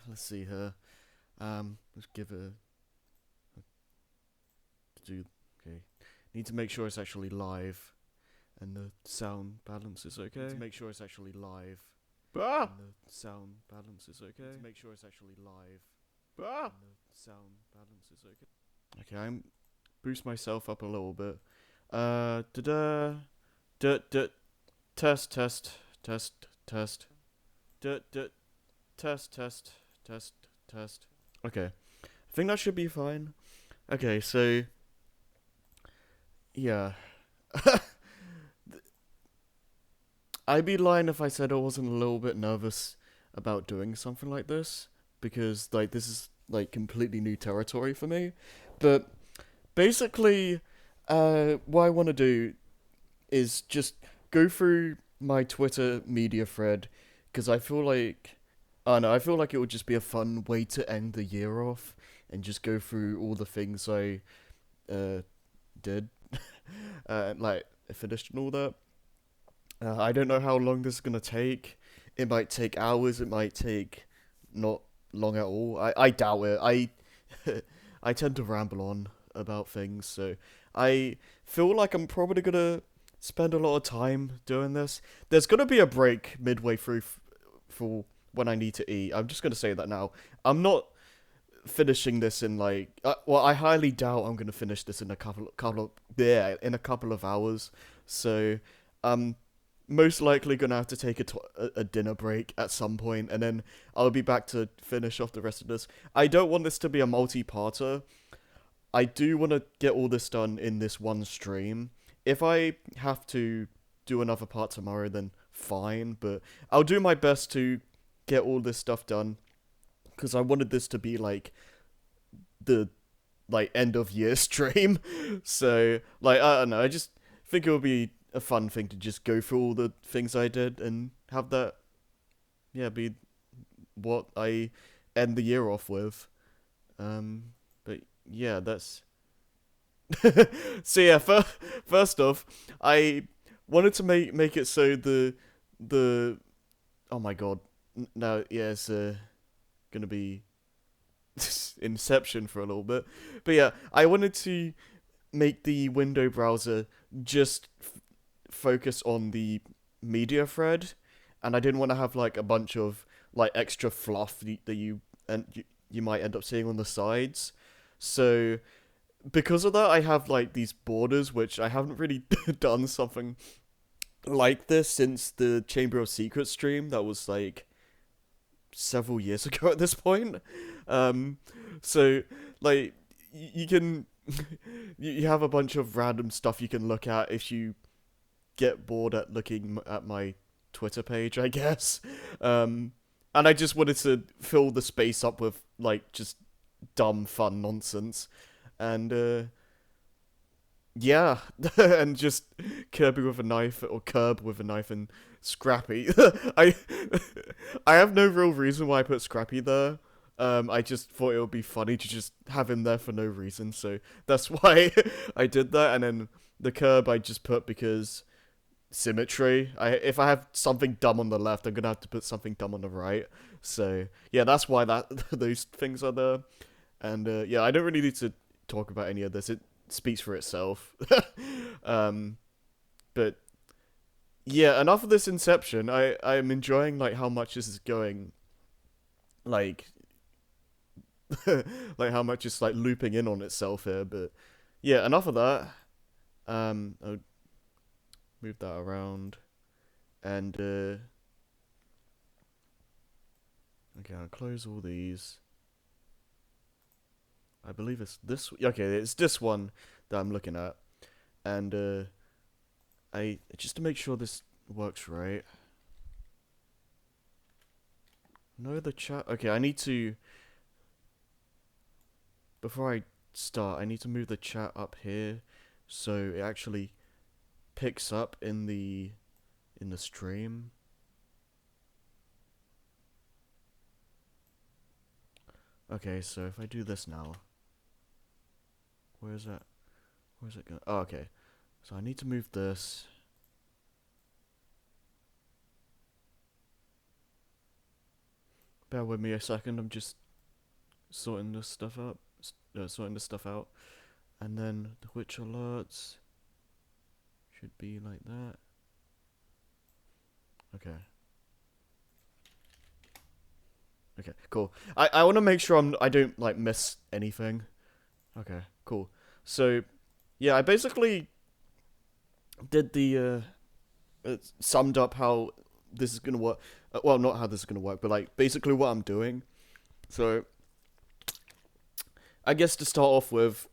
let's see here. Let's give it do. Okay, need to make sure it's actually live and the sound balance is okay. Need to make sure it's actually live. Ah! And the sound balance is okay. Need to make sure it's actually live. Ah! And the sound balance is okay. Okay, I'm boost myself up a little bit. Da da da test test test test da da test test test test. Okay, I think that should be fine. Okay, so yeah, I'd be lying if I said I wasn't a little bit nervous about doing something like this because like this is like completely new territory for me. But basically, what I want to do is just go through my Twitter media thread because I feel like I don't know, I feel like it would just be a fun way to end the year off and just go through all the things I uh did like finished and all that. I don't know how long this is gonna take. It might take hours. It might take not long at all. I doubt it. I tend to ramble on about things, so I feel like I'm probably gonna spend a lot of time doing this. There's gonna be a break midway through for when I need to eat. I'm just gonna say that now. I'm not finishing this in like well, I highly doubt I'm gonna finish this in a in a couple of hours. So I'm most likely gonna have to take a dinner break at some point, and then I'll be back to finish off the rest of this. I don't want this to be a multi-parter. I do want to get all this done in this one stream. If I have to do another part tomorrow, then fine. But I'll do my best to get all this stuff done because I wanted this to be like the like end of year stream. So like I don't know, I just think it would be a fun thing to just go through all the things I did and have that be what I end the year off with. But yeah, that's so yeah. First off, I wanted to make it so the oh my god, no, yeah, it's gonna be Inception for a little bit. But yeah, I wanted to make the window browser just focus on the media thread, and I didn't want to have like a bunch of like extra fluff that you might end up seeing on the sides. So because of that, I have like these borders, which I haven't really done something like this since the Chamber of Secrets stream. That was like several years ago at this point. Um, so like you can you have a bunch of random stuff you can look at if you get bored at looking at my Twitter page, I guess. And I just wanted to fill the space up with like just dumb fun nonsense, and yeah, and just Kirby with a knife or Curb with a knife and Scrappy. I I have no real reason why I put Scrappy there. I just thought it would be funny to just have him there for no reason, so that's why I did that. And then the Curb I just put because symmetry. If I have something dumb on the left, I'm gonna have to put something dumb on the right. So yeah, that's why that those things are there. And yeah, I don't really need to talk about any of this. It speaks for itself. um, but yeah, enough of this Inception. I'm enjoying like how much this is going. Like like how much it's like looping in on itself here. But yeah, enough of that. I'll move that around and okay, I'll close all these. I believe it's this. Okay, it's this one that I'm looking at, and I just to make sure this works right. No, the chat. Okay, I need to before I start. I need to move the chat up here, so it actually picks up in the stream. Okay, so if I do this now, where's that? Where's it going? Oh, okay. So I need to move this. Bear with me a second. I'm just sorting this stuff up. Sorting this stuff out. And then the Twitch alerts should be like that. Okay. Okay, cool. I want to make sure I don't like miss anything. Okay, cool. So, yeah, I basically did the summed up how this is gonna work. Well, not how this is gonna work, but like basically what I'm doing. So, I guess to start off with,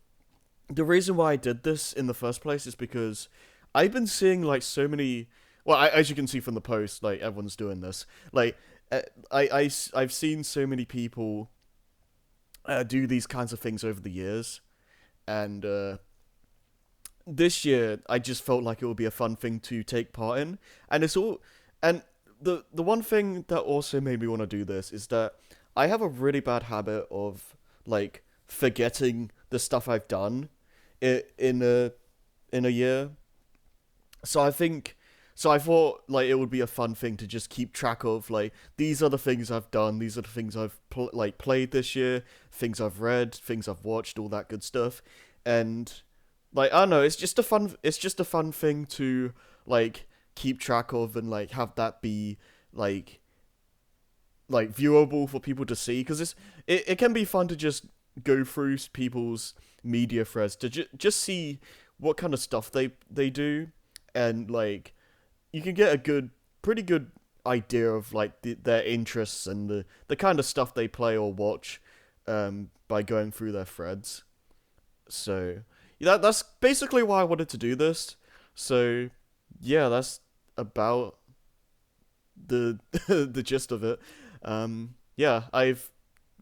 the reason why I did this in the first place is because I've been seeing like so many. Well, as you can see from the post, like everyone's doing this. Like, I've seen so many people do these kinds of things over the years, and this year I just felt like it would be a fun thing to take part in, and it's all. And the one thing that also made me want to do this is that I have a really bad habit of like forgetting the stuff I've done in a year. So I thought like it would be a fun thing to just keep track of like these are the things I've done, these are the things I've played this year, things I've read, things I've watched, all that good stuff, and like I don't know, it's just a fun thing to like keep track of and like have that be like viewable for people to see because it can be fun to just go through people's media threads to just see what kind of stuff they do and like you can get a pretty good idea of like their interests and the kind of stuff they play or watch by going through their threads. So that's basically why I wanted to do this. So yeah, that's about the the gist of it. Yeah, I've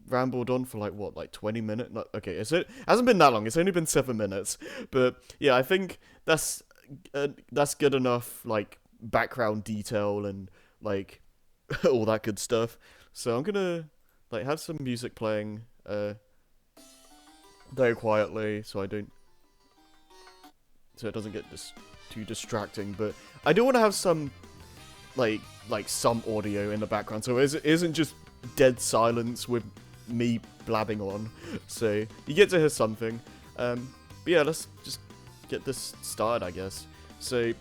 rambled on for like 20 minutes. No, okay, it hasn't been that long. It's only been 7 minutes, but yeah, I think that's good enough. Like background detail and like all that good stuff. So I'm gonna like have some music playing very quietly so it doesn't get too distracting. But I do want to have some like some audio in the background so it isn't just dead silence with me blabbing on. So you get to hear something. But yeah, let's just get this started, I guess. So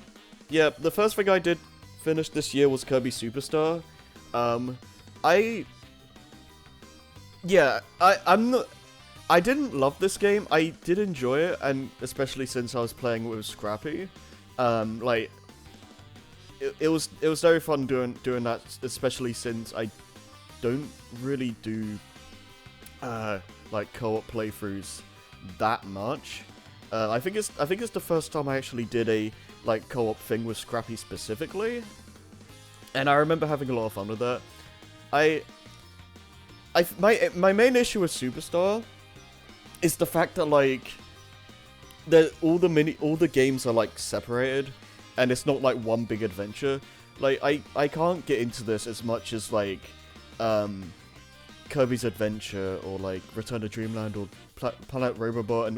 yeah, the first thing I did finish this year was Kirby Superstar. I didn't love this game. I did enjoy it, and especially since I was playing with Scrappy. Like it was very fun doing that, especially since I don't really do like co-op playthroughs that much. I think it's the first time I actually did a like co-op thing with Scrappy specifically, and I remember having a lot of fun with that. My main issue with Superstar is the fact that like all the games are like separated, and it's not like one big adventure. Like I can't get into this as much as like Kirby's Adventure or like Return to Dreamland or Planet Robobot and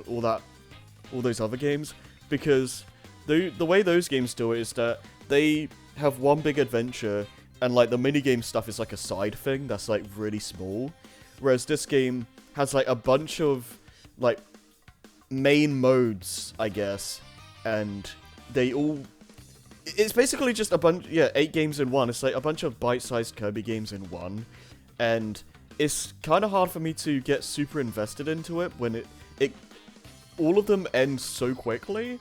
all those other games, because the way those games do it is that they have one big adventure and like the minigame stuff is like a side thing that's like really small, whereas this game has like a bunch of like main modes, I guess, and it's basically just a bunch, 8 games in one. It's like a bunch of bite-sized Kirby games in one, and it's kind of hard for me to get super invested into it when it all of them end so quickly,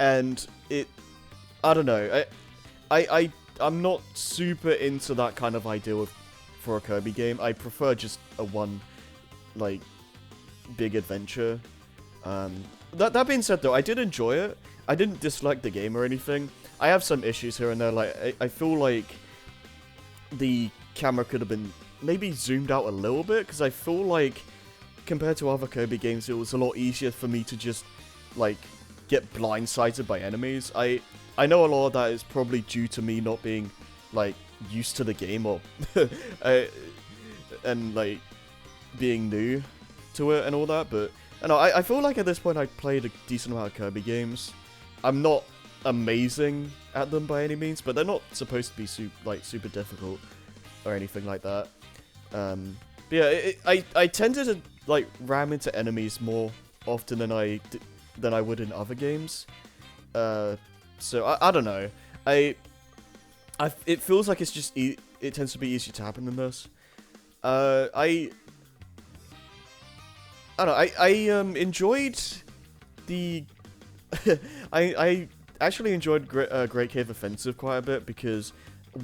and I don't know, I'm not super into that kind of idea for a Kirby game. I prefer just a one, like, big adventure. That being said, though, I did enjoy it. I didn't dislike the game or anything. I have some issues here and there. Like, I feel like the camera could have been maybe zoomed out a little bit, because I feel like compared to other Kirby games, it was a lot easier for me to just like get blindsided by enemies. I know a lot of that is probably due to me not being like used to the game or and like being new to it and all that, but I feel like at this point I played a decent amount of Kirby games. I'm not amazing at them by any means, but they're not supposed to be super difficult or anything like that. But yeah, I tended to like ram into enemies more often than I would in other games. So I don't know. It feels like it's just it tends to be easier to happen than this. I don't know. I enjoyed the I actually enjoyed Great Cave Offensive quite a bit because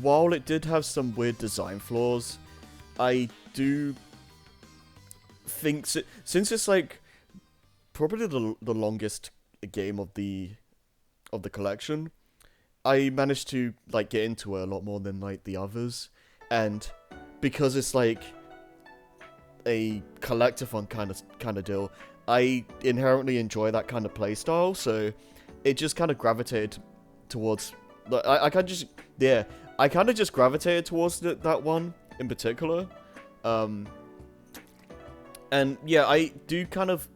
while it did have some weird design flaws, I do think since it's like probably the longest game of the collection, I managed to like get into it a lot more than like the others, and because it's like a collectathon kind of deal, I inherently enjoy that kind of playstyle, so it just kind of gravitated towards. I kind of just I kind of just gravitated towards that one in particular, and yeah, I kind of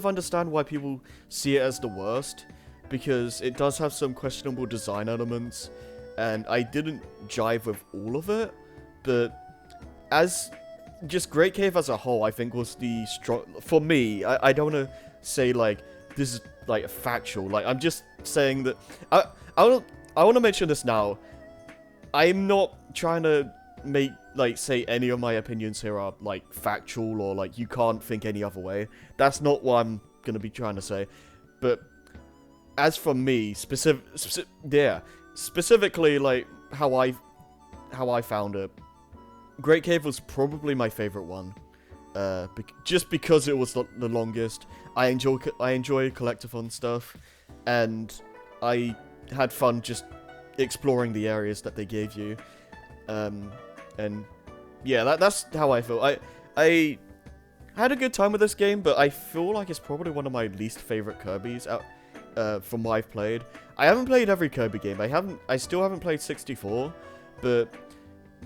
understand why people see it as the worst, because it does have some questionable design elements, and I didn't jive with all of it, but as just Great Cave as a whole, I think was the strong for me. I don't want to say like this is like factual. Like I'm just saying that I want to mention this now. I'm not trying to say any of my opinions here are like factual or like you can't think any other way. That's not what I'm gonna be trying to say. But as for me, specifically like how I found it. Great Cave was probably my favorite one, just because it was the longest. I enjoy collectathon stuff, and I had fun just exploring the areas that they gave you, and yeah, that's how I feel. I had a good time with this game, but I feel like it's probably one of my least favorite Kirby's out from what I've played. I haven't played every Kirby game. I still haven't played 64, but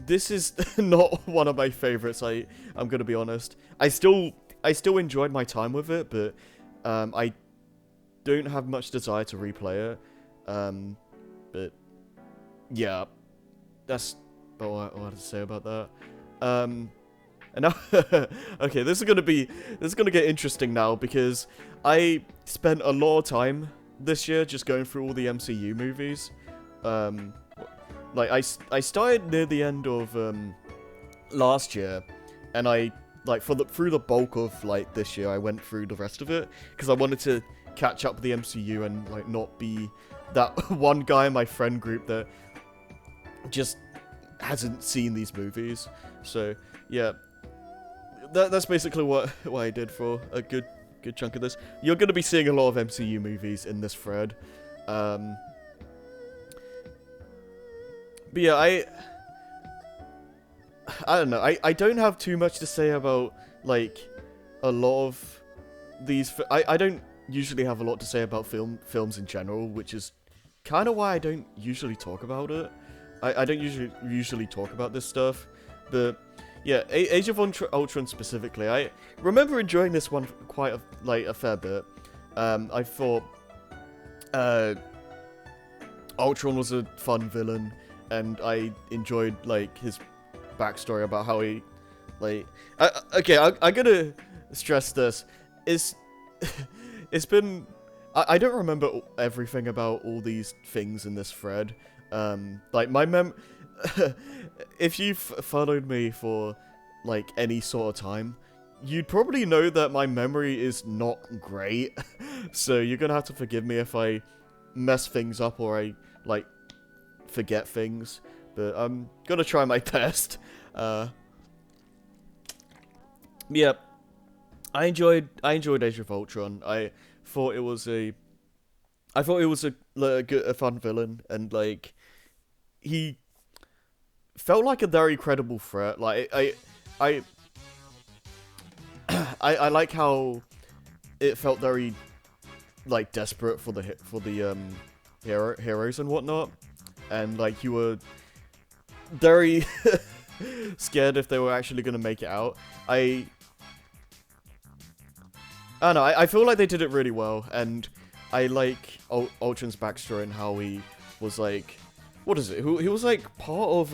this is not one of my favorites. I'm gonna be honest. I still enjoyed my time with it, but I don't have much desire to replay it. But yeah, that's about what I had to say about that. And now, okay, this is gonna get interesting now because I spent a lot of time this year just going through all the MCU movies. Like I started near the end of last year, and I like through the bulk of like this year I went through the rest of it because I wanted to catch up with the MCU and like not be that one guy in my friend group that just hasn't seen these movies. So yeah, that's basically what I did for a good chunk of this. You're gonna be seeing a lot of MCU movies in this thread. But yeah, I don't know. I don't have too much to say about like a lot of these. I don't usually have a lot to say about films in general, which is kind of why I don't usually talk about it. I don't usually talk about this stuff, but yeah, Age of Ultron specifically. I remember enjoying this one quite a fair bit. I thought Ultron was a fun villain. And I enjoyed like his backstory about how he, like, okay, I'm gonna stress this. It's been, I don't remember everything about all these things in this thread. Like if you've followed me for like any sort of time, you'd probably know that my memory is not great. So you're gonna have to forgive me if I mess things up or I like forget things, but I'm gonna try my best. Yeah, I enjoyed Age of Ultron. I thought it was a fun villain, and like he felt like a very credible threat. Like I like how it felt very like desperate for the heroes and whatnot. And like you were very scared if they were actually gonna make it out. I don't know. I feel like they did it really well, and I like Ultron's backstory and how he was like, what is it? He was like part of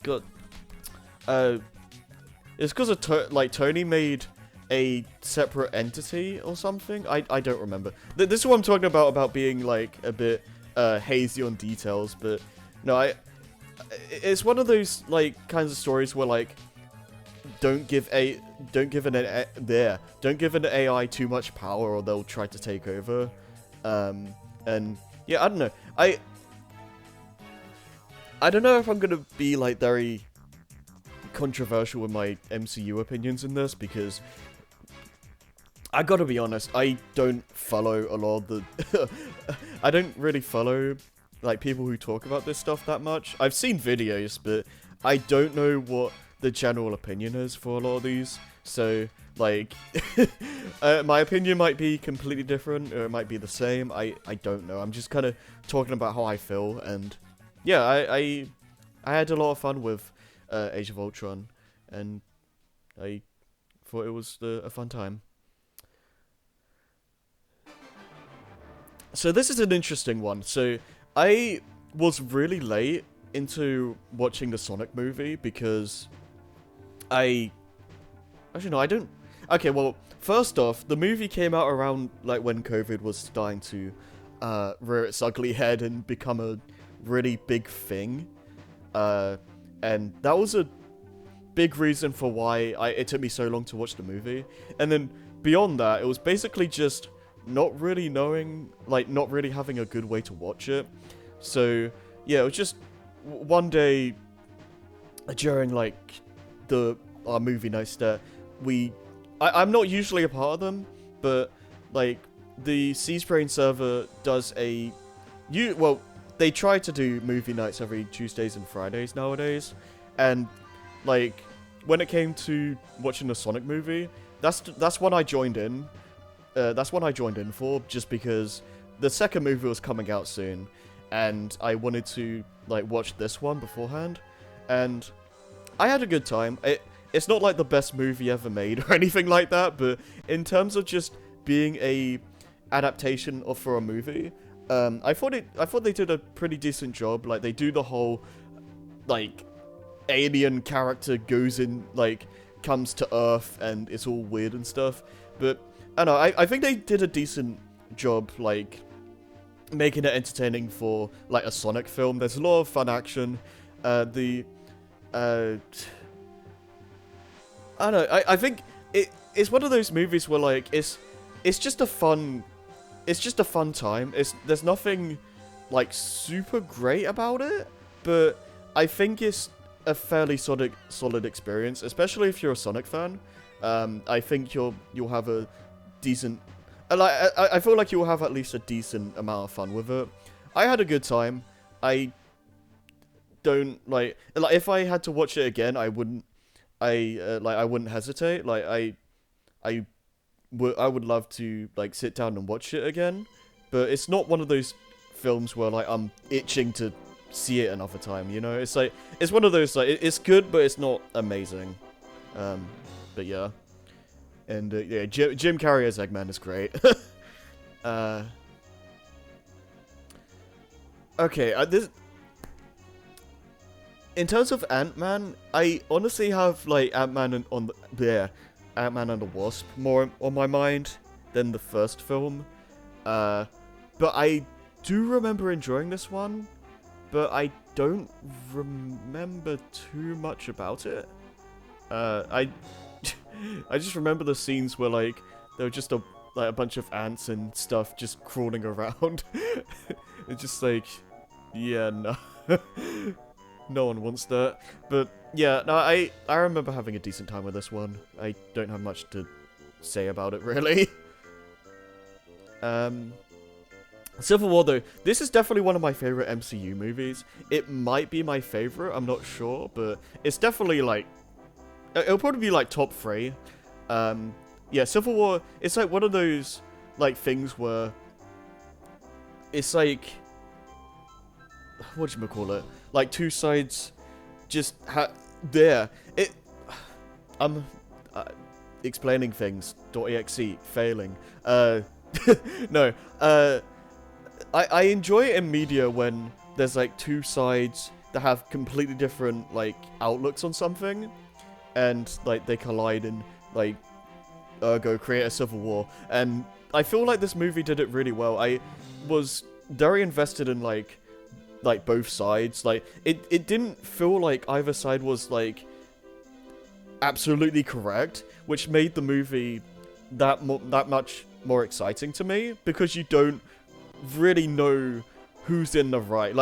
God, uh, it's because of like Tony made a separate entity or something. I don't remember. This is what I'm talking about being like a bit hazy on details. But no, it's one of those like kinds of stories where like don't give an AI too much power or they'll try to take over. And yeah, I don't know. I don't know if I'm gonna be like very controversial with my MCU opinions in this, because I gotta be honest, I don't follow a lot of the I don't really follow like people who talk about this stuff that much. I've seen videos, but I don't know what the general opinion is for a lot of these. So like my opinion might be completely different, or it might be the same. I don't know. I'm just kind of talking about how I feel. And yeah, I had a lot of fun with Age of Ultron, and I thought it was a fun time. So this is an interesting one. So I was really late into watching the Sonic movie because actually no, I don't. Okay, well, first off, the movie came out around like when COVID was starting to rear its ugly head and become a really big thing. And that was a big reason for why it took me so long to watch the movie. And then beyond that, it was basically just not really knowing, like, not really having a good way to watch it. So, yeah, it was just one day during, like, our movie nights that I'm not usually a part of them, but, like, the Seabrain server does well, they try to do movie nights every Tuesdays and Fridays nowadays, and, like, when it came to watching the Sonic movie, that's when I joined in. That's what I joined in for, just because the second movie was coming out soon, and I wanted to like watch this one beforehand, and I had a good time. It's not like the best movie ever made or anything like that, but in terms of just being a adaptation for a movie, I thought they did a pretty decent job. Like, they do the whole like alien character comes to Earth and it's all weird and stuff, but I don't know, I think they did a decent job, like, making it entertaining for, like, a Sonic film. There's a lot of fun action. I don't know, I think it's one of those movies where, like, it's just a fun time. There's nothing, like, super great about it, but I think it's a fairly solid experience, especially if you're a Sonic fan. I think you'll have a decent, I feel like you'll have at least a decent amount of fun with it. I had a good time. I don't like if I had to watch it again, I wouldn't hesitate. Like, I would love to like sit down and watch it again, but it's not one of those films where like I'm itching to see it another time, you know? It's like, it's one of those, like, it's good, but it's not amazing. But yeah. And, yeah, Jim Carrey as Eggman is great. Okay, in terms of Ant-Man, I honestly have, like, Ant-Man and the Wasp more on my mind than the first film. But I do remember enjoying this one, but I don't remember too much about it. I just remember the scenes where, like, there were just a bunch of ants and stuff just crawling around. It's just like, yeah, no. No one wants that. But, yeah, no, I remember having a decent time with this one. I don't have much to say about it, really. Civil War, though, this is definitely one of my favorite MCU movies. It might be my favorite, I'm not sure, but it's definitely, like, it'll probably be, like, top 3. Yeah, Civil War, it's, like, one of those, like, things where it's, like, whatchamacallit? Like, two sides just there. I'm explaining things, .exe, failing. No, I enjoy it in media when there's, like, two sides that have completely different like outlooks on something, and like they collide and like ergo create a civil war. And I feel like this movie did it really well. I was very invested in like both sides. Like it didn't feel like either side was like absolutely correct, which made the movie that much more exciting to me, because you don't really know who's in the right.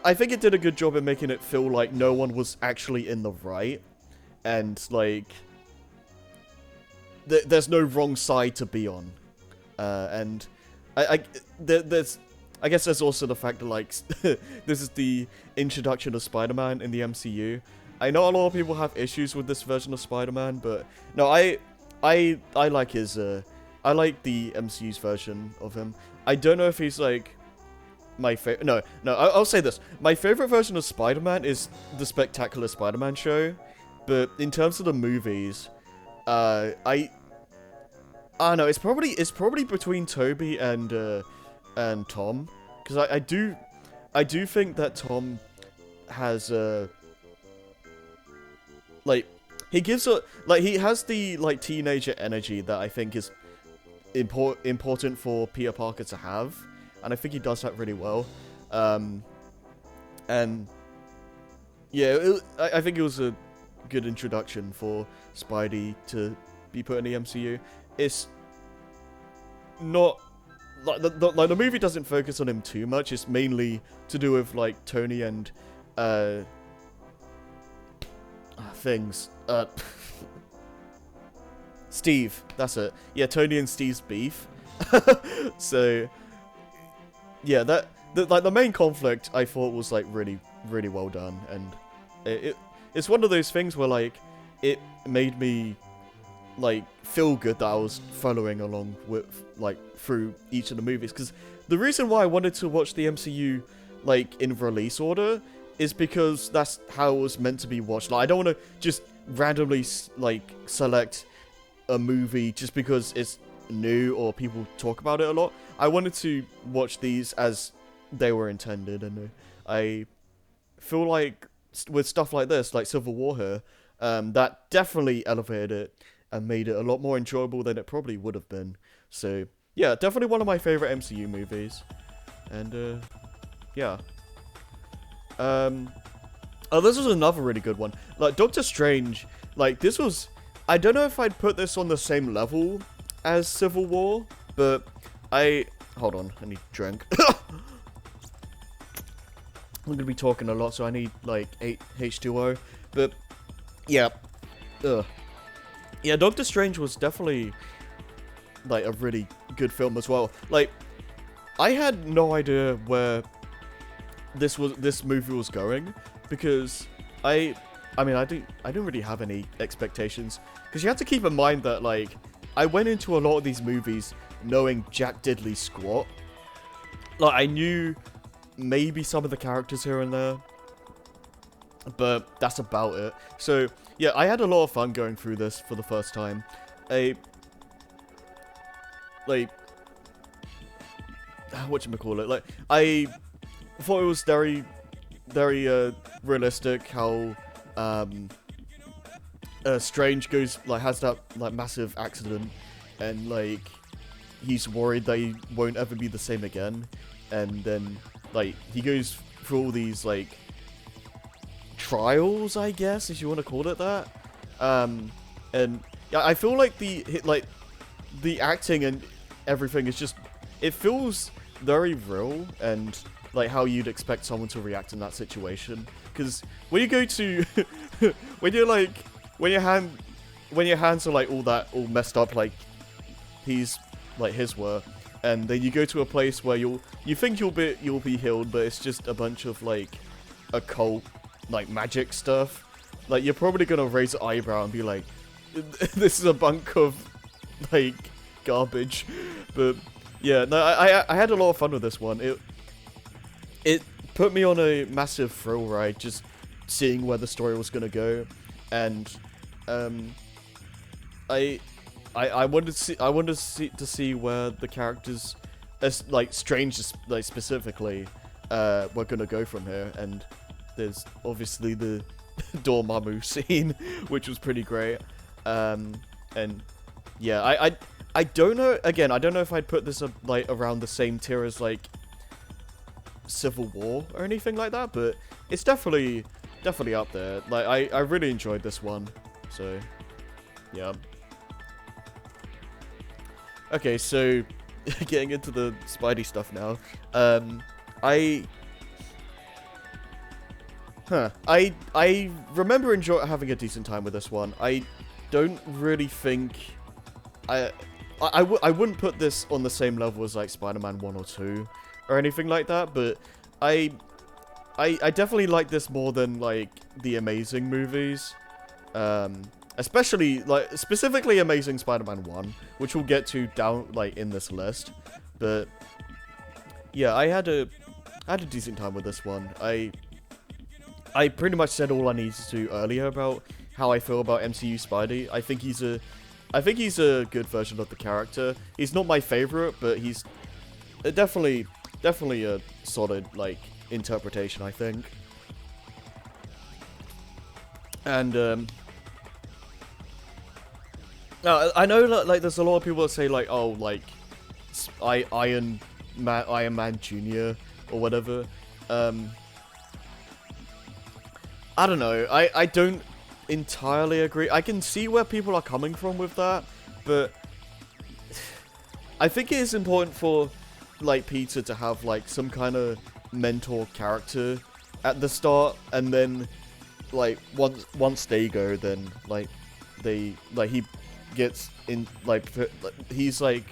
I think it did a good job in making it feel like no one was actually in the right, and like there's no wrong side to be on. And I guess there's also the fact that like this is the introduction of Spider-Man in the MCU. I know a lot of people have issues with this version of Spider-Man, but no, I like his I like the MCU's version of him. I don't know if he's like my favorite. No, I'll say this. My favorite version of Spider-Man is the Spectacular Spider-Man show, but in terms of the movies, I don't know. It's probably between Toby and Tom, because I do think that Tom has like he gives a he has the like teenager energy that I think is important for Peter Parker to have, and I think he does that really well. And yeah, I think it was a good introduction for Spidey to be put in the MCU. It's not like the movie doesn't focus on him too much. It's mainly to do with like Tony and things. Steve, that's it. Yeah, Tony and Steve's beef. So yeah, the main conflict I thought was like really well done, and it's one of those things where like it made me like feel good that I was following along with like through each of the movies, because the reason why I wanted to watch the MCU like in release order is because that's how it was meant to be watched. Like I don't want to just randomly like select a movie just because it's new or people talk about it a lot. I wanted to watch these as they were intended, and I feel like with stuff like this, like Civil War here, that definitely elevated it and made it a lot more enjoyable than it probably would have been. So yeah, definitely one of my favorite MCU movies. And yeah. Oh, this was another really good one. Like Doctor Strange, like this was, I don't know if I'd put this on the same level as Civil War, but hold on, I need a drink. I'm gonna be talking a lot, so I need like 8 H2O. But yeah, yeah, Doctor Strange was definitely like a really good film as well. Like I had no idea where this movie was going, because I didn't really have any expectations, because you have to keep in mind that like I went into a lot of these movies knowing Jack Diddley squat. Like I knew maybe some of the characters here and there, but that's about it. So yeah, I had a lot of fun going through this for the first time. Whatchamacallit, like I thought it was very realistic how Strange has that like massive accident, and like he's worried that he won't ever be the same again, and then like he goes through all these like trials, I guess, if you want to call it that. And yeah, I feel like the acting and everything is just, it feels very real, and like how you'd expect someone to react in that situation. Because when you go to when your hands are like all messed up, like his were, and then you go to a place where you think you'll be healed, but it's just a bunch of like occult like magic stuff. Like you're probably gonna raise an eyebrow and be like, this is a bunk of like garbage. But yeah, no, I had a lot of fun with this one. It put me on a massive thrill ride, just seeing where the story was gonna go, and I wanted to see where the characters, as like Strange like specifically, we're gonna go from here. And there's obviously the Dormammu scene, which was pretty great. And yeah, I don't know. Again, I don't know if I'd put this like around the same tier as like Civil War or anything like that, but it's definitely up there. Like I really enjoyed this one. So yeah. Okay, so getting into the Spidey stuff now. I remember having a decent time with this one. I don't really think I wouldn't put this on the same level as like Spider-Man 1 or 2 or anything like that, but I definitely like this more than like the Amazing movies. Especially like specifically Amazing Spider-Man 1, which we'll get to down like in this list. But yeah, I had a decent time with this one. I pretty much said all I needed to earlier about how I feel about MCU Spidey. I think he's a good version of the character. He's not my favorite, but he's definitely a solid like interpretation, I think. And I know that like there's a lot of people that say like, oh, like Iron Man Jr. or whatever. I don't know. I don't entirely agree. I can see where people are coming from with that, but I think it is important for like Peter to have like some kind of mentor character at the start, and then like once they go, then like he gets in he's like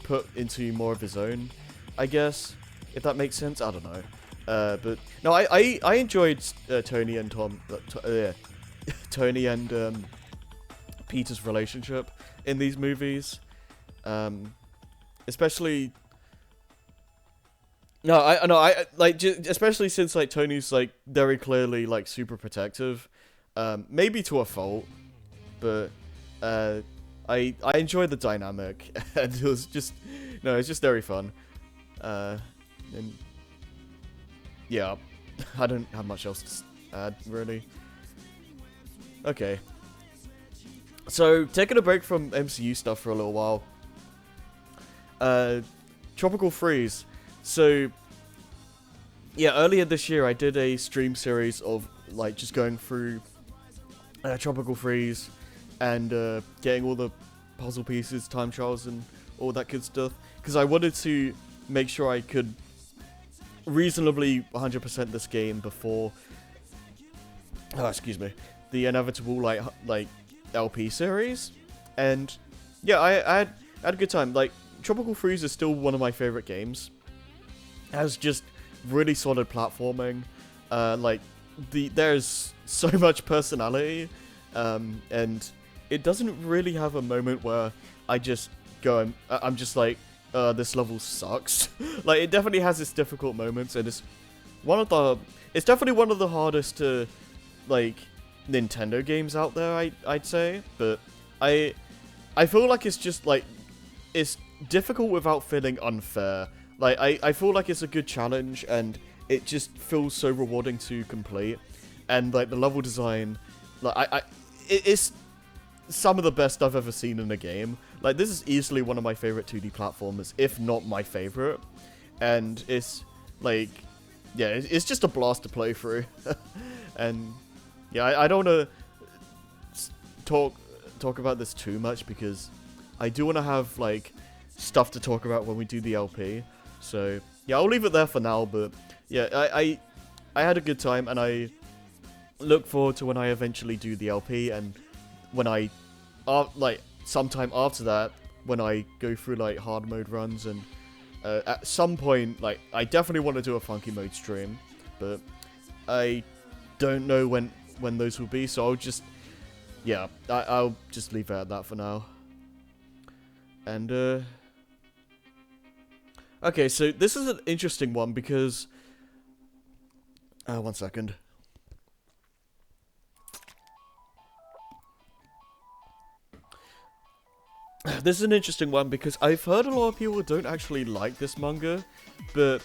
put into more of his own, I guess, if that makes sense. I don't know. But no, I enjoyed Tony and Tony and Peter's relationship in these movies, especially. Especially since like Tony's like very clearly like super protective, maybe to a fault, but I enjoyed the dynamic, and it was just it's just very fun, and. Yeah, I don't have much else to add, really. Okay. So, taking a break from MCU stuff for a little while. Tropical Freeze. So, yeah, earlier this year I did a stream series of, like, just going through Tropical Freeze and getting all the puzzle pieces, time trials, and all that good stuff. Because I wanted to make sure I could reasonably 100% this game before the inevitable like LP series. And yeah, I had a good time. Like, Tropical Freeze is still one of my favorite games. It has just really solid platforming. There's so much personality, and it doesn't really have a moment where I just go I'm just like, this level sucks. Like, it definitely has its difficult moments, and it's definitely one of the hardest to like Nintendo games out there, I'd say. But I feel like it's just like, it's difficult without feeling unfair. Like, I feel like it's a good challenge, and it just feels so rewarding to complete. And like the level design, like it's some of the best I've ever seen in a game. Like, this is easily one of my favorite 2D platformers, if not my favorite. And it's like, yeah, it's just a blast to play through. And yeah, I don't want to talk about this too much, because I do want to have like stuff to talk about when we do the LP. So yeah, I'll leave it there for now. But yeah, I had a good time, and I look forward to when I eventually do the LP, and when I like sometime after that, when I go through like hard mode runs, and at some point, like, I definitely want to do a funky mode stream, but I don't know when those will be, so I'll just I'll just leave it at that for now. And okay, so this is an interesting one, because 1 second. This is an interesting one, because I've heard a lot of people don't actually like this manga, but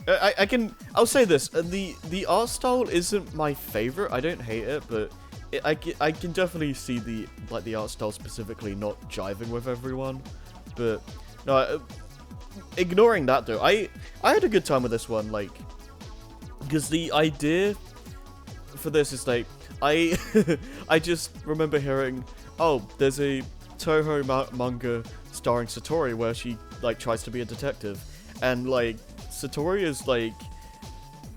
I'll say this, the art style isn't my favorite. I don't hate it, but I can definitely see the art style specifically not jiving with everyone. But no, ignoring that though, I had a good time with this one, like, because the idea for this is like, I I just remember hearing, oh, there's a Toho manga starring Satori where she like tries to be a detective, and like Satori is like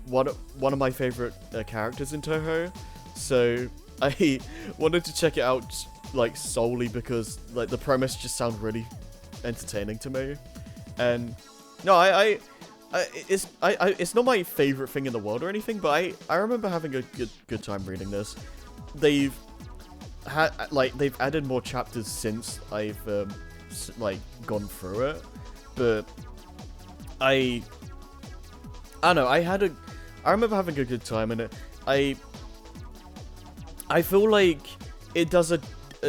one of my favorite characters in Toho, so I wanted to check it out like solely because like the premise just sounded really entertaining to me. And no, it's not my favorite thing in the world or anything, but I remember having a good time reading this. They've added more chapters since I've like gone through it, but I don't know, I remember having a good time in it. I feel like it does a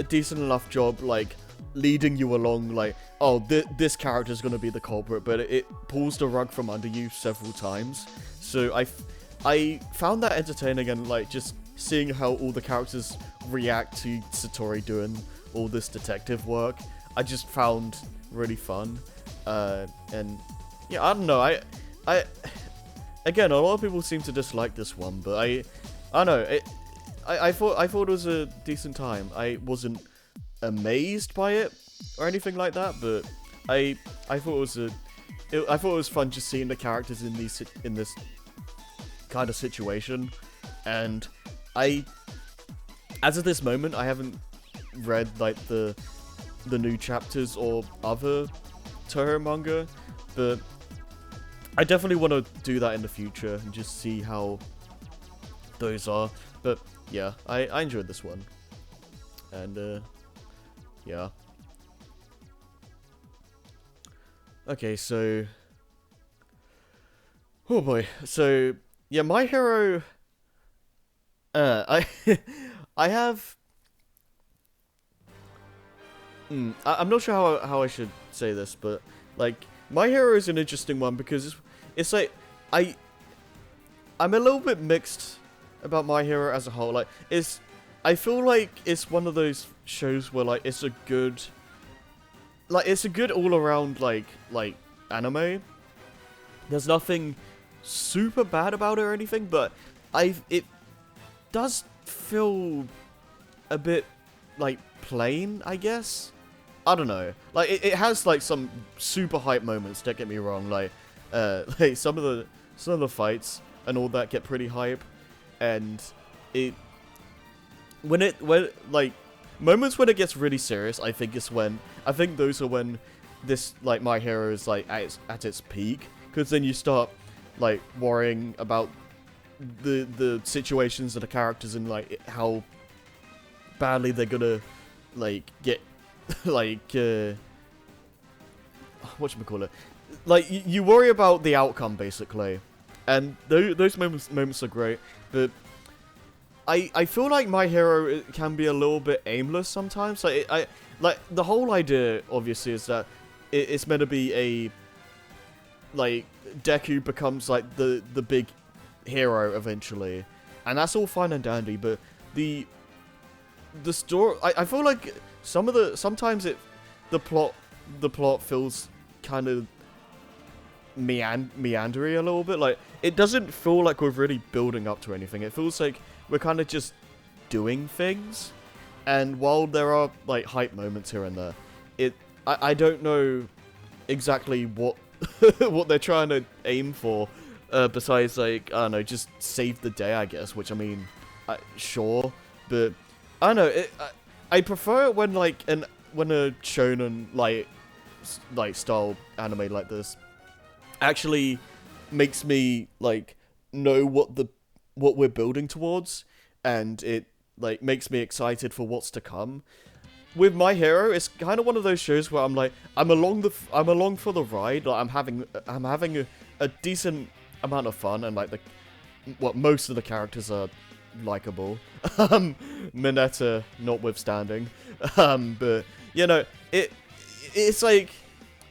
decent enough job, like, leading you along, like, oh, this character's gonna be the culprit, but it pulls the rug from under you several times. So I found that entertaining, and, like, just seeing how all the characters react to Satori doing all this detective work, I just found really fun. And, yeah, I don't know, again, a lot of people seem to dislike this one, but I don't know, I thought it was a decent time. I wasn't amazed by it or anything like that, but I thought it was fun just seeing the characters in this kind of situation. And as of this moment, I haven't read like the new chapters or other Toho manga, but I definitely want to do that in the future and just see how those are. But yeah, I enjoyed this one. And yeah. Okay, so oh boy. So yeah, My Hero I I have I'm not sure how I should say this, but like My Hero is an interesting one because it's like I'm a little bit mixed about My Hero as a whole. Like, I feel like it's one of those shows where like it's a good all around like anime. There's nothing super bad about it or anything, but it does feel a bit like plain, I guess. I don't know. Like it has like some super hype moments, don't get me wrong, like like some of the fights and all that get pretty hype. And when like moments when it gets really serious, I think those are when this like My Hero is like at its peak, because then you start like worrying about the situations of the characters and like how badly they're gonna like get like whatchamacallit, like you worry about the outcome basically. And those moments are great, but I feel like My Hero can be a little bit aimless sometimes. Like like the whole idea obviously is that it's meant to be a like Deku becomes like the big hero eventually, and that's all fine and dandy. But the story, I feel like sometimes the plot feels kind of meandering a little bit. Like it doesn't feel like we're really building up to anything. It feels like we're kind of just doing things. And while there are like hype moments here and there, I don't know exactly what what they're trying to aim for, besides like I don't know, just save the day, I guess. Which I mean, sure, but I don't know. I prefer it when when a shonen like style anime like this actually makes me like know what we're building towards, and it like makes me excited for what's to come. With My Hero, it's kind of one of those shows where I'm like I'm along for the ride. Like I'm having a decent amount of fun, and like most of the characters are likable. Mineta notwithstanding. But you know, it's like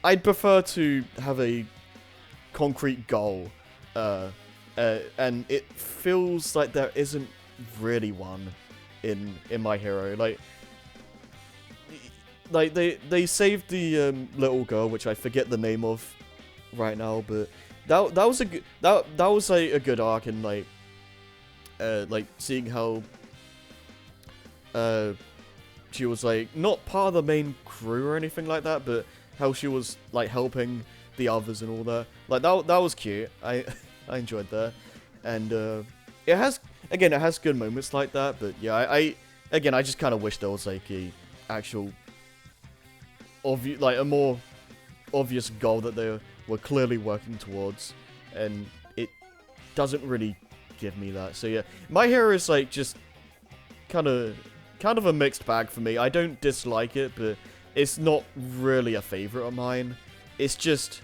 I'd prefer to have a concrete goal uh, and it feels like there isn't really one in My Hero. Like they saved the little girl, which I forget the name of right now, but that was a good that was a good arc, and like seeing how she was like not part of the main crew or anything like that, but how she was like helping the others and all that. Like that was cute. I I enjoyed that, and it has good moments like that. But yeah, I just kind of wish there was like a actual a more obvious goal that they were clearly working towards, and it doesn't really give me that. So yeah, My Hero is like just kind of a mixed bag for me. I don't dislike it, but it's not really a favorite of mine. It's just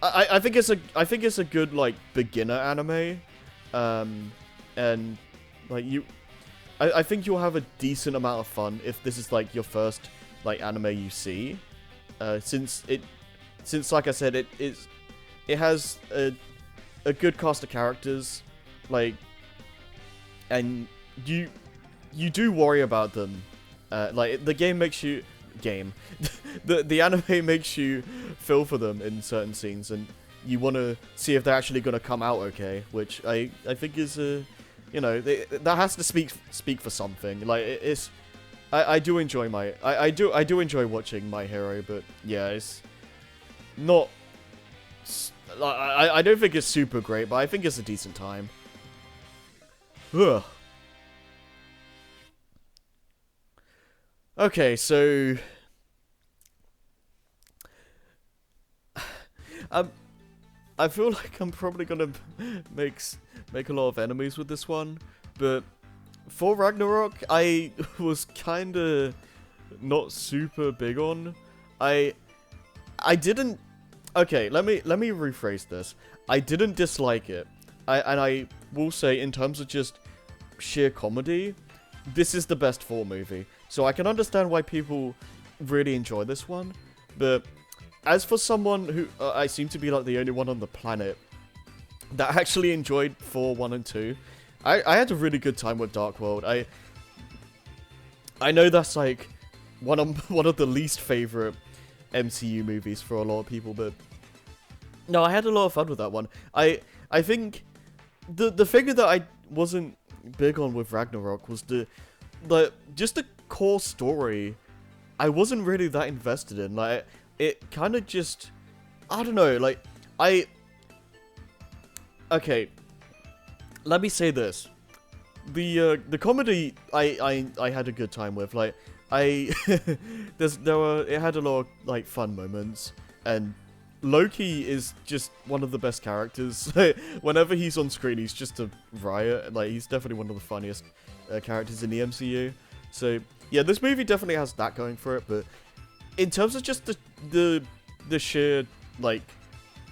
I think it's a good like beginner anime, and like I think you'll have a decent amount of fun if this is like your first like anime you see, since like I said it has a good cast of characters, like, and you do worry about them, like the game makes you the anime makes you feel for them in certain scenes, and you want to see if they're actually going to come out okay, which I think is you know, that has to speak for something. Like it's I do enjoy I do enjoy watching My Hero, but yeah, it's not I don't think it's super great, but I think it's a decent time. Ugh. Okay, so I feel like I'm probably gonna make a lot of enemies with this one, but for Ragnarok, I was kinda not super big on. I didn't. Okay, let me rephrase this. I didn't dislike it. I will say, in terms of just sheer comedy, this is the best Thor movie. So I can understand why people really enjoy this one, but as for someone who I seem to be like the only one on the planet that actually enjoyed Thor 1 and 2, I had a really good time with Dark World. I know that's like one of the least favorite MCU movies for a lot of people, but no, I had a lot of fun with that one. I think the figure that I wasn't big on with Ragnarok was just the core story. I wasn't really that invested in. Like it kind of just, I don't know. Like okay, let me say this: the comedy I had a good time with. Like it had a lot of like fun moments, and Loki is just one of the best characters. Whenever he's on screen, he's just a riot. Like he's definitely one of the funniest characters in the MCU. So yeah, this movie definitely has that going for it. But in terms of just the sheer like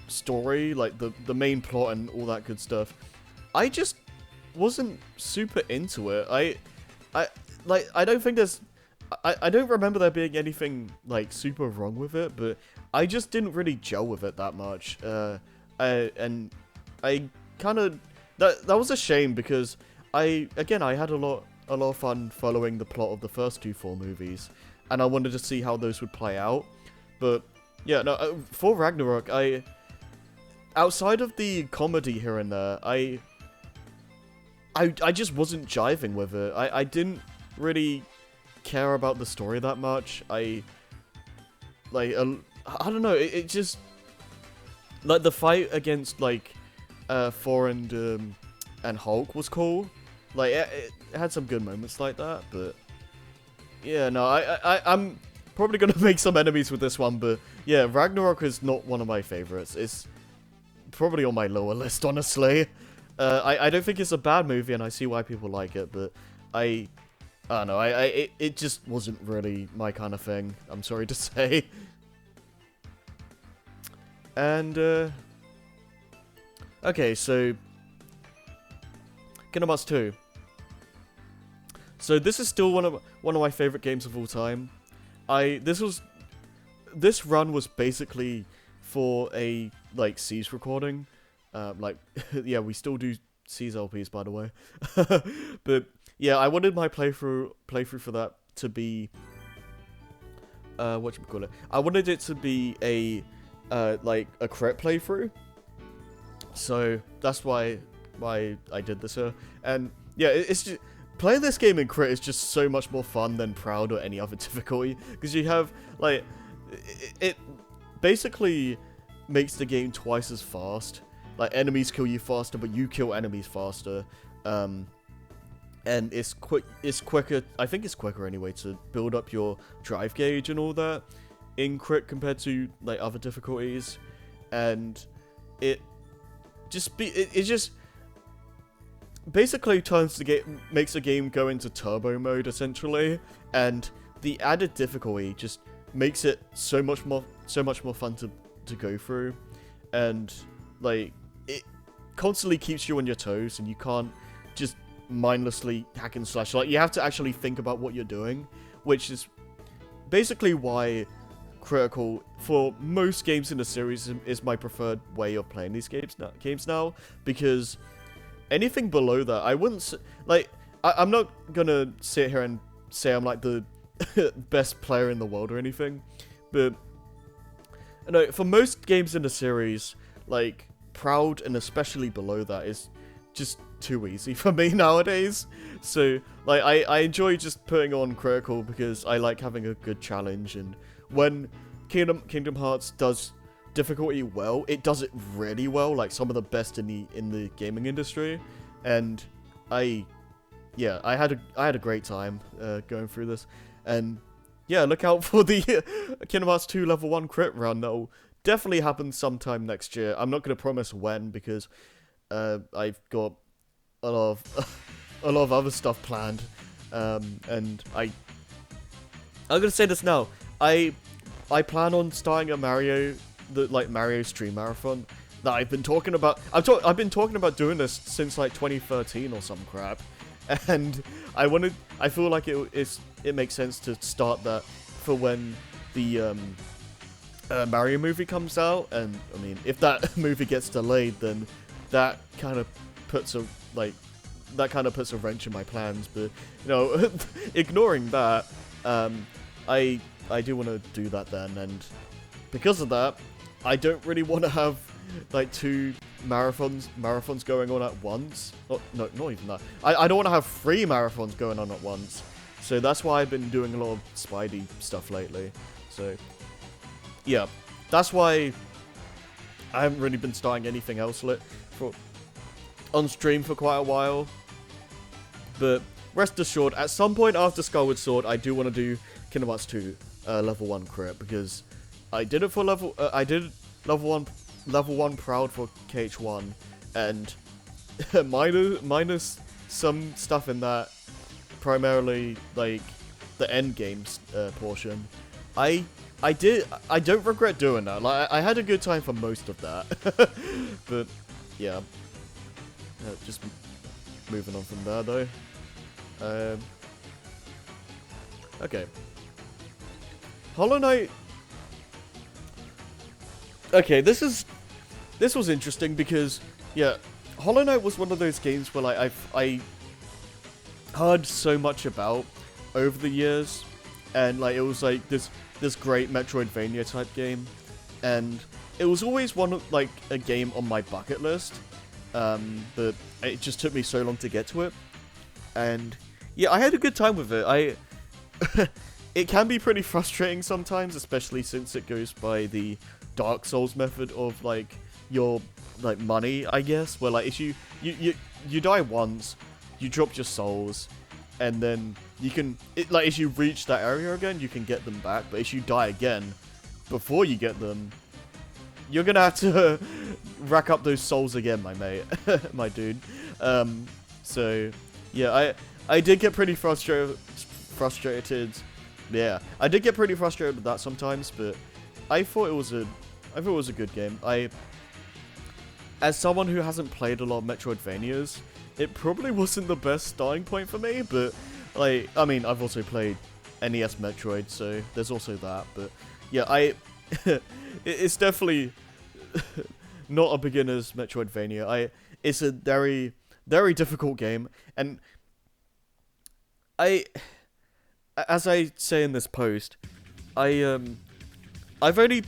story, like the main plot and all that good stuff, I just wasn't super into it. I don't think there's I don't remember there being anything like super wrong with it, but I just didn't really gel with it that much. And I kind of that was a shame, because I had a lot of fun following the plot of the first two Thor movies, and I wanted to see how those would play out. But yeah, no, for Ragnarok, outside of the comedy here and there, I just wasn't jiving with it. I didn't really care about the story that much. I don't know, it just, like, the fight against, like, Thor and Hulk was cool. Like, it had some good moments like that, but yeah, no, I'm probably gonna make some enemies with this one, but yeah, Ragnarok is not one of my favorites. It's probably on my lower list, honestly. I don't think it's a bad movie, and I see why people like it, but I don't know, it just wasn't really my kind of thing, I'm sorry to say. And, okay, so Kingdom Hearts 2. So this is still one of my favorite games of all time. This run was basically for a like Siege recording. Like, yeah, we still do C's LPs, by the way. But yeah, I wanted my playthrough for that to be whatchamacallit. I wanted it to be a like a crit playthrough. So that's why I did this here. And yeah, it's just playing this game in crit is just so much more fun than Proud or any other difficulty, because you have like it basically makes the game twice as fast. Like, enemies kill you faster, but you kill enemies faster. And it's quicker. I think it's quicker anyway to build up your drive gauge and all that in crit compared to like other difficulties. And it just basically makes the game go into turbo mode essentially, and the added difficulty just makes it so much more fun to go through, and like it constantly keeps you on your toes, and you can't just mindlessly hack and slash. Like, you have to actually think about what you're doing, which is basically why Critical, for most games in the series, is my preferred way of playing these games now, because anything below that, I wouldn't like. I'm not gonna sit here and say I'm like the best player in the world or anything, but you know, for most games in the series, like Proud and especially below that is just too easy for me nowadays. So like I enjoy just putting on Critical because I like having a good challenge, and when Kingdom Hearts does difficulty well, it does it really well, like some of the best in the gaming industry. And I had a great time going through this. And yeah, look out for the Kingdom Hearts 2 level 1 crit run. That'll definitely happen sometime next year. I'm not going to promise when, because I've got a lot of other stuff planned. And I'm going to say this now. I plan on starting a Mario stream marathon that I've been talking about. I've been talking about doing this since like 2013 or some crap, and I feel like it makes sense to start that for when the Mario movie comes out. And I mean, if that movie gets delayed, then that kind of puts a wrench in my plans. But you know, ignoring that, I do want to do that then, and because of that, I don't really want to have like 2 marathons going on at once. Oh, no, not even that. I don't want to have 3 marathons going on at once. So that's why I've been doing a lot of Spidey stuff lately. So yeah, that's why I haven't really been starting anything else on stream for quite a while. But rest assured, at some point after Skyward Sword, I do want to do Kingdom Hearts 2 level 1 crit, because I did it for level 1 Proud for KH1, and minus some stuff in that, primarily like the end games portion, I don't regret doing that. Like, I had a good time for most of that. But yeah, just moving on from there though. Okay, Hollow Knight. Okay, this was interesting because, yeah, Hollow Knight was one of those games where like I heard so much about over the years, and like it was like this great Metroidvania type game, and it was always like a game on my bucket list, but it just took me so long to get to it. And yeah, I had a good time with it. It can be pretty frustrating sometimes, especially since it goes by the Dark Souls method of like your like money, I guess, where like if you die once, you drop your souls, and then you can if you reach that area again, you can get them back. But if you die again before you get them, you're gonna have to rack up those souls again, my mate, my dude. So yeah, I did get pretty frustrated. Yeah, I did get pretty frustrated with that sometimes, but I thought it was a good game. As someone who hasn't played a lot of Metroidvanias, it probably wasn't the best starting point for me, but like, I mean, I've also played NES Metroid, so there's also that. But yeah, it's definitely not a beginner's Metroidvania. It's a very, very difficult game, and I, as I say in this post, I've only,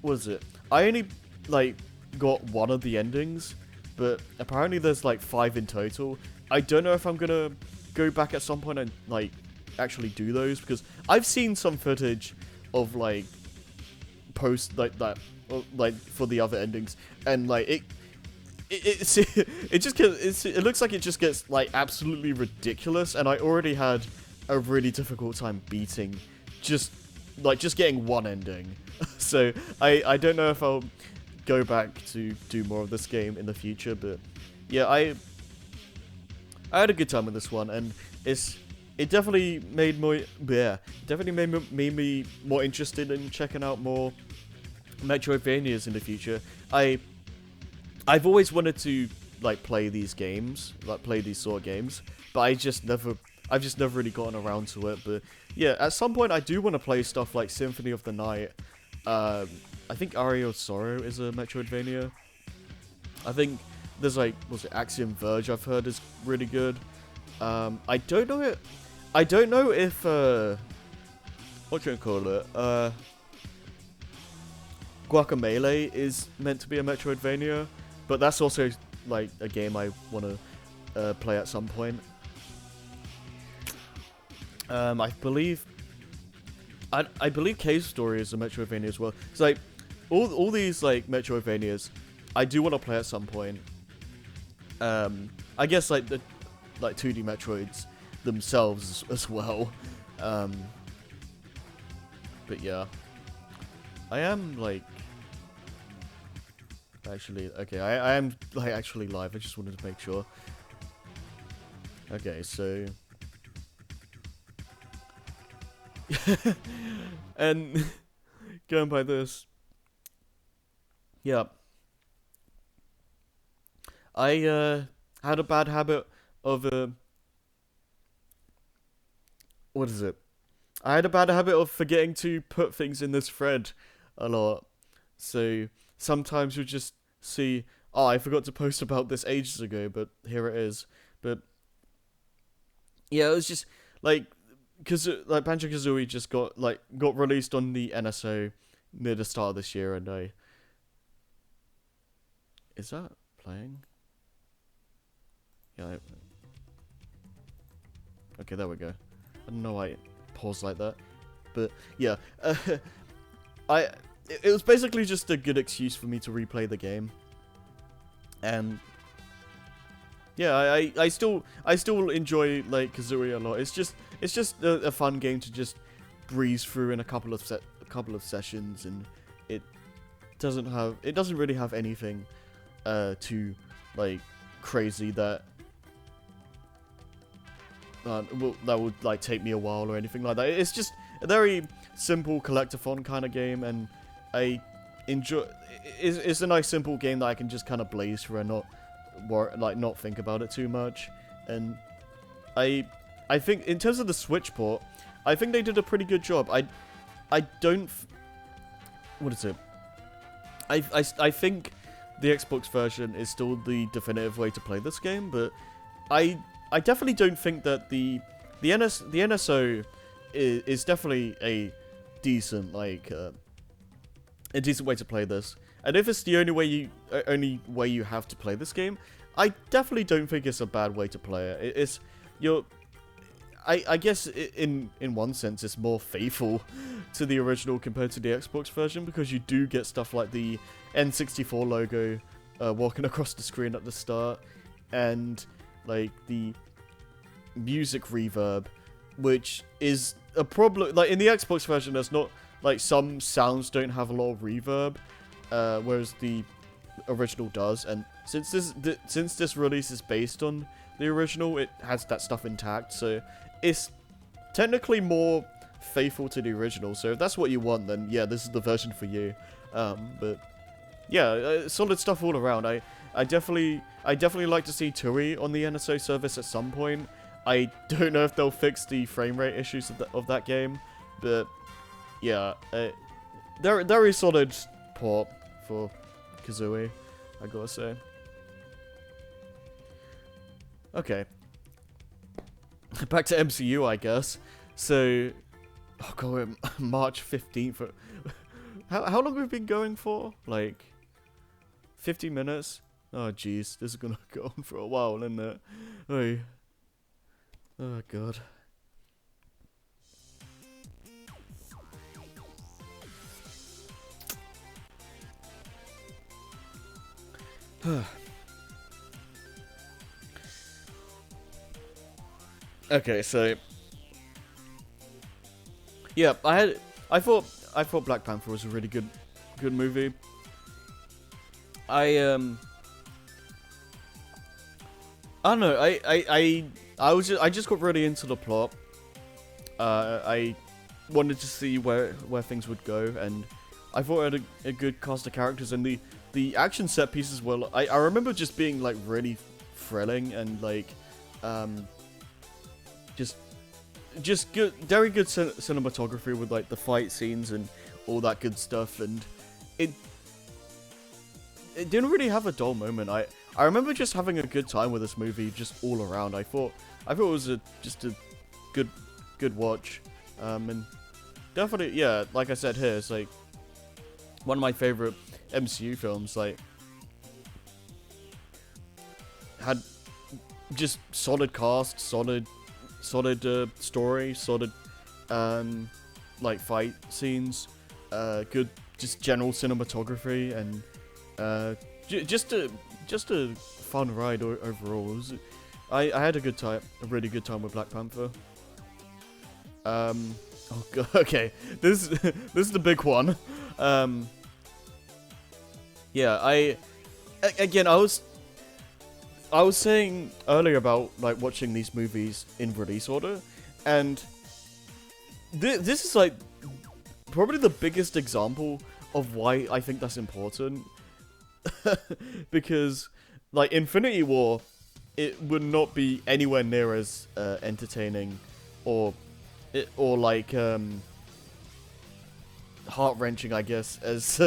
what is it? I only like got one of the endings, but apparently there's like 5 in total. I don't know if I'm gonna go back at some point and like actually do those, because I've seen some footage of like post like that, like for the other endings, and like it just gets, it looks like it just gets like absolutely ridiculous, and I already had a really difficult time beating just getting one ending. So I don't know if I'll go back to do more of this game in the future, but yeah, I had a good time with this one, and it definitely made me more interested in checking out more Metroidvanias in the future. I've always wanted to like play these games, like play these sort of games, but I've just never really gotten around to it. But yeah, at some point I do want to play stuff like Symphony of the Night. I think Aria of Sorrow is a Metroidvania. I think there's like, was it Axiom Verge, I've heard is really good. I don't know if what can I call it? Guacamelee is meant to be a Metroidvania, but that's also like a game I want to play at some point. I believe Cave Story is a Metroidvania as well. It's like all these like Metroidvanias I do want to play at some point. I guess like the 2D Metroids themselves as well. But yeah, I am like actually okay. I am like actually live. I just wanted to make sure. Okay, so and going by this, yeah, I had a bad habit of what is it? I had a bad habit of forgetting to put things in this thread a lot. So sometimes you'll just see, oh, I forgot to post about this ages ago, but here it is. But yeah, it was just like, cause like Banjo-Kazooie just got released on the NSO near the start of this year, and is that playing? Yeah. Okay, there we go. I don't know why it paused like that, but yeah, it was basically just a good excuse for me to replay the game, and yeah, I still enjoy like Kazooie a lot. It's just a fun game to just breeze through in a couple of sessions, and it doesn't really have anything too like crazy that would like take me a while or anything like that. It's just a very simple collectathon kind of game, and I enjoy. It's a nice simple game that I can just kind of blaze through and not think about it too much. And I think in terms of the Switch port, I think they did a pretty good job. I don't. What is it? I think the Xbox version is still the definitive way to play this game, but I definitely don't think that the NSO is definitely a decent way to play this. And if it's the only way you have to play this game, I definitely don't think it's a bad way to play it. I guess in one sense it's more faithful to the original compared to the Xbox version, because you do get stuff like the N64 logo walking across the screen at the start, and like the music reverb, which is a problem. Like in the Xbox version, there's not, like, some sounds don't have a lot of reverb, whereas the original does. And since this release is based on the original, it has that stuff intact, so it's technically more faithful to the original. So if that's what you want, then yeah, this is the version for you. But yeah, solid stuff all around. I definitely like to see TUI on the NSO service at some point. I don't know if they'll fix the frame rate issues of that game, but yeah, very solid port for Kazooie, I gotta say. Okay. Back to MCU, I guess. So, oh god, March 15th. How long have we been going for? Like, 50 minutes? Oh jeez, this is gonna go on for a while, isn't it? Oh god. Okay, so yeah, I thought Black Panther was a really good movie. I don't know. I just got really into the plot. I wanted to see where things would go, and I thought it had a good cast of characters, and the action set pieces were. I remember just being like really thrilling and like just good, very good cinematography with like the fight scenes and all that good stuff, and it didn't really have a dull moment. I remember just having a good time with this movie, just all around. I thought it was just a good watch, and definitely, yeah, like I said here, it's like one of my favorite MCU films. Like, had just solid cast, solid story, solid like fight scenes, good just general cinematography, and just a fun ride overall. I had a good time, a really good time with Black Panther. Oh god, okay, this is the big one. Yeah, again, I was saying earlier about like watching these movies in release order, and this is like probably the biggest example of why I think that's important. Because like Infinity War, it would not be anywhere near as entertaining or like heart-wrenching, I guess, as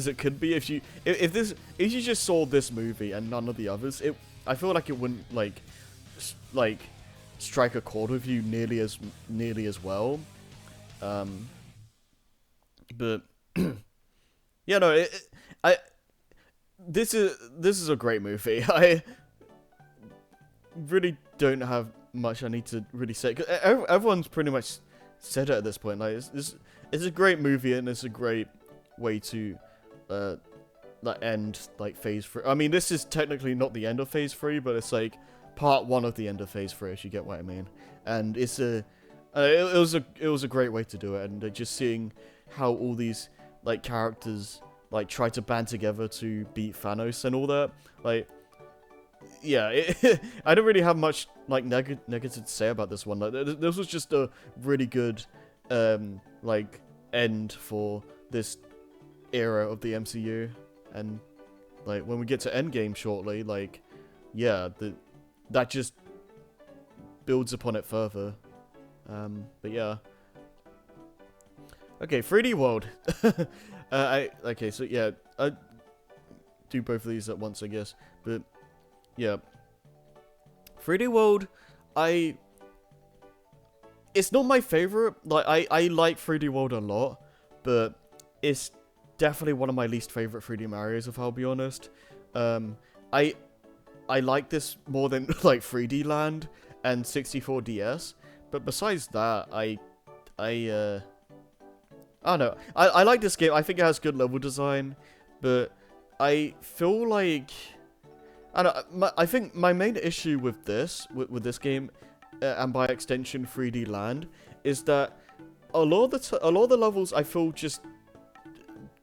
it could be if you just saw this movie and none of the others. I feel like it wouldn't like strike a chord with you nearly as well. But yeah, no, this is a great movie. I really don't have much I need to really say, 'cause everyone's pretty much said it at this point. Like, it's a great movie, and it's a great way to like end like phase 3. I mean, this is technically not the end of phase 3, but it's like part 1 of the end of phase 3, if you get what I mean. And it's it was a great way to do it, and just seeing how all these like characters like try to band together to beat Thanos and all that. Like, yeah, I don't really have much like negative to say about this one. Like, this was just a really good like end for this era of the MCU, and like when we get to Endgame shortly, like, yeah, that just builds upon it further. But yeah. Okay, 3D World. Okay, so yeah, I do both of these at once, I guess. But yeah, 3D World, it's not my favorite. Like, I like 3D World a lot, but it's definitely one of my least favorite 3D Marios, if I'll be honest. I like this more than like 3D Land and 64DS, but besides that, I don't know. I like this game. I think it has good level design, but I feel like I think my main issue with this game, and by extension 3D Land, is that a lot of the levels I feel just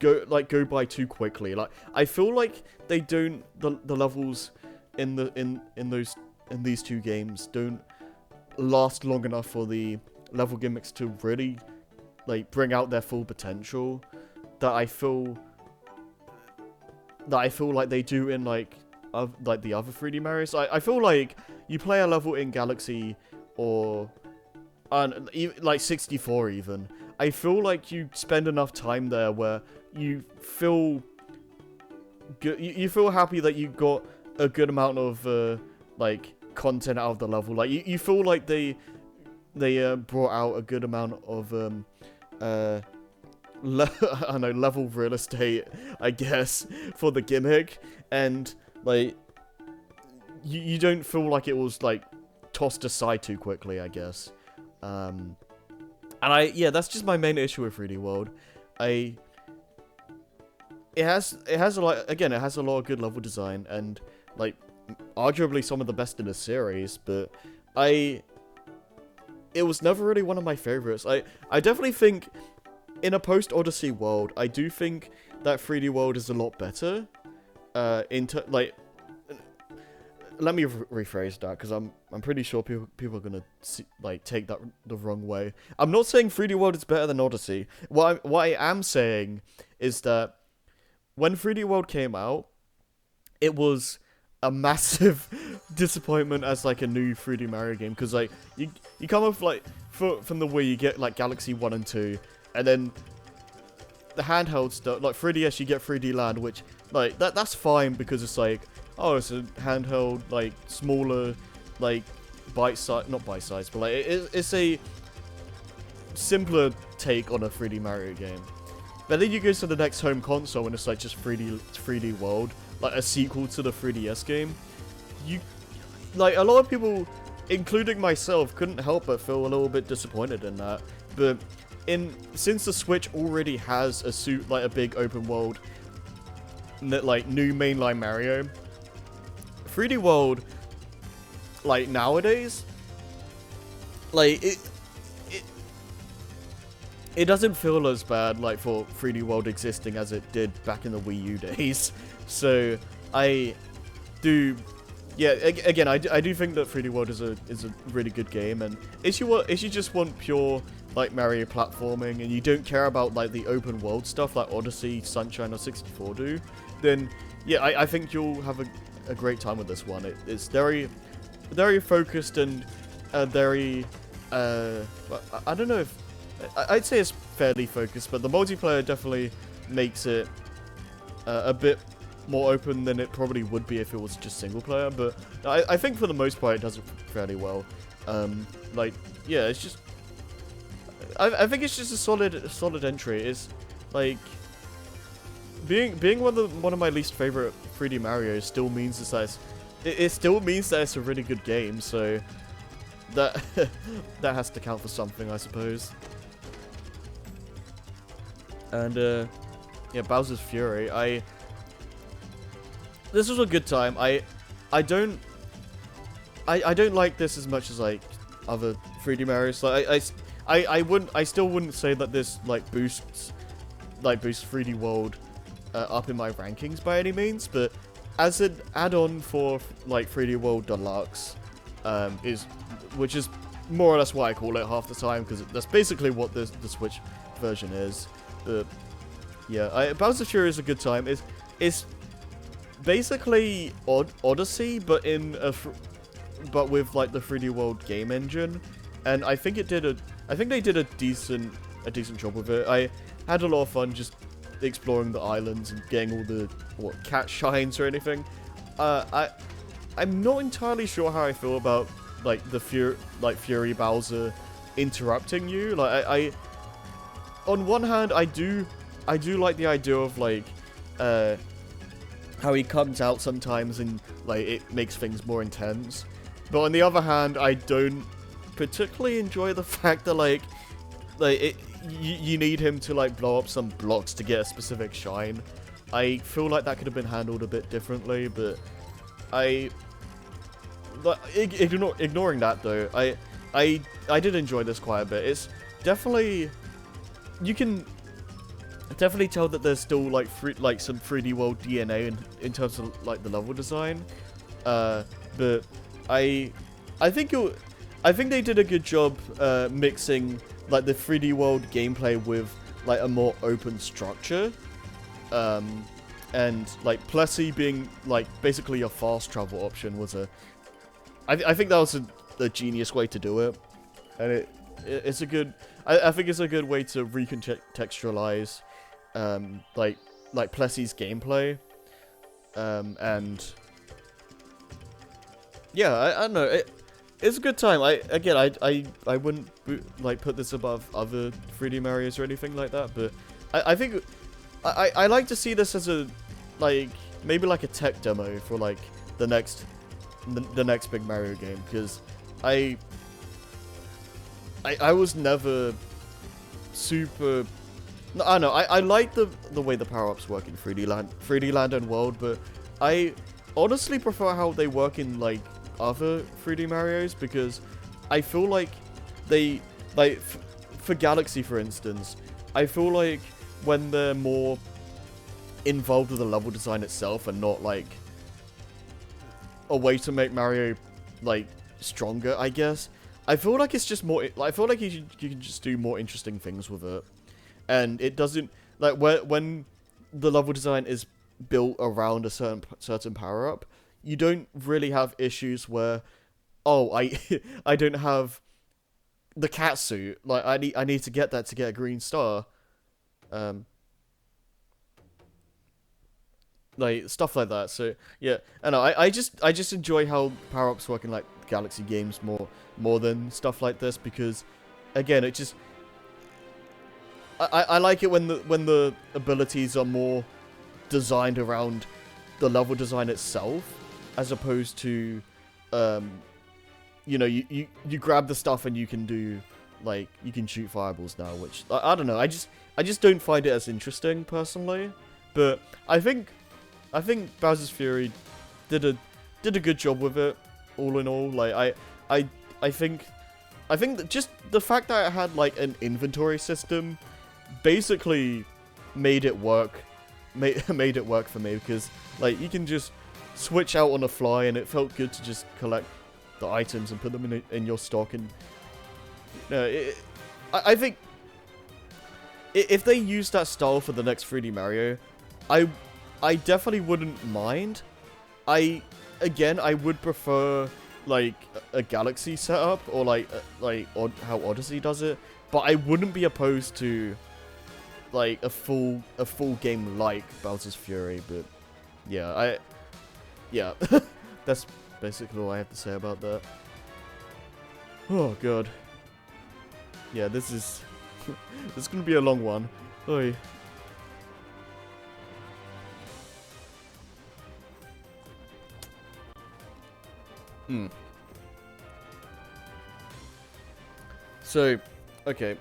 go by too quickly. Like, I feel like they don't the levels in these two games don't last long enough for the level gimmicks to really like bring out their full potential that I feel like they do in like the other 3D Marios. I feel like you play a level in Galaxy or like 64 even. I feel like you spend enough time there where you feel good. You feel happy that you got a good amount of like content out of the level. Like you feel like they brought out a good amount of I don't know, level real estate, I guess, for the gimmick, and like you don't feel like it was like tossed aside too quickly, I guess. And that's just my main issue with 3D World. It has a lot, again, it has a lot of good level design and like arguably some of the best in the series, but it was never really one of my favorites. I definitely think in a post-Odyssey world, I do think that 3D World is a lot better. Like, let me rephrase that, because I'm pretty sure people are gonna take that the wrong way. I'm not saying 3D World is better than Odyssey. What I am saying is that when 3D World came out, it was a massive disappointment as like a new 3D Mario game, because like you come off like from the Wii, you get like Galaxy 1 and 2, and then the handheld stuff, like 3DS, you get 3D Land, which like that's fine because it's like, oh, it's a handheld, like smaller, like not bite size, but like it's a simpler take on a 3D Mario game. But then you go to the next home console and it's like just 3D World, like a sequel to the 3DS game. Like a lot of people, including myself, couldn't help but feel a little bit disappointed in that. But since the Switch already has a big open world, like new mainline Mario, 3D World, like nowadays, like it doesn't feel as bad like for 3D World existing as it did back in the Wii U days. So I do, yeah. Again, I do think that 3D World is a really good game, and if you just want pure like Mario platforming and you don't care about like the open world stuff like Odyssey, Sunshine, or 64 do, then yeah, I think you'll have a great time with this one. It's very, very focused and very I don't know if I'd say it's fairly focused, but the multiplayer definitely makes it a bit more open than it probably would be if it was just single player. But I think for the most part it does it fairly well. Like yeah, it's just I think it's just a solid entry. It's like being one of my least favorite 3D Marios still means it still means that it's a really good game. So that that has to count for something, I suppose. And yeah, Bowser's Fury. This was a good time. I don't like this as much as like other 3D Marios. Like I still wouldn't say that this like boosts 3D World up in my rankings by any means, but as an add-on for like 3D World Deluxe, which is more or less why I call it half the time, because that's basically what the Switch version is. But yeah, Bowser's Fury is a good time. It's basically Odyssey, but but with like the 3D World game engine, and I think they did a decent job with it. I had a lot of fun just exploring the islands and getting all the cat shines or anything. I'm not entirely sure how I feel about like the Fury Bowser interrupting you. Like I on one hand I do like the idea of like how he comes out sometimes and like it makes things more intense. But on the other hand, I don't particularly enjoy the fact that like you need him to like blow up some blocks to get a specific shine. I feel like that could have been handled a bit differently, but ignoring that though, I did enjoy this quite a bit. It's definitely, you can definitely tell that there's still like some 3D World DNA in terms of like the level design. But I think they did a good job mixing like the 3D World gameplay with like a more open structure. And like Plessy being like basically a fast travel option was I think that was a genius way to do it, and it's a good, I think it's a good way to recontextualize like Plessy's gameplay. And yeah, I don't know. It's a good time. I wouldn't like put this above other 3D Marios or anything like that, but I think I like to see this as a like maybe like a tech demo for like the next big Mario game, because I was never super. I don't know. I like the way the power-ups work in 3D Land and World, but I honestly prefer how they work in like other 3D Marios, because I feel like they like for Galaxy, for instance, I feel like when they're more involved with the level design itself and not like a way to make Mario like stronger, I guess. I feel like it's just more. I feel like you can just do more interesting things with it, and it doesn't like when the level design is built around a certain power up. You don't really have issues where, oh, I don't have the cat suit. Like I need to get that to get a green star. Like stuff like that. So yeah, and I just enjoy how power ups work in like Galaxy games more than stuff like this, because again it just I like it when the abilities are more designed around the level design itself, as opposed to you know, you grab the stuff and you can do like you can shoot fireballs now, which I don't know, I just don't find it as interesting personally. But I think Bowser's Fury did a good job with it, all in all. Like I think that just the fact that it had like an inventory system basically made it work for me, because like you can just switch out on the fly, and it felt good to just collect the items and put them in your stock. And I think if they use that style for the next 3D Mario, I definitely wouldn't mind. I would prefer like a Galaxy setup, or like how Odyssey does it, but I wouldn't be opposed to like a full game like Bowser's Fury. But yeah, that's basically all I have to say about that. Oh god. Yeah, this is this is gonna be a long one. Oy. So, okay.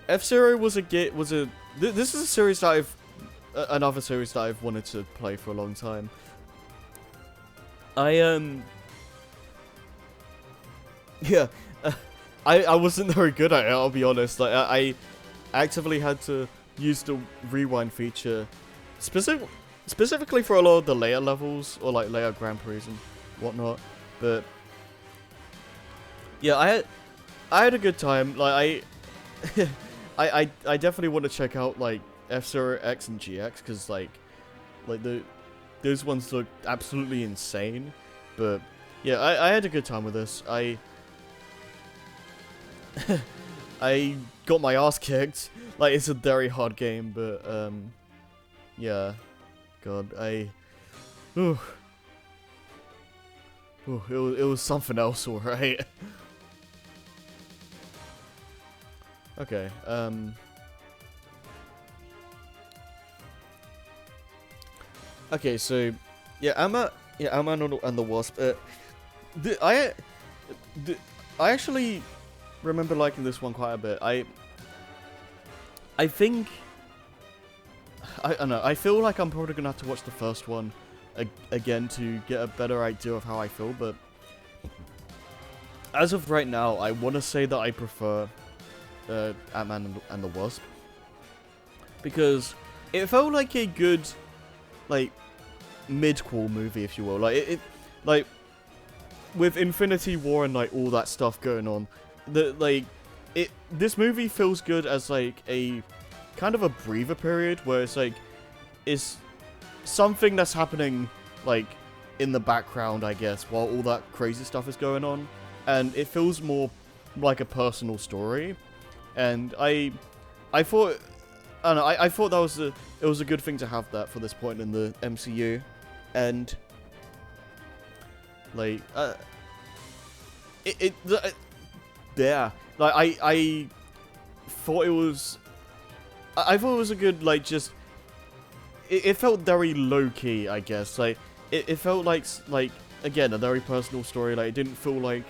F-Zero was a this is a series that another series that I've wanted to play for a long time. Yeah, I wasn't very good at it, I'll be honest. Like I actively had to use the rewind feature specifically for a lot of the layer levels, or like layer Grand Prix and whatnot. But yeah, I had a good time. Like I definitely want to check out like F-Zero X and GX, because like those ones look absolutely insane. But yeah, I had a good time with this. I got my ass kicked. Like, it's a very hard game, but yeah, god, it was something else, alright. Okay, okay, so yeah, Ant-Man and the Wasp. I actually remember liking this one quite a bit. I think I don't know. I feel like I'm probably gonna have to watch the first one again to get a better idea of how I feel. But as of right now, I want to say that I prefer Ant-Man and the Wasp, because it felt like a good like mid-quel movie, if you will. Like it like with Infinity War and like all that stuff going on. This movie feels good as like a kind of a breather period, where it's like it's something that's happening like in the background, I guess, while all that crazy stuff is going on, and it feels more like a personal story. And I thought I don't know. I thought that was it was a good thing to have that for this point in the MCU, and like yeah, like I thought it was I thought it was a good like just it felt very low key, I guess. Like it felt like again a very personal story. Like it didn't feel like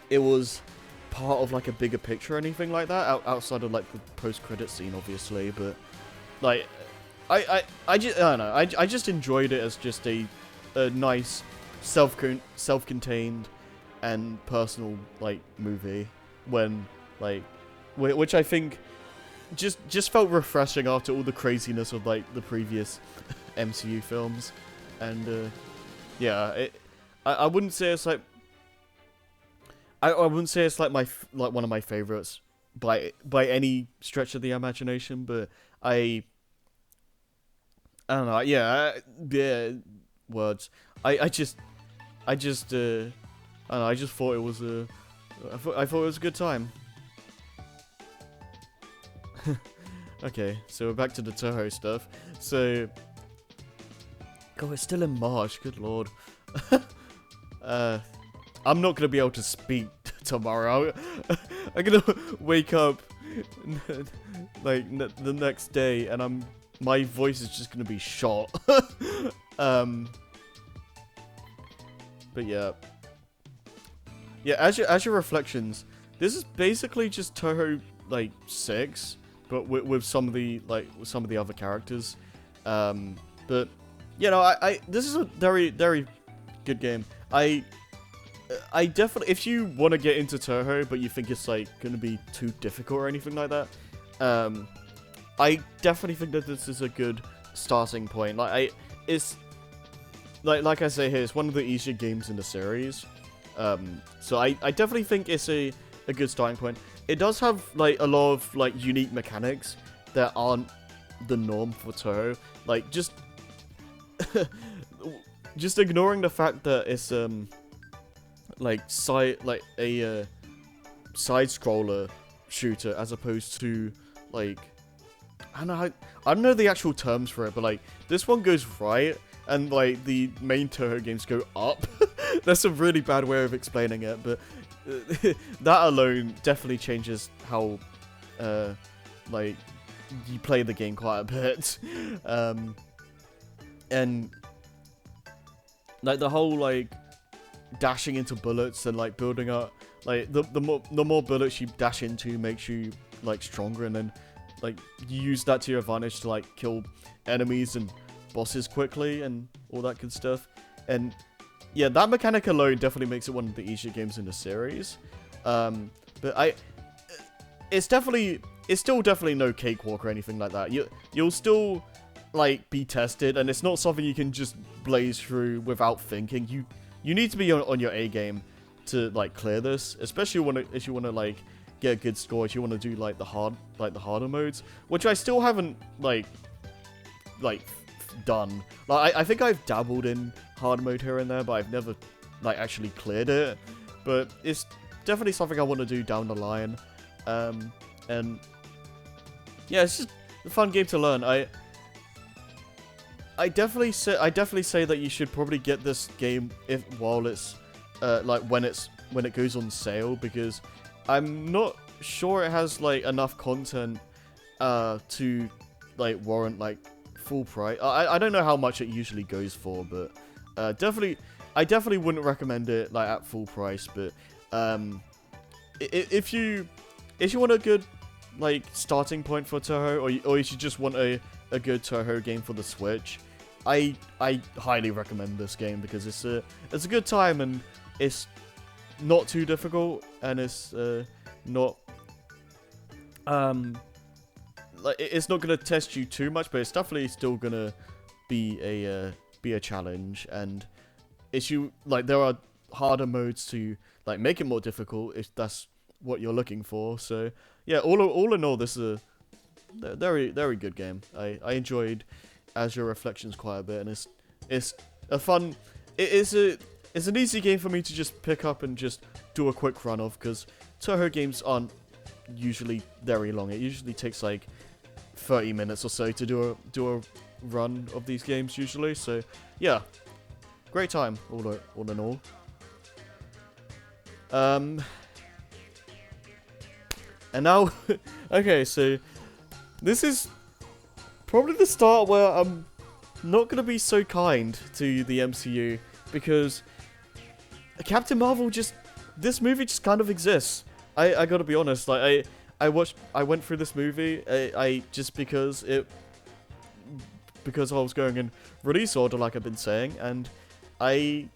it was part of like a bigger picture or anything like that outside of like the post-credit scene, obviously. But like I don't know. I just enjoyed it as just a nice self-contained and personal like movie when like which I think just felt refreshing after all the craziness of like the previous MCU films. And yeah, I wouldn't say it's like I wouldn't say it's like like one of my favorites by any stretch of the imagination, but I don't know. Yeah, words. I just I don't know. I just thought it was I thought it was a good time. Okay, so we're back to the Toho stuff. So, God, we're still in March. Good lord. I'm not gonna be able to speak tomorrow. I'm gonna wake up like the next day, and my voice is just gonna be shot. But yeah, as your reflections, this is basically just Toho like 6, but with some of the other characters. But you know, I this is a very good game. I definitely, if you want to get into Toho, but you think it's like gonna be too difficult or anything like that, I definitely think that this is a good starting point. It's like I say here, it's one of the easier games in the series. So I definitely think it's a good starting point. It does have like a lot of like unique mechanics that aren't the norm for Toho. Like just ignoring the fact that it's like a side scroller shooter as opposed to like I don't know the actual terms for it, but like this one goes right and like the main Toho games go up. That's a really bad way of explaining it, but that alone definitely changes how like you play the game quite a bit. And like the whole like dashing into bullets and like building up, like the more bullets you dash into makes you like stronger, and then like you use that to your advantage to like kill enemies and bosses quickly and all that good stuff. And yeah, that mechanic alone definitely makes it one of the easier games in the series. But it's still definitely no cakewalk or anything like that. You'll still like be tested, and it's not something you can just blaze through without thinking. You need to be on your A game to like clear this, especially if you want to like get a good score. If you want to do like the harder modes, which I still haven't like done. Like I think I've dabbled in hard mode here and there, but I've never like actually cleared it. But it's definitely something I want to do down the line. And yeah, it's just a fun game to learn. I definitely say that you should probably get this game while it's like when it goes on sale, because I'm not sure it has like enough content to like warrant like full price. I don't know how much it usually goes for, but I definitely wouldn't recommend it like at full price. But if you want a good like starting point for Toho, or if you just want a good Toho game for the Switch, I highly recommend this game, because it's a good time, and it's not too difficult, and it's not like it's not gonna test you too much, but it's definitely still gonna be a challenge. And there are harder modes to like make it more difficult if that's what you're looking for. So yeah, all in all, this is a very good game. I enjoyed As Your Reflections quite a bit, and it's a fun. It's an easy game for me to just pick up and just do a quick run of, because Toho games aren't usually very long. It usually takes like 30 minutes or so to do a run of these games usually. So yeah, great time all in all. And now, okay, so this is probably the start where I'm not gonna be so kind to the MCU, because Captain Marvel this movie just kind of exists. I gotta be honest, like I went through this movie, I just because I was going in release order, like I've been saying, and I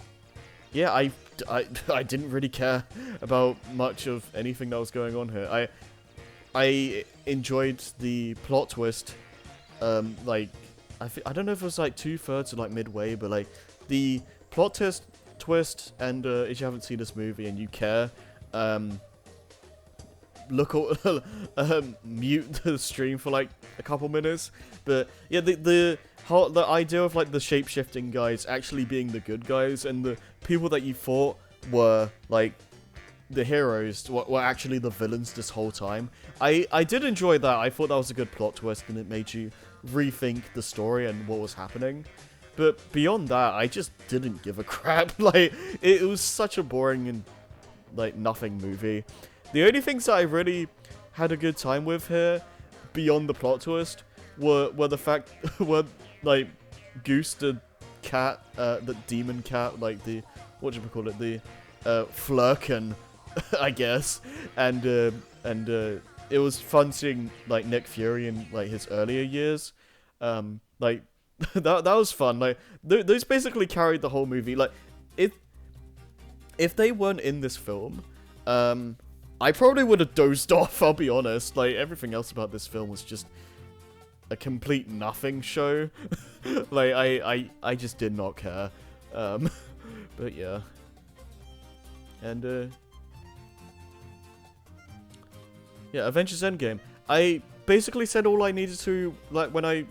didn't really care about much of anything that was going on here. I enjoyed the plot twist, like, I don't know if it was like 2/3 or like midway, but like the plot twist, and if you haven't seen this movie and you care, mute the stream for like a couple minutes. But yeah, the idea of like the shape-shifting guys actually being the good guys, and the people that you thought were like the heroes were actually the villains this whole time. I did enjoy that. I thought that was a good plot twist, and it made you rethink the story and what was happening. But beyond that, I just didn't give a crap. Like, it was such a boring and like nothing movie. The only things that I really had a good time with here, beyond the plot twist, were the fact were like Goose the cat, the demon cat, like the the Flurkin, I guess, and it was fun seeing like Nick Fury in like his earlier years, like that was fun. Like those basically carried the whole movie. Like if they weren't in this film, I probably would have dozed off. I'll be honest. Like everything else about this film was just a complete nothing show. Like I just did not care. But yeah. And yeah, Avengers Endgame. I basically said all I needed to, like when I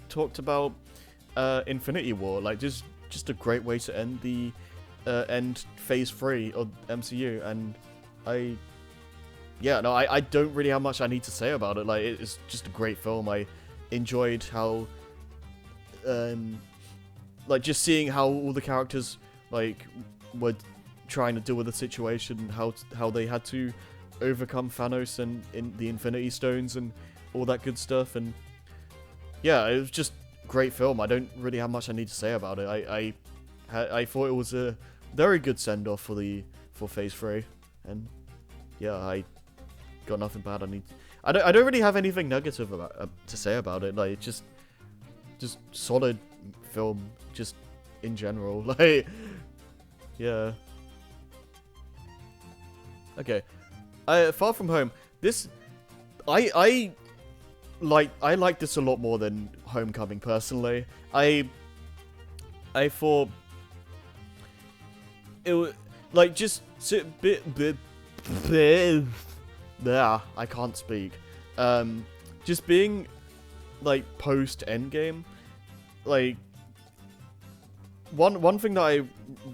talked about Infinity War. Like just a great way to end the end Phase 3 of MCU. And I don't really have much I need to say about it. Like it's just a great film. I enjoyed how like just seeing how all the characters like were trying to deal with the situation, how they had to overcome Thanos and in the Infinity Stones and all that good stuff. And yeah, it was just a great film. I don't really have much I need to say about it. I thought it was a very good send off for Phase 3, and yeah, I got nothing bad. I don't really have anything negative about to say about it. Like just solid film, just in general. Like yeah. Okay, Far From Home. This, I like this a lot more than Homecoming personally. I thought it was like just yeah, I can't speak. Just being like post Endgame, like one thing that I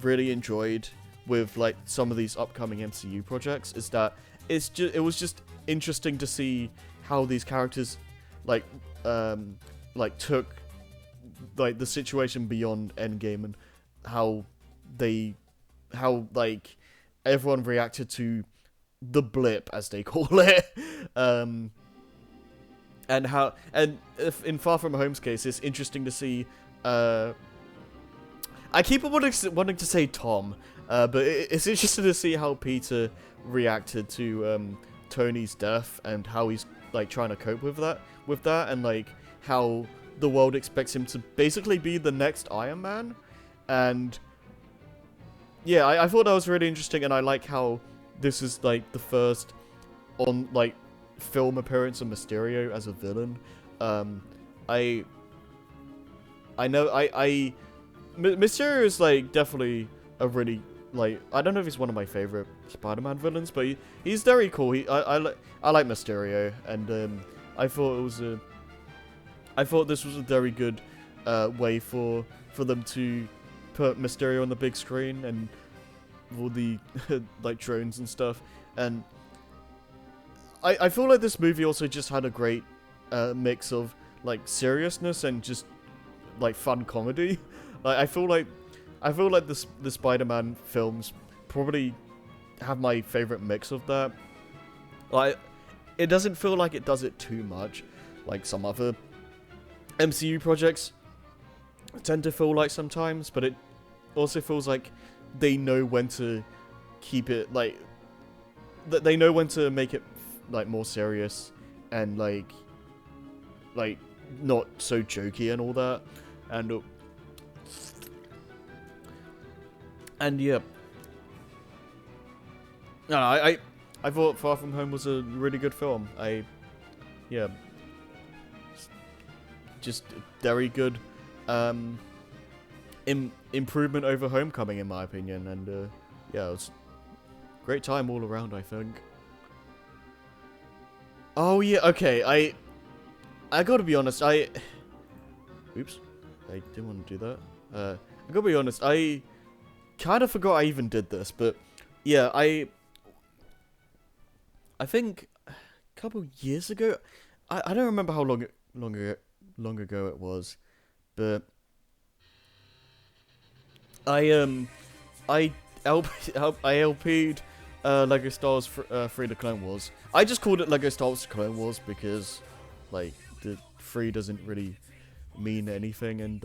really enjoyed with like some of these upcoming MCU projects is that it was just interesting to see how these characters like took like the situation beyond Endgame, and how like everyone reacted to the blip, as they call it, and if in Far From Home's case, it's interesting to see. I keep wanting to say Tom, but it's interesting to see how Peter reacted to Tony's death, and how he's like trying to cope with that, and like how the world expects him to basically be the next Iron Man. And yeah, I thought that was really interesting, and I like how this is like the first on like film appearance of Mysterio as a villain. Mysterio is like definitely a really, like, I don't know if he's one of my favorite Spider-Man villains, but he's very cool. I like Mysterio, and I thought this was a very good way for them to put Mysterio on the big screen, and all the like drones and stuff. And I feel like this movie also just had a great mix of like seriousness and just like fun comedy. Like I feel like the Spider-Man films probably have my favorite mix of that. Like it doesn't feel like it does it too much, like some other MCU projects tend to feel like sometimes, but it also feels like they know when to keep it like they know when to make it like more serious and like not so jokey and all that, and yeah. No, I thought Far From Home was a really good film. Yeah, just very good improvement over Homecoming in my opinion, and yeah, it was great time all around, I think. Oh yeah, okay, I gotta be honest, oops, I didn't want to do that. I gotta be honest, I kind of forgot I even did this, but yeah, I think a couple years ago, I don't remember how long ago it was, but I LP'd Lego Star Wars 3: The Clone Wars. I just called it Lego Star Wars Clone Wars because like the 3 doesn't really mean anything, and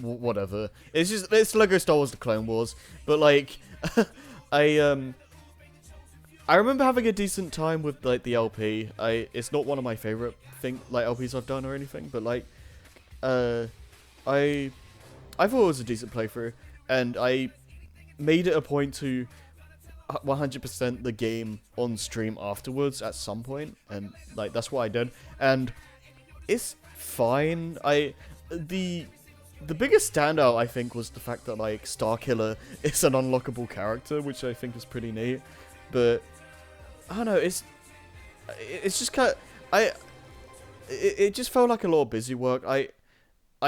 whatever. It's Lego Star Wars: The Clone Wars, but like I remember having a decent time with like the LP. It's not one of my favorite LPs I've done or anything, but like I thought it was a decent playthrough, and I made it a point to 100% the game on stream afterwards at some point, and like that's what I did, and it's fine. The biggest standout I think was the fact that like Starkiller is an unlockable character, which I think is pretty neat, but I don't know, it's just kind of, it just felt like a lot of busy work. I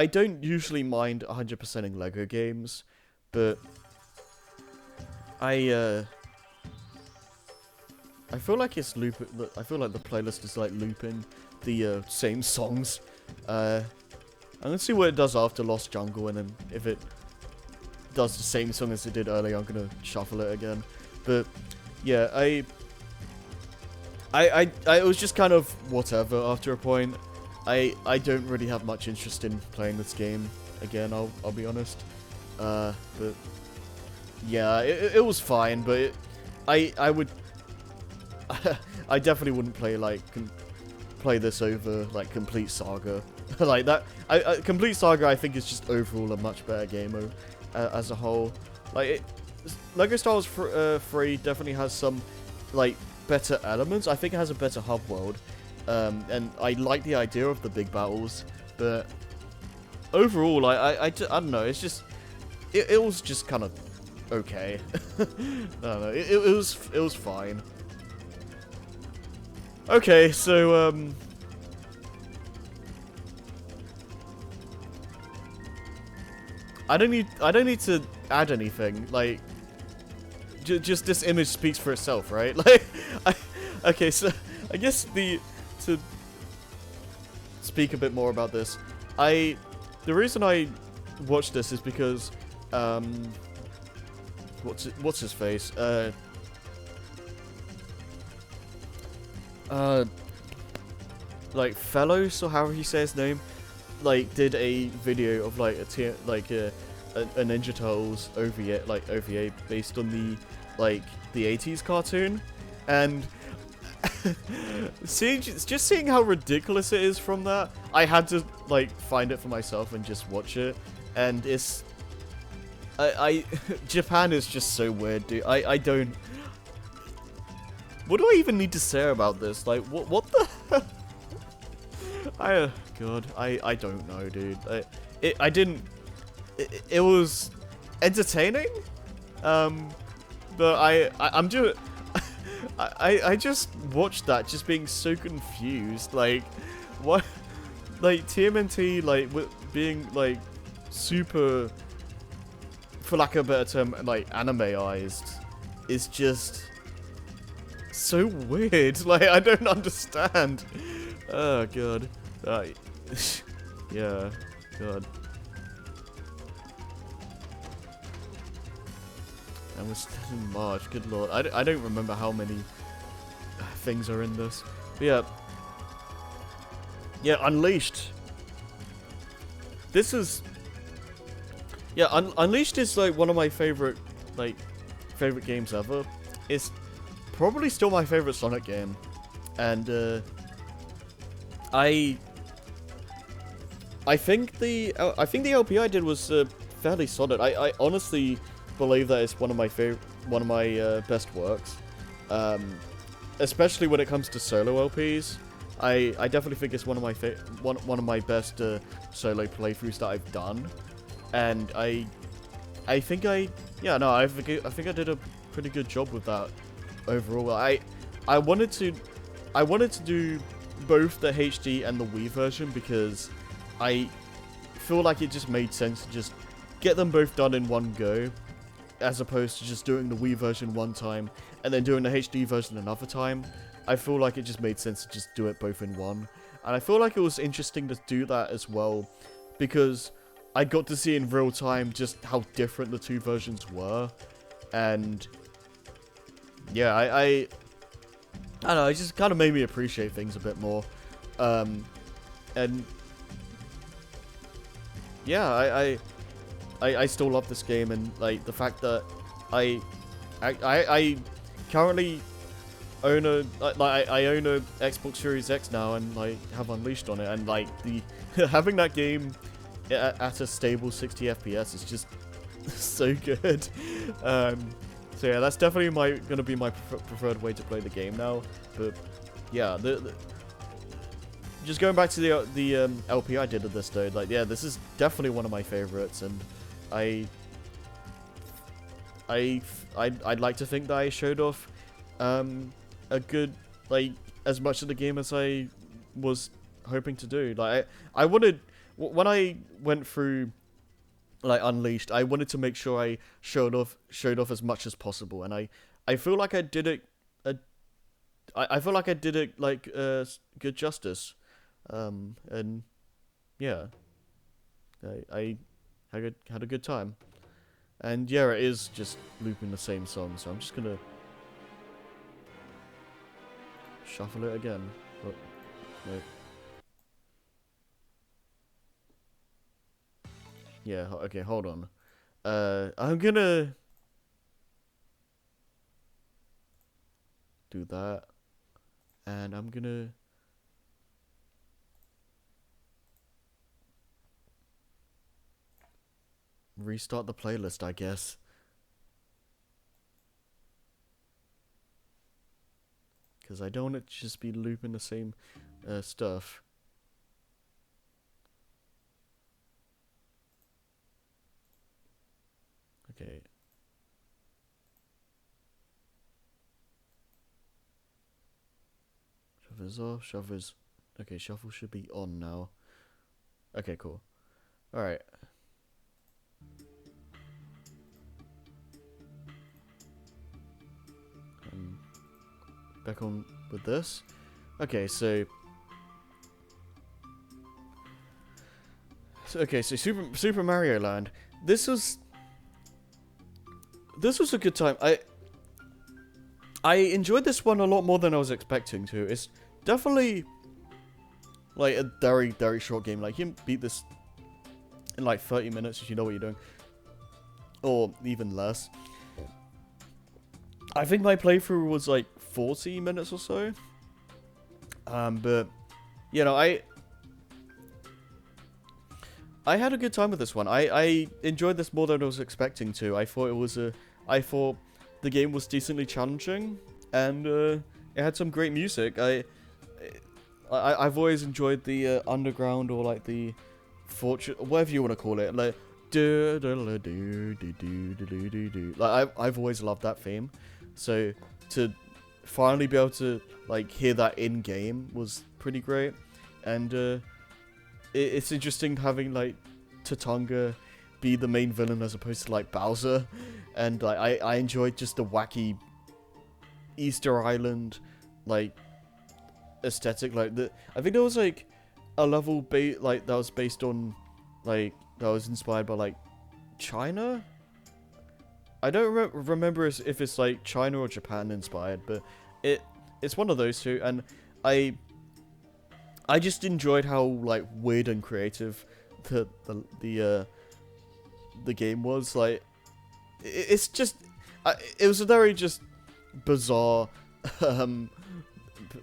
don't usually mind 100%ing Lego games, but I feel like it's I feel like the playlist is like looping the same songs. I'm gonna see what it does after Lost Jungle, and then if it does the same song as it did earlier, I'm gonna shuffle it again. But yeah, it was just kind of whatever after a point. I don't really have much interest in playing this game again, I'll be honest. But yeah, it was fine, but I would I definitely wouldn't play this over like Complete Saga. Like that Complete Saga I think is just overall a much better game as a whole. Like Lego Star Wars 3 definitely has some like better elements. I think it has a better hub world. And I like the idea of the big battles, but overall, I don't know. It's just it was just kind of okay. I don't know. It was fine. Okay, so I don't need to add anything. Like just this image speaks for itself, right? Like okay, so I guess to speak a bit more about this, the reason I watched this is because what's his face? Like Fellows, or however he says his name, like did a video of like a Ninja Turtles OVA based on the 80s cartoon, and seeing how ridiculous it is from that, I had to like find it for myself and just watch it, and it's Japan is just so weird, dude. I don't. What do I even need to say about this? Like, what the? God, I don't know, dude. I didn't. It was entertaining, but I'm just. I just watched that, just being so confused. Like, what? Like TMNT, like being like super, for lack of a better term, like animeized, is just so weird. Like, I don't understand. Oh, God. Yeah, God. And we're still in March, good lord. I don't remember how many things are in this. But yeah. Yeah, Unleashed. This is... Yeah, Unleashed is like one of my favorite games ever. It's probably still my favorite Sonic game. And, I think the LP I did was fairly solid. I honestly believe that it's one of my best works, especially when it comes to solo LPs. I definitely think it's one of my best solo playthroughs that I've done, and I think I did a pretty good job with that overall. I wanted to do both the HD and the Wii version because I feel like it just made sense to just get them both done in one go, as opposed to just doing the Wii version one time and then doing the HD version another time. I feel like it just made sense to just do it both in one. And I feel like it was interesting to do that as well, because I got to see in real time just how different the two versions were. And yeah, I don't know, it just kind of made me appreciate things a bit more. And yeah, I still love this game, and like the fact that I currently own I own a Xbox Series X now, and like have Unleashed on it, and like the having that game at a stable 60 FPS is just so good. So yeah, that's definitely gonna be my preferred way to play the game now. But yeah, just going back to the LP I did of this though, like yeah, this is definitely one of my favorites, and I'd like to think that I showed off a good, like, as much of the game as I was hoping to do. Like I wanted, when I went through like Unleashed, I wanted to make sure I showed off as much as possible, and I feel like I did it. I feel like I did it like good justice, and yeah, I had a good time, and yeah, it is just looping the same song, so I'm just gonna shuffle it again. Oh, no. Yeah, okay, hold on. I'm gonna do that, and I'm gonna restart the playlist, I guess. Because I don't want it to just be looping the same stuff. Okay. Shuffle's off, shuffle's... Okay, shuffle should be on now. Okay, cool. Alright. Back on with this. Okay, so Super Mario Land. This was a good time. I enjoyed this one a lot more than I was expecting to. It's definitely like a very, very short game. Like, you can beat this in like 30 minutes if you know what you're doing, or even less. I think my playthrough was like 40 minutes or so. But you know, I had a good time with this one. I enjoyed this more than I was expecting to. I thought the game was decently challenging, and it had some great music. I've always enjoyed the underground, or like the fortune, whatever you want to call it, like like I've always loved that theme. So to finally be able to like hear that in game was pretty great, and it's interesting having like Tatunga be the main villain as opposed to like Bowser, and like I enjoyed just the wacky Easter Island like aesthetic. Like I think there was like a level like that was based on like that was inspired by like China. I don't remember if it's like China or Japan inspired, but it's one of those two, and I just enjoyed how like weird and creative the game was. Like it's just it was a very just bizarre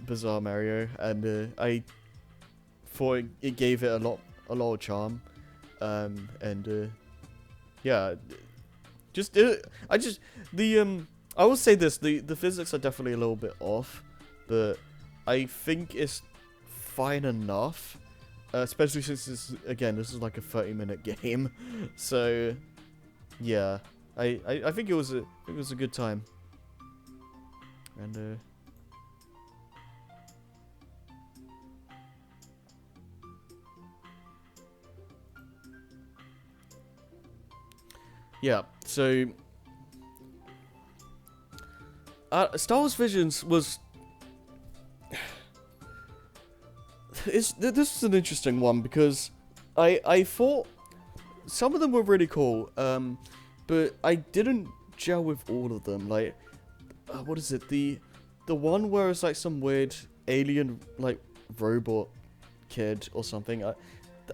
bizarre Mario, and I thought it gave it a lot of charm, and yeah, just I will say this, the physics are definitely a little bit off, but I think it's fine enough, especially since this is like a 30-minute game, so yeah, I think it was a good time, and yeah, so Star Wars Visions was this is an interesting one because I thought some of them were really cool, but I didn't gel with all of them. Like, what is it? The one where it's like some weird alien like robot kid or something.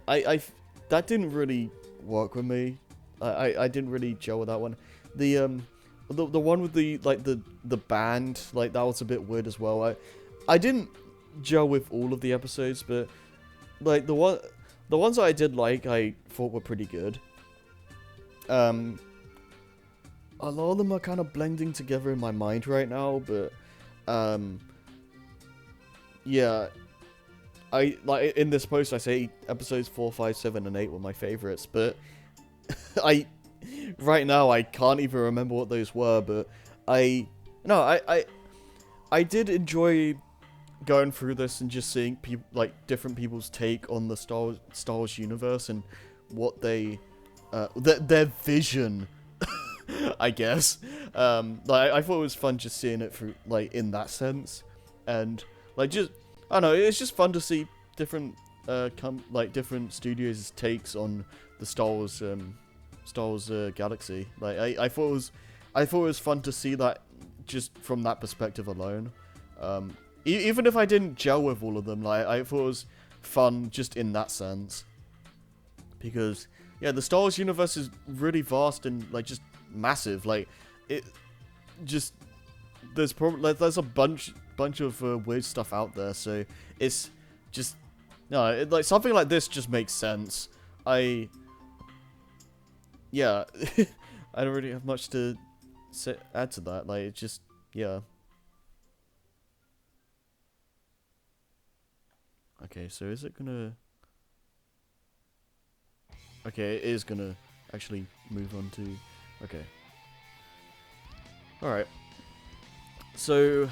I that didn't really work with me. I didn't really gel with that one. The one with the like the band, like that was a bit weird as well. I didn't gel with all of the episodes, but like the ones that I did like, I thought were pretty good. A lot of them are kind of blending together in my mind right now, but yeah, I like in this post I say episodes 4, 5, 7, and 8 were my favorites, but right now I can't even remember what those were, but I did enjoy going through this and just seeing people, like different people's take on the Star Wars universe and what they their vision, I guess. Like I thought it was fun just seeing it through like in that sense, and like just I don't know, it's just fun to see different different studios' takes on the Star Wars galaxy. Like I thought it was fun to see that just from that perspective alone. Even if I didn't gel with all of them, like I thought it was fun just in that sense. Because yeah, the Star Wars universe is really vast and like just massive. Like it just there's probably like, there's a bunch of weird stuff out there. So it's just like something like this just makes sense. Yeah, I don't really have much to add to that. Like, it's just, yeah. Okay, so is it gonna... Okay, it is gonna actually move on to... Okay. Alright. So...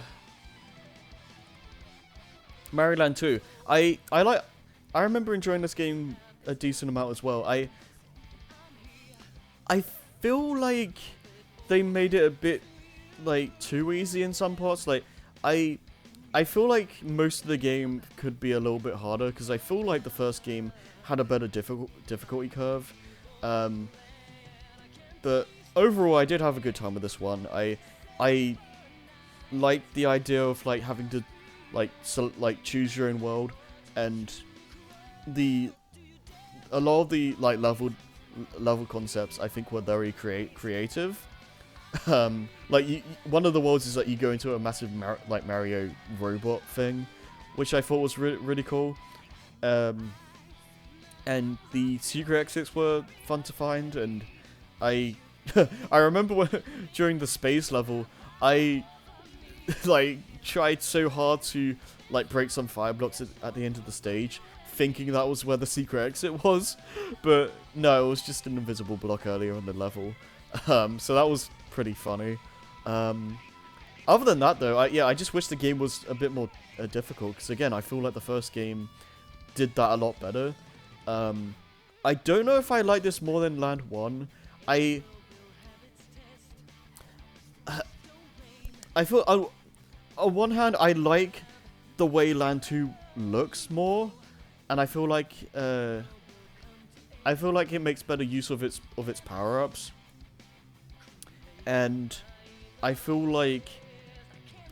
Mario Land 2. I remember enjoying this game a decent amount as well. I feel like they made it a bit like too easy in some parts. Like I feel like most of the game could be a little bit harder because I feel like the first game had a better difficulty curve. But overall, I did have a good time with this one. I like the idea of like having to like choose your own world, and a lot of the like level concepts I think were very creative. Like one of the worlds is that you go into a massive Mario robot thing, which I thought was really cool. And the secret exits were fun to find, and I remember during the space level I like tried so hard to like break some fire blocks at the end of the stage, thinking that was where the secret exit was, but no, it was just an invisible block earlier on the level. So that was pretty funny. Other than that, though, I just wish the game was a bit more difficult, because again, I feel like the first game did that a lot better. I don't know if I like this more than Land 1. I feel on one hand, I like the way Land 2 looks more, and I feel like it makes better use of its power-ups. And I feel like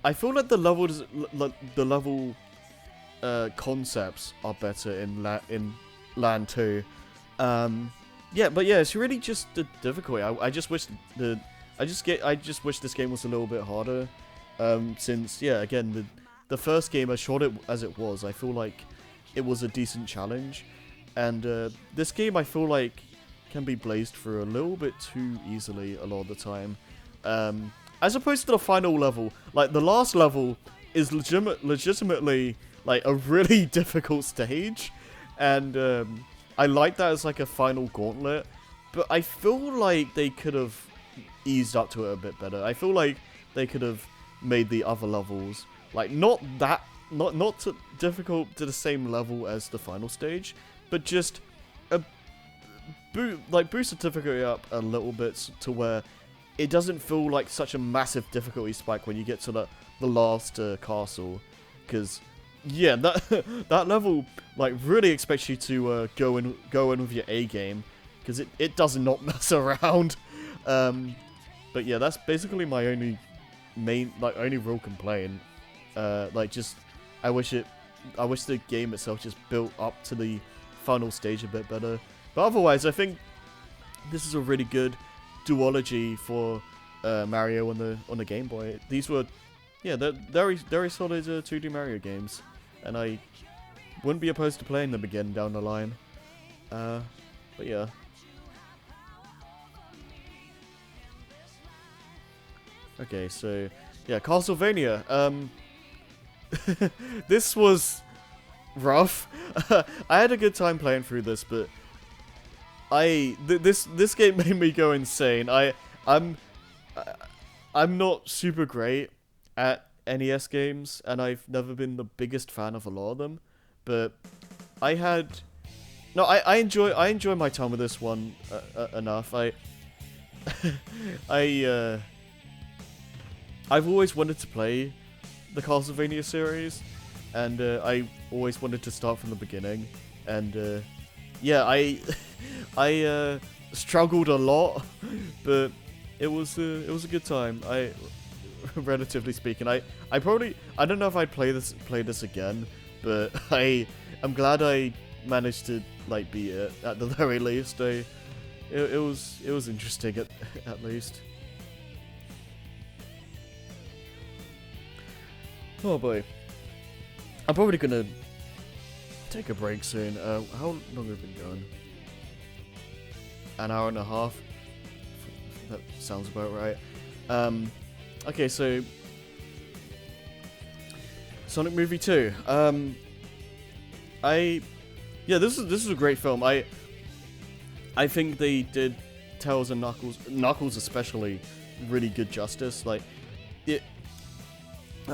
the level concepts are better in Land 2. Yeah, but yeah, it's really just the difficulty. I just wish wish this game was a little bit harder. Since yeah, again the first game, as short as it was, I feel like it was a decent challenge, and this game I feel like can be blazed through a little bit too easily a lot of the time. As opposed to the final level, like the last level is legitimately like a really difficult stage, and I like that as like a final gauntlet, but I feel like they could have eased up to it a bit better. I feel like they could have made the other levels like not too difficult to the same level as the final stage, but just boost the difficulty up a little bit to where it doesn't feel like such a massive difficulty spike when you get to the last castle, because yeah, that level like really expects you to go in with your A game, because it does not mess around. But yeah, that's basically my only real complaint. Just I wish the game itself just built up to the final stage a bit better. But otherwise, I think this is a really good duology for Mario on the Game Boy. These were, yeah, they're very solid 2D Mario games, and I wouldn't be opposed to playing them again down the line. But yeah. Okay, so yeah, Castlevania. This was rough. I had a good time playing through this, but this game made me go insane. I'm not super great at NES games, and I've never been the biggest fan of a lot of them, but I enjoy my time with this one enough. I've always wanted to play the Castlevania series, and I always wanted to start from the beginning, and yeah, I struggled a lot, but it was a good time. Relatively speaking, I don't know if I'd play this again, but I'm glad I managed to like beat it at the very least. It was interesting at least. Oh boy, I'm probably gonna take a break soon. How long have we been going? An hour and a half. That sounds about right. Okay, so Sonic Movie 2. Yeah, this is a great film. I think they did Tails and Knuckles especially really good justice. Like it.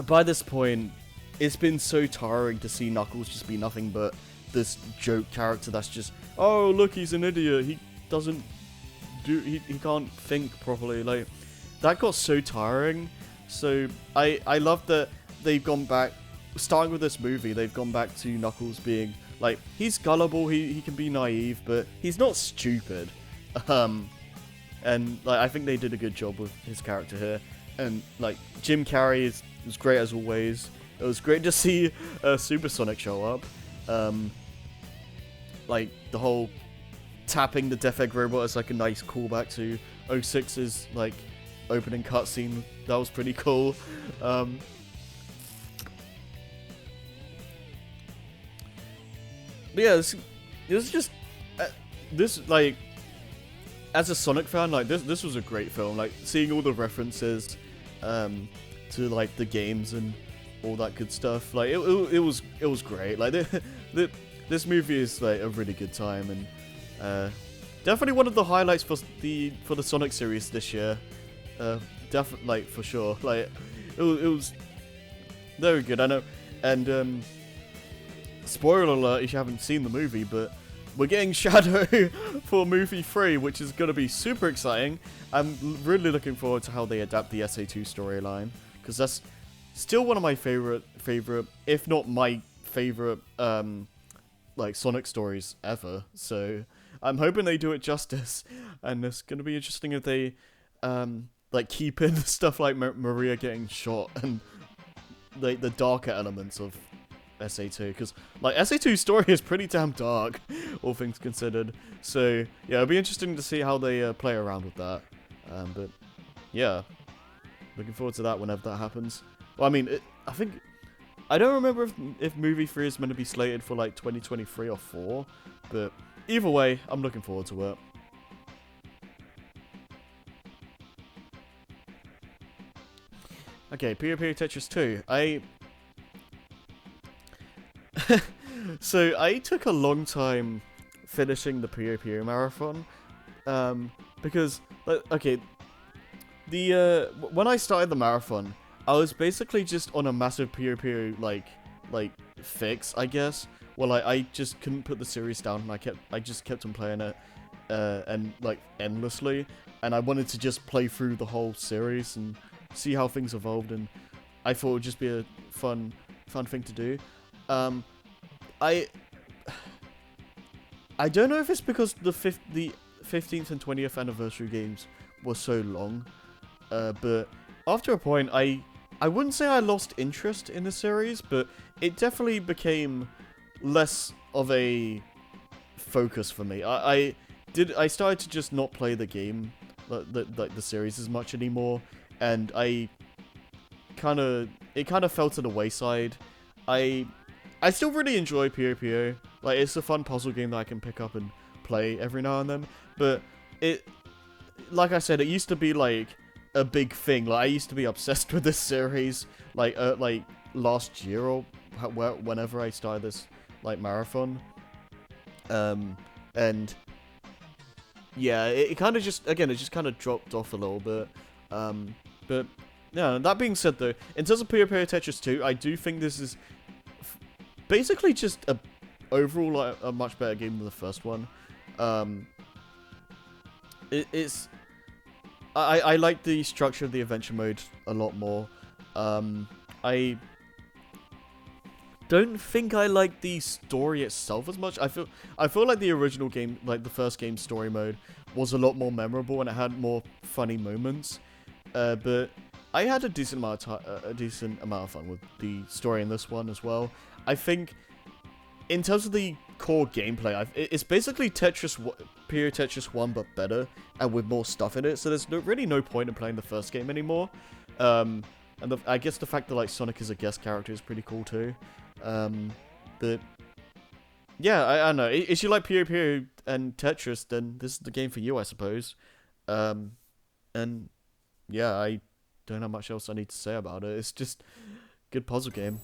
By this point, it's been so tiring to see Knuckles just be nothing but this joke character that's just, oh look, he's an idiot. He can't think properly. Like that got so tiring. So I love that they've gone back, starting with this movie, they've gone back to Knuckles being like, he's gullible, he can be naive, but he's not stupid. And like I think they did a good job with his character here. And like Jim Carrey was great as always. It was great to see Super Sonic show up. Like the whole tapping the Death Egg robot is like a nice callback to 06's like opening cutscene. That was pretty cool. But yeah, this is just this like, as a Sonic fan, like this was a great film. Like seeing all the references to like the games and all that good stuff. Like it was great. Like this movie is like a really good time, and definitely one of the highlights for the Sonic series this year. Definitely, like for sure. Like it was very good. I know, and spoiler alert if you haven't seen the movie, but we're getting Shadow for movie 3, which is going to be super exciting. I'm really looking forward to how they adapt the SA2 storyline, because still one of my favorite, if not my favorite, like Sonic stories ever. So I'm hoping they do it justice, and it's gonna be interesting if they, like keep in stuff like Maria getting shot and like the darker elements of SA2, because like SA2's story is pretty damn dark, all things considered. So yeah, it'll be interesting to see how they play around with that. But yeah, looking forward to that whenever that happens. Well, I mean, I think I don't remember if movie 3 is meant to be slated for like 2023 or 4, but either way, I'm looking forward to it. Okay, Puyo Puyo Tetris 2. So I took a long time finishing the Puyo Puyo marathon, because okay, when I started the marathon, I was basically just on a massive Puyo Puyo like fix, I guess. Well, I just couldn't put the series down, and I just kept on playing it, and like endlessly, and I wanted to just play through the whole series and see how things evolved, and I thought it would just be a fun thing to do. I don't know if it's because the 15th and 20th anniversary games were so long, but after a point, I wouldn't say I lost interest in the series, but it definitely became less of a focus for me. I started to just not play the game, like the series as much anymore, and it kind of fell to the wayside. I still really enjoy Puyo Puyo. Like, it's a fun puzzle game that I can pick up and play every now and then, but like I said, it used to be like a big thing. Like, I used to be obsessed with this series, like last year or whenever I started this like marathon, and yeah, it kind of just kind of dropped off a little bit, but yeah. That being said, though, in terms of Puyo Puyo Tetris 2, I do think this is basically just overall like a much better game than the first one. I like the structure of the adventure mode a lot more. I don't think I like the story itself as much. I feel like the original game, like the first game's story mode, was a lot more memorable and it had more funny moments. But I had a decent amount of fun with the story in this one as well. I think in terms of the core gameplay, it's basically Puyo Tetris 1 but better and with more stuff in it. So there's really no point in playing the first game anymore. And I guess the fact that like Sonic is a guest character is pretty cool too. But yeah, I don't know. If you like Puyo Puyo and Tetris, then this is the game for you, I suppose. And yeah, I don't have much else I need to say about it. It's just good puzzle game.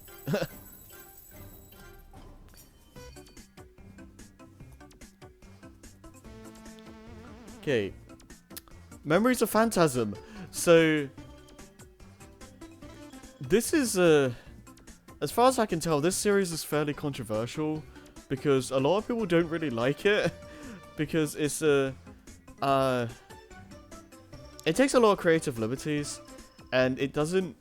Okay, Memories of Phantasm. So this is as far as I can tell, this series is fairly controversial because a lot of people don't really like it because it's it takes a lot of creative liberties and it doesn't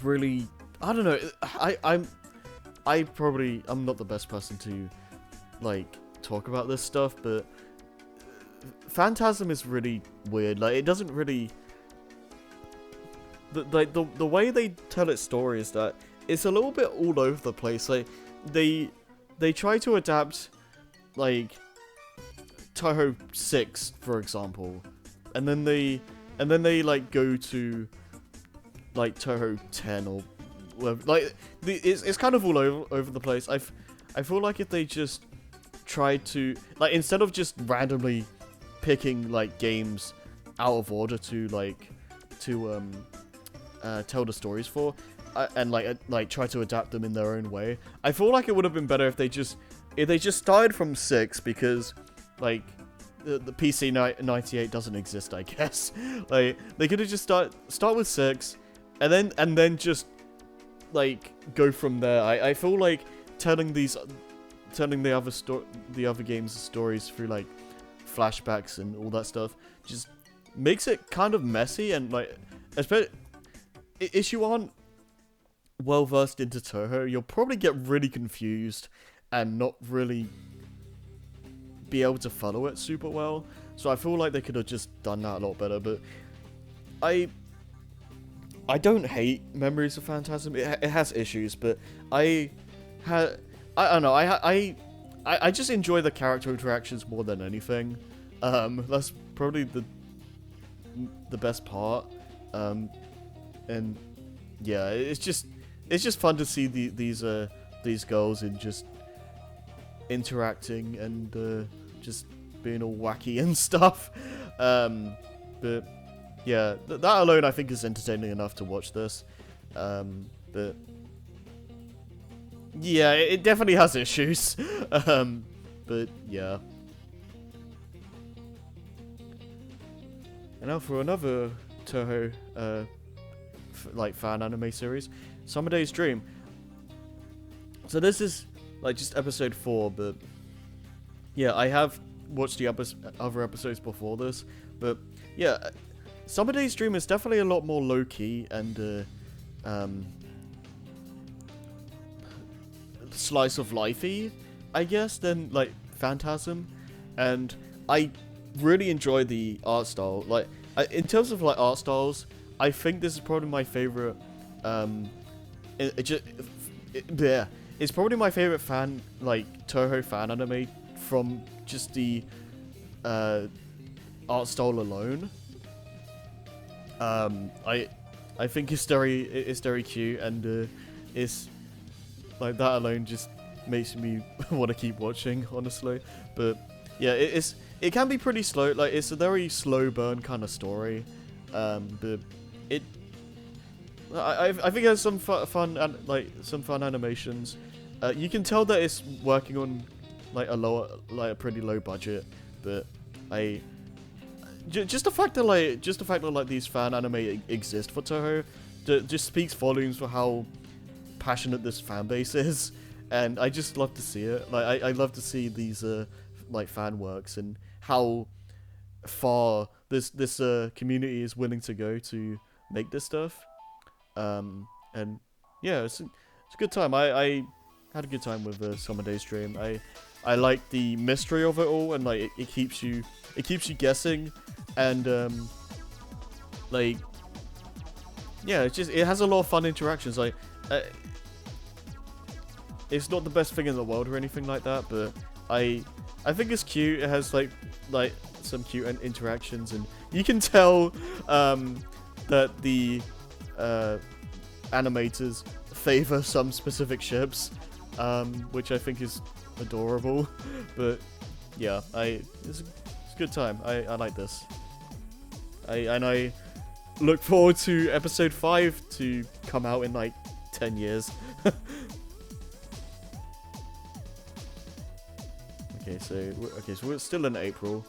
really, I don't know, I'm not the best person to like talk about this stuff, but Phantasm is really weird. Like, it doesn't really, the way they tell its story is that it's a little bit all over the place. Like, they try to adapt like Touhou 6, for example, and then they like go to like Touhou 10 or whatever. Like, it's kind of all over the place. I feel like if they just tried to, like, instead of just randomly picking like games out of order to tell the stories for, and like try to adapt them in their own way, I feel like it would have been better if they just started from 6, because like the PC 98 doesn't exist, I guess. Like, they could have just start with 6 and then just like go from there. I feel like telling the other games' stories through like flashbacks and all that stuff just makes it kind of messy, and like if you aren't well versed into Toho, you'll probably get really confused and not really be able to follow it super well. So I feel like they could have just done that a lot better. But I I don't hate Memories of Phantasm. It has issues, but I had I don't know. I just enjoy the character interactions more than anything. That's probably the best part. And yeah, it's just fun to see these girls in just interacting and just being all wacky and stuff. But yeah, that alone I think is entertaining enough to watch this. But yeah, it definitely has issues. But yeah. And now for another Toho like fan anime series, Summer Days Dream. So this is like just episode 4, but yeah, I have watched the other episodes before this, but yeah, Summer Days Dream is definitely a lot more low key and slice of lifey, I guess, than like Phantasm, and I really enjoy the art style. Like in terms of like art styles, I think this is probably my favorite. Yeah, it's probably my favorite Toho fan anime from just the art style alone. I think it's very cute, and it's like that alone just makes me want to keep watching, honestly. But yeah, it can be pretty slow. Like it's a very slow burn kind of story. But I think it has some fun animations. You can tell that it's working on like a pretty low budget, but just the fact that these fan anime exist for Toho just speaks volumes for how passionate this fan base is, and I just love to see it. Like I love to see these like fan works and how far this community is willing to go to make this stuff. And yeah, it's a good time. I had a good time with Summer Days Dream. I like the mystery of it all, and like it keeps you guessing, and like yeah, it has a lot of fun interactions. Like it's not the best thing in the world or anything like that, but I think it's cute. It has like some cute interactions, and you can tell that the animators favor some specific ships, which I think is adorable. But yeah, it's a good time. I like this. I look forward to episode 5 to come out in like 10 years. Okay, so we're still in April.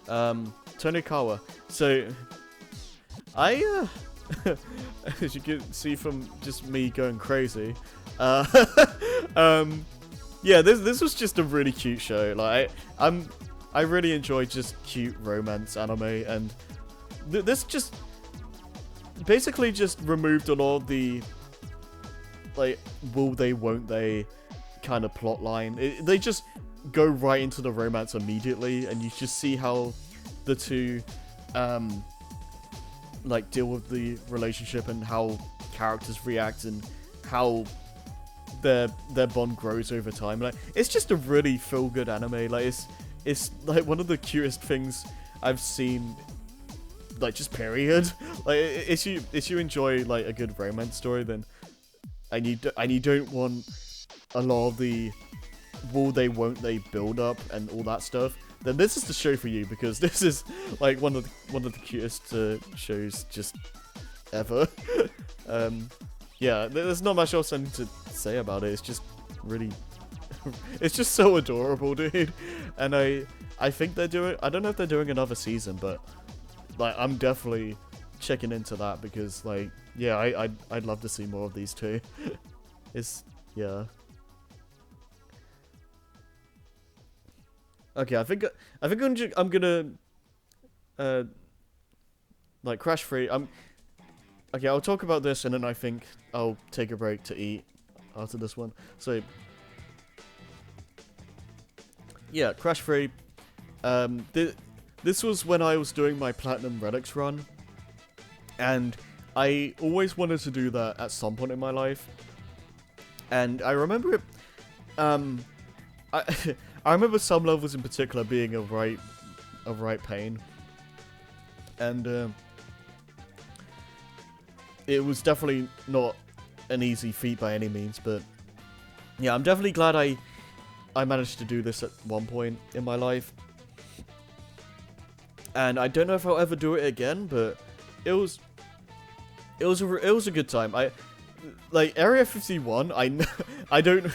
Tonikawa. So I as you can see from just me going crazy, yeah, this was just a really cute show. Like I really enjoy just cute romance anime, and this just basically just removed a lot of the like will they won't they kind of plot line. They just go right into the romance immediately, and you just see how the two like deal with the relationship and how characters react and how their bond grows over time. Like it's just a really feel good anime. Like it's like one of the cutest things I've seen, like just period. Like if you enjoy like a good romance story, then and you don't want a lot of the will they won't they build up and all that stuff, then this is the show for you, because this is like one of the cutest shows just ever. Yeah, there's not much else I need to say about it. It's just really it's just so adorable, dude. And I think they're doing, I don't know if they're doing another season, but like I'm definitely checking into that, because like yeah, I'd love to see more of these two. It's yeah. Okay, I think I'm gonna like crash free. Okay, I'll talk about this, and then I think I'll take a break to eat after this one. So, yeah, Crash 3. This was when I was doing my Platinum Relics run, and I always wanted to do that at some point in my life. And I remember it, I, I remember some levels in particular being a right pain. And, it was definitely not an easy feat by any means, but yeah, I'm definitely glad I managed to do this at one point in my life. And I don't know if I'll ever do it again, but it was a good time. Like Area 51, I don't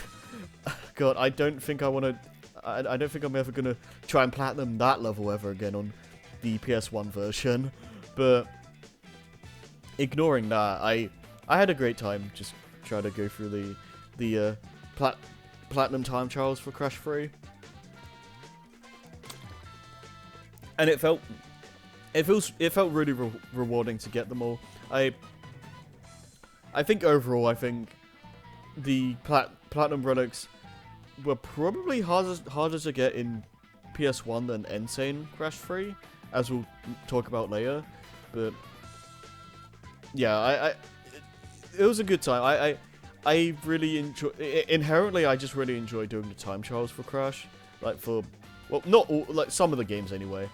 God, I don't think I want to I don't think I'm ever going to try and platinum that level ever again on the PS1 version, but ignoring that, I had a great time just trying to go through the platinum time trials for Crash 3, and it felt really rewarding to get them all. I think overall, the platinum relics were probably harder to get in PS1 than Insane Crash 3, as we'll talk about later, but yeah, it was a good time. I really enjoy. Inherently, I just really enjoy doing the time trials for Crash. Like well, not all, like some of the games anyway.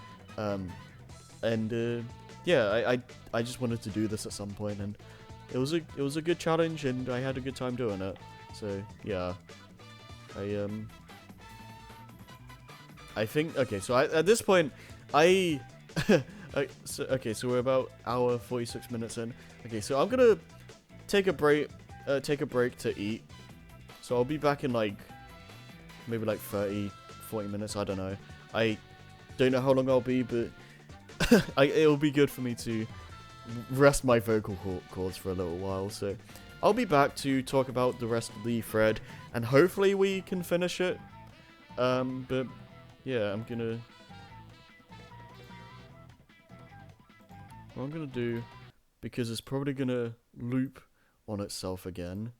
Yeah, I just wanted to do this at some point, and it was a good challenge, and I had a good time doing it. So yeah, I think okay. So at this point, so we're about hour 46 minutes in. Okay, so I'm gonna take a break to eat. So I'll be back in like maybe like 30, 40 minutes. I don't know. I don't know how long I'll be, but it'll be good for me to rest my vocal cords for a little while. So I'll be back to talk about the rest of the thread, and hopefully we can finish it. But yeah, what I'm gonna do, because it's probably gonna loop on itself again.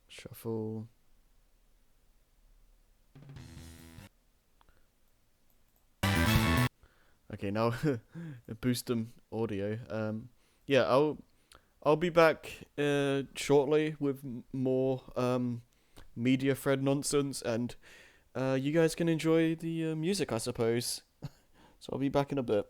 Shuffle. Okay, now boost them audio. Yeah, I'll be back shortly with more media thread nonsense, and you guys can enjoy the music, I suppose. So I'll be back in a bit.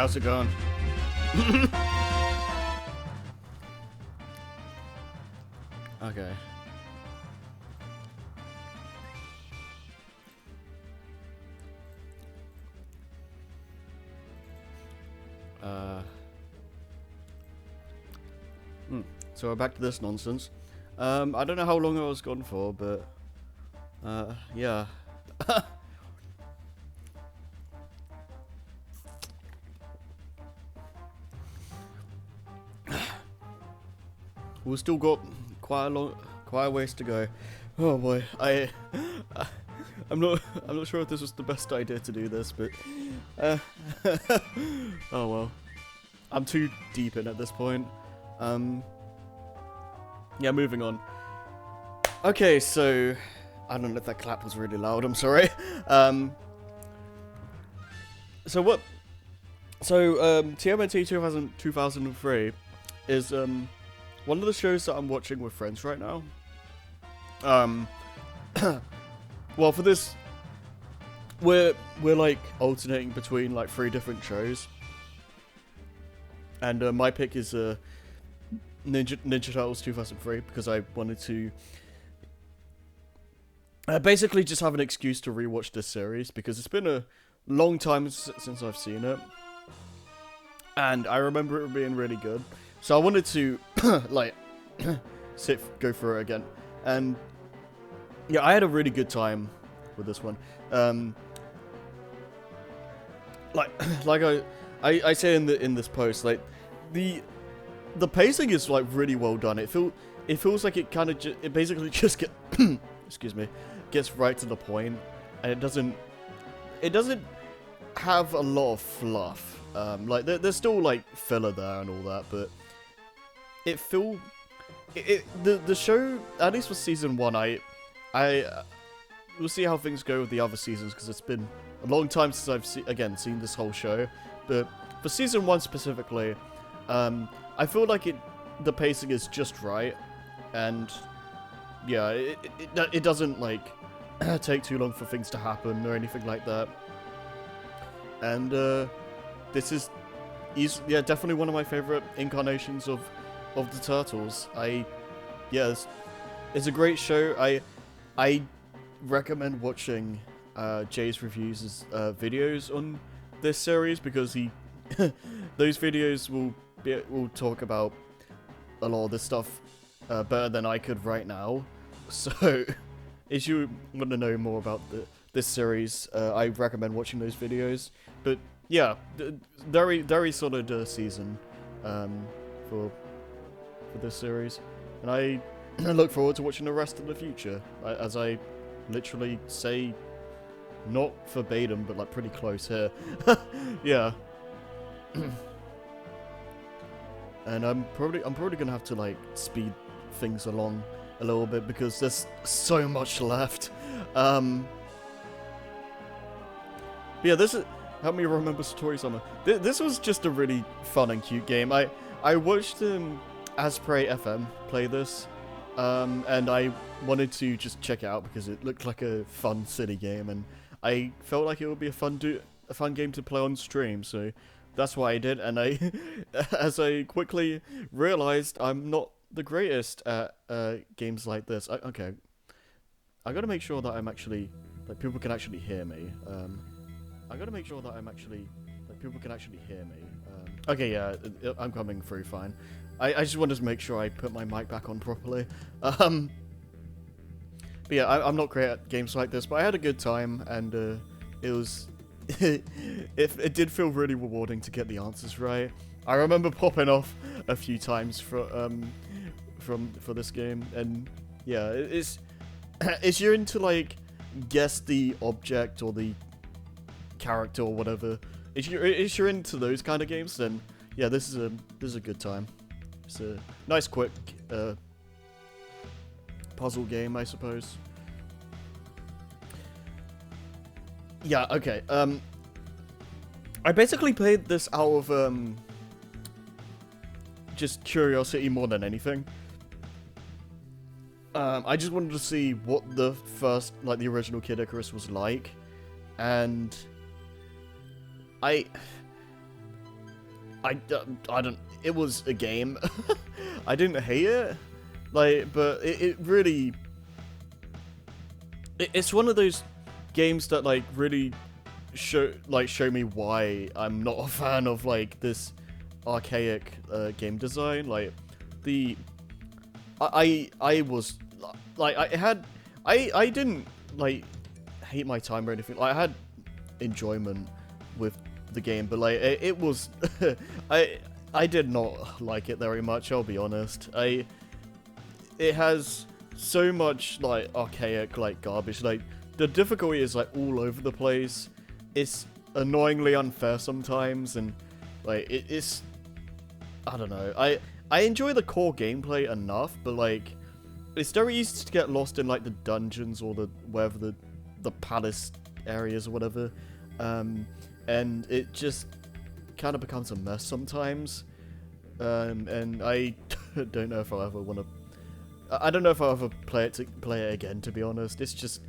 how's it going? Okay. So we're back to this nonsense. I don't know how long I was gone for, but yeah. We've still got quite a ways to go. Oh boy, I'm not sure if this was the best idea to do this, but oh well, I'm too deep in at this point. Yeah, moving on. Okay, so I don't know if that clap was really loud. I'm sorry. So TMNT 2003 is one of the shows that I'm watching with friends right now. Well, for this, we're like alternating between like 3 different shows, and my pick is Ninja Turtles 2003 because I wanted to basically just have an excuse to rewatch this series because it's been a long time since I've seen it, and I remember it being really good. So I wanted to like go through it again, and yeah, I had a really good time with this one. Like I say in this post, like the pacing is like really well done. It feels like it kind of it basically just excuse me, gets right to the point, and it doesn't have a lot of fluff. Like there's still like filler there and all that, but the show, at least for season 1, we'll see how things go with the other seasons because it's been a long time since I've seen this whole show. But for season 1 specifically, I feel like the pacing is just right, and yeah, it doesn't like take too long for things to happen or anything like that. And this is definitely one of my favorite incarnations of the Turtles. It's a great show. I recommend watching Jay's reviews videos on this series because those videos will talk about a lot of this stuff better than I could right now. So if you want to know more about this series, I recommend watching those videos. But yeah, very very solid season for this series, and I look forward to watching the rest in the future. As I literally say, not verbatim, but like pretty close here. Yeah. And I'm probably gonna have to like speed things along a little bit because there's so much left. Yeah, this is. Help me remember Satori Summer. This was just a really fun and cute game. I watched Asprey FM play this, and I wanted to just check it out because it looked like a fun, silly game, and I felt like it would be a fun game to play on stream. So that's why I did, and as I quickly realized, I'm not the greatest at games like this. Okay, I gotta make sure that I'm actually people can actually hear me. Okay, yeah, I'm coming through fine. I just wanted to make sure I put my mic back on properly. But yeah, I'm not great at games like this, but I had a good time, and it was... it did feel really rewarding to get the answers right. I remember popping off a few times for this game, and yeah, it's you're into like guess the object or the character or whatever. If you're into those kind of games, then yeah, this is a good time. It's a nice, quick puzzle game, I suppose. Yeah, okay. I basically played this out of just curiosity more than anything. I just wanted to see what the first, like the original Kid Icarus was like, and I don't. It was a game. I didn't hate it, like, but it really. It's one of those games that like really show me why I'm not a fan of like this archaic game design. Like the I was like I didn't like hate my time or anything. Like, I had enjoyment with the game, but like it was I did not like it very much. I'll be honest. It has so much like archaic like garbage. Like the difficulty is like all over the place. It's annoyingly unfair sometimes, and like it's I don't know. I enjoy the core gameplay enough, but like it's very easy to get lost in like the dungeons or the wherever the palace areas or whatever, and it just kind of becomes a mess sometimes. And I don't know if I'll ever want to. I don't know if I'll ever play it again. To be honest, it's just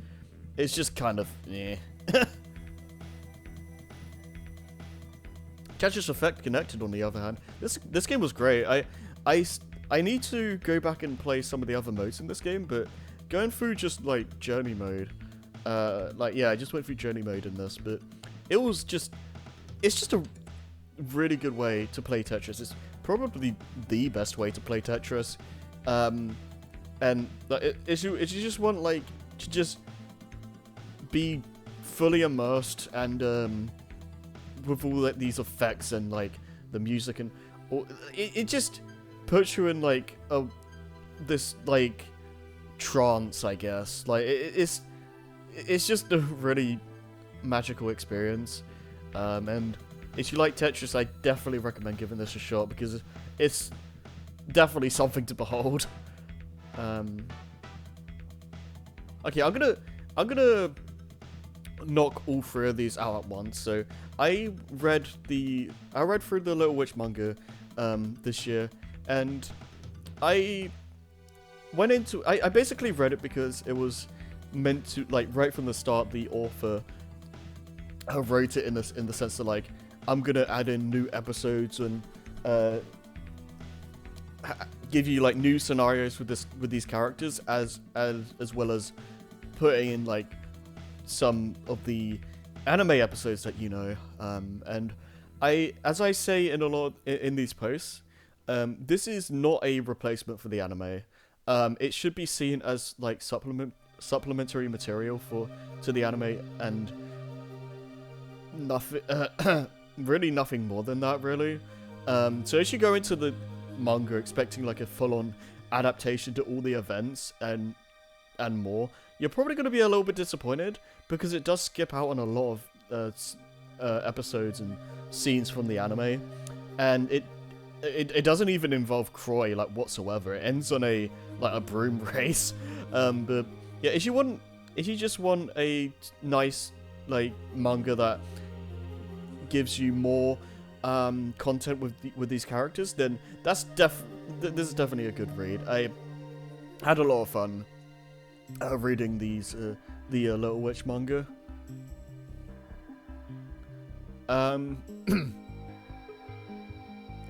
kind of yeah. Tetris Effect Connected, on the other hand, this game was great. I need to go back and play some of the other modes in this game, but going through just like journey mode, like yeah, I just went through journey mode in this, but it's just a really good way to play Tetris. It's probably the best way to play Tetris, and if you just want like to just be fully immersed and with all like, these effects and like the music and it just puts you in like this like trance, I guess. Like it's just a really magical experience, and if you like Tetris, I definitely recommend giving this a shot because it's definitely something to behold. Okay, I'm gonna knock all three of these out at once. So I read through the Little Witch manga this year, and I basically read it because it was meant to, like, right from the start the author wrote it in the sense that like I'm gonna add in new episodes and give you like new scenarios with these characters as well as putting in like some of the anime episodes that you know, and as I say in a lot in these posts, this is not a replacement for the anime. It should be seen as like supplementary material to the anime, and nothing really nothing more than that really. So as you go into the manga expecting like a full-on adaptation to all the events and more, you're probably going to be a little bit disappointed because it does skip out on a lot of episodes and scenes from the anime, and it doesn't even involve Croy like whatsoever. It ends on a broom race. But yeah, if you just want a nice like manga that gives you more content with these characters, then this is definitely a good read. I had a lot of fun reading these the Little Witch manga.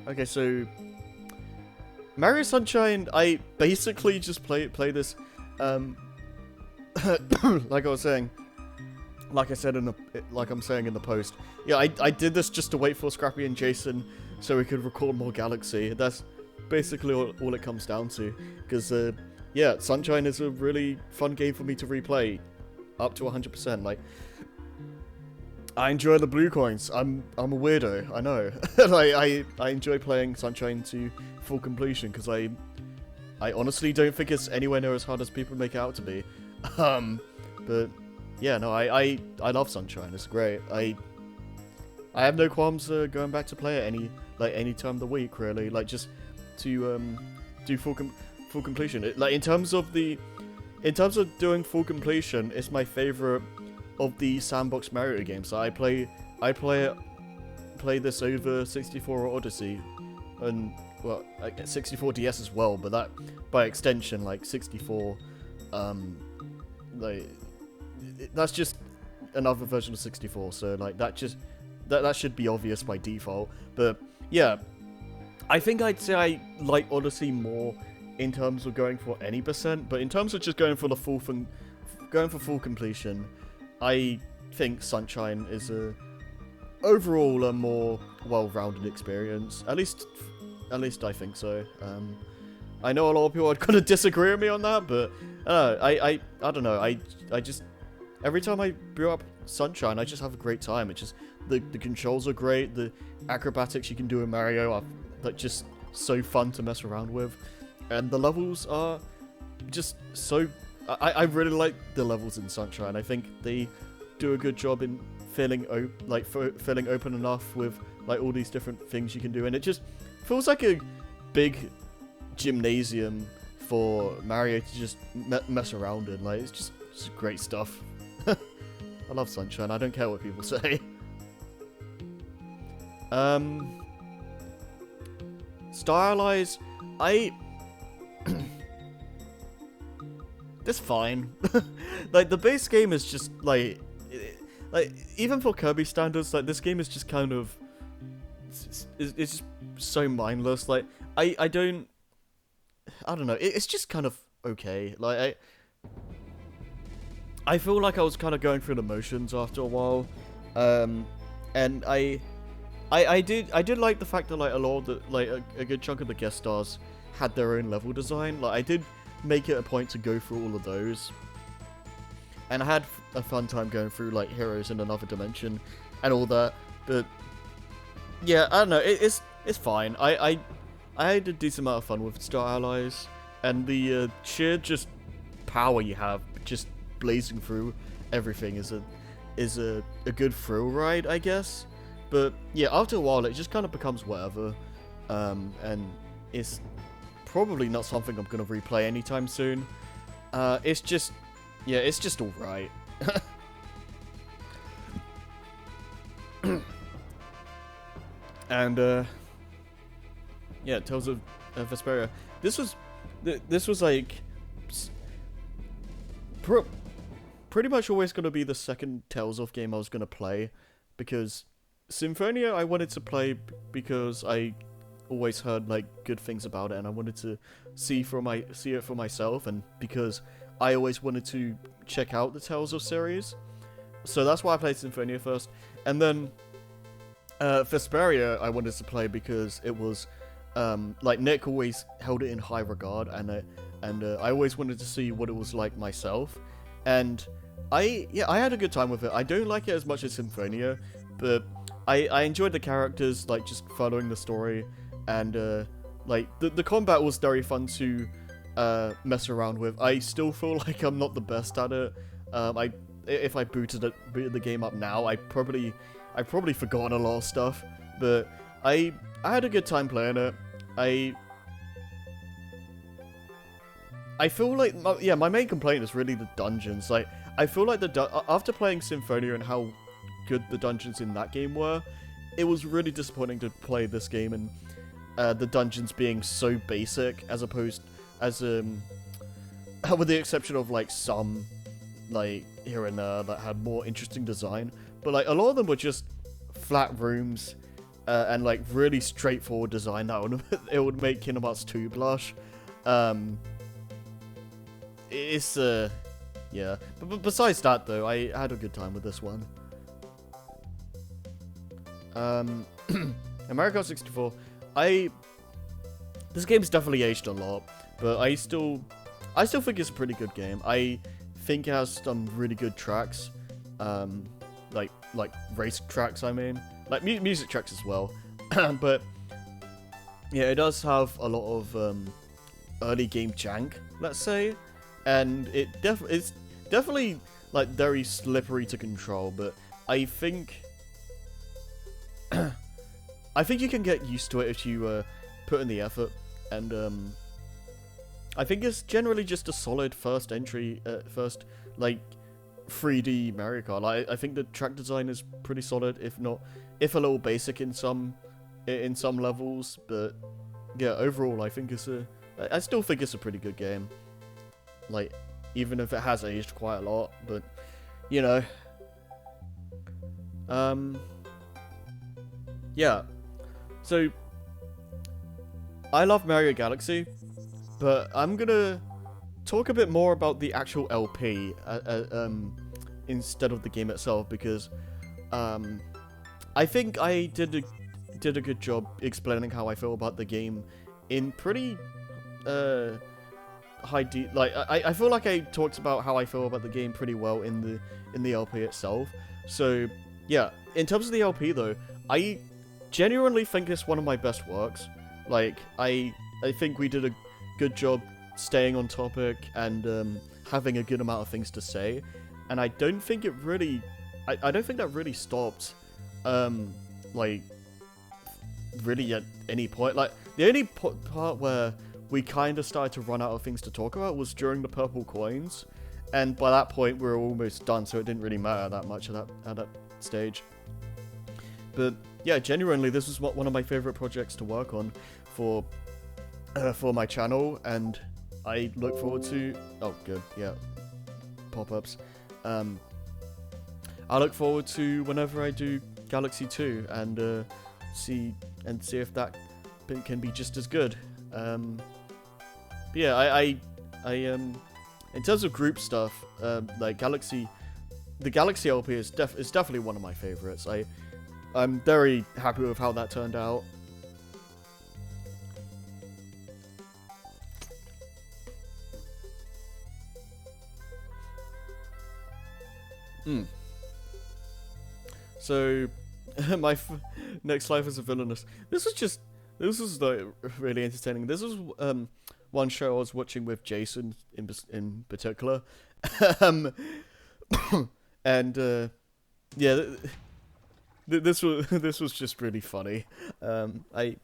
Okay, so Mario Sunshine, I basically just play this, like I said like I'm saying in the post. Yeah, I did this just to wait for Scrappy and Jason so we could record more Galaxy. That's basically all it comes down to. Because yeah, Sunshine is a really fun game for me to replay up to 100%. Like, I enjoy the blue coins. I'm a weirdo, I know. Like I enjoy playing Sunshine to full completion because I honestly don't think it's anywhere near as hard as people make it out to be. But yeah, no, I love Sunshine. It's great. I have no qualms going back to play it any time of the week really. Like just to do full completion. In terms of doing full completion, it's my favorite of the sandbox Mario games. So I play this over 64 or Odyssey, and well, 64 DS as well. But that by extension, like 64, like that's just another version of 64. So like that should be obvious by default. But yeah, I think I'd say I like Odyssey more in terms of going for any percent, but in terms of just going for the going for full completion, I think Sunshine is overall a more well-rounded experience. At least I think so. I know a lot of people are gonna disagree with me on that, but I don't know. I just every time I boot up Sunshine, I just have a great time. It's just the controls are great. The acrobatics you can do in Mario are like just so fun to mess around with, and the levels are just so. I really like the levels in Sunshine. I think they do a good job in feeling open enough with like all these different things you can do, and it just feels like a big gymnasium for Mario to just mess around in. Like it's just great stuff. I love Sunshine. I don't care what people say. Star Allies, it's fine. Like the base game is just like even for Kirby standards, like this game is just kind of it's just so mindless. Like I don't know. It's just kind of okay. Like I feel like I was kind of going through the motions after a while, and I did like the fact that like a lot of the a good chunk of the guest stars had their own level design. Like I did make it a point to go through all of those, and I had a fun time going through like Heroes in Another Dimension and all that. But yeah, I don't know. It's fine. I had a decent amount of fun with Star Allies, and the sheer just power you have just blazing through everything is a good thrill ride, I guess. But yeah, after a while it just kind of becomes whatever, and it's probably not something I'm gonna replay anytime soon. It's just alright. And yeah, Tales of Vesperia. This was like pretty much always gonna be the second Tales of game I was gonna play, because Symphonia I wanted to play because I always heard like good things about it, and I wanted to see it for myself, and because I always wanted to check out the Tales of series. So that's why I played Symphonia first, and then Vesperia I wanted to play because it was like Nick always held it in high regard, and I always wanted to see what it was like myself, and I had a good time with it. I don't like it as much as Symphonia, but I enjoyed the characters, like just following the story, and like the combat was very fun to mess around with. I still feel like I'm not the best at it. If I booted the game up now, I've probably forgotten a lot of stuff, but I had a good time playing it. I feel like my main complaint is really the dungeons. Like I feel like after playing Symphonia and how good the dungeons in that game were, it was really disappointing to play this game and the dungeons being so basic, as opposed as with the exception of like some like here and there that had more interesting design, but like a lot of them were just flat rooms and like really straightforward design that would make Kingdom Hearts 2 blush. It's yeah, but besides that though, I had a good time with this one. Mario 64, this game's definitely aged a lot, but I still think it's a pretty good game. I think it has some really good tracks, like race tracks. I mean, like music tracks as well. But yeah, it does have a lot of early game jank, let's say, and it's definitely like very slippery to control. But I think you can get used to it if you put in the effort, and I think it's generally just a solid first like 3D Mario Kart. Like, I think the track design is pretty solid, if a little basic in some levels, but yeah, overall I still think it's a pretty good game. Like, even if it has aged quite a lot, but you know, yeah. So I love Mario Galaxy, but I'm gonna talk a bit more about the actual LP instead of the game itself, because I think I did a good job explaining how I feel about the game in pretty I feel like I talked about how I feel about the game pretty well in the LP itself. So yeah, in terms of the LP though, I genuinely think it's one of my best works. Like I think we did a good job staying on topic and having a good amount of things to say, and I don't think it really I don't think that really stopped like really at any point. Like the only part where we kind of started to run out of things to talk about was during the purple coins, and by that point we were almost done, so it didn't really matter that much at that stage. But yeah, genuinely, this was one of my favorite projects to work on for my channel, and I look forward to. Oh, good, yeah, pop-ups. I look forward to whenever I do Galaxy 2 and see if that can be just as good. But yeah, I in terms of group stuff, like the Galaxy LP is definitely one of my favorites. I'm very happy with how that turned out. So, my next life as a villainous. This was like really entertaining. This was one show I was watching with Jason in particular, and yeah, this was just really funny. I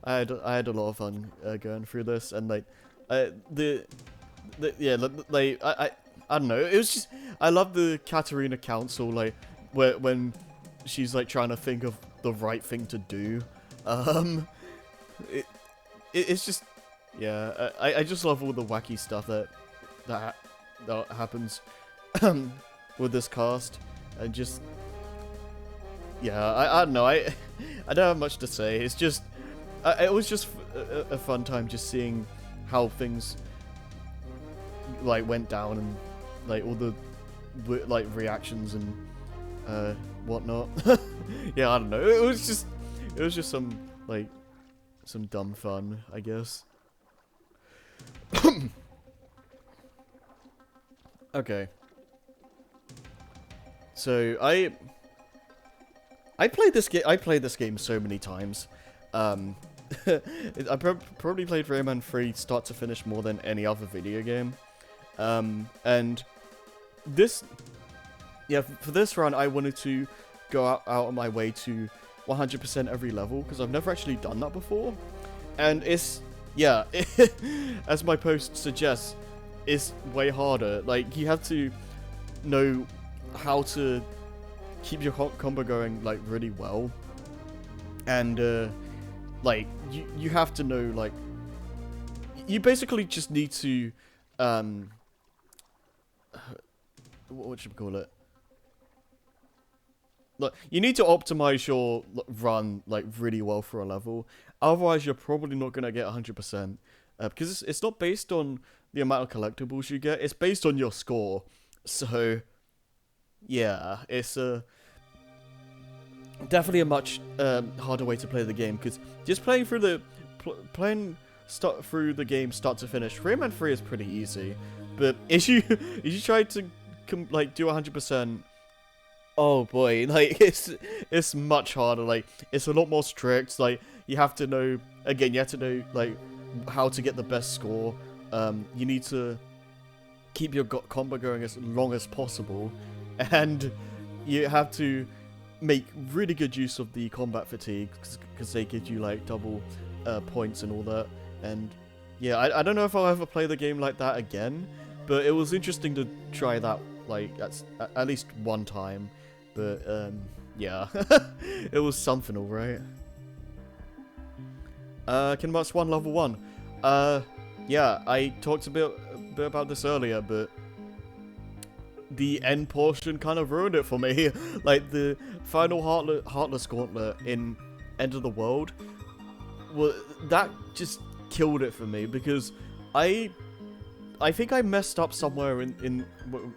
had a lot of fun going through this, and like I don't know. It was just, I love the Katarina Council, like when she's like trying to think of the right thing to do. It's just, yeah. I just love all the wacky stuff that happens with this cast, and just, yeah. I don't know. I don't have much to say. It's just, it was just a fun time just seeing how things like went down, and like all the like reactions and whatnot. Yeah, I don't know. It was just some like some dumb fun, I guess. Okay. So I played this game. I played this game so many times. I probably played Rayman 3 start to finish more than any other video game. And this, yeah, for this run, I wanted to go out of my way to 100% every level, because I've never actually done that before. And it's, yeah, as my post suggests, it's way harder. Like, you have to know how to keep your combo going, like, really well. And, like, you have to know, like, you basically just need to, what should we call it? Look, you need to optimize your run like really well for a level. Otherwise, you're probably not gonna get 100%, because it's not based on the amount of collectibles you get. It's based on your score. So, yeah, it's definitely a much harder way to play the game, because just playing through the game start to finish, Rayman 3 is pretty easy. But if you try to like do 100%, oh boy, like it's much harder. Like, it's a lot more strict. Like, you have to know, again, you have to know like how to get the best score. You need to keep your combo going as long as possible, and you have to make really good use of the combat fatigue, because they give you like double points and all that. And yeah, I don't know if I'll ever play the game like that again, but it was interesting to try that like at least one time. But yeah, it was something, alright. Kingdom Hearts 1 level 1. Yeah, I talked a bit about this earlier, but the end portion kind of ruined it for me. Like, the final Heartless Gauntlet in End of the World well, that just killed it for me because I think I messed up somewhere with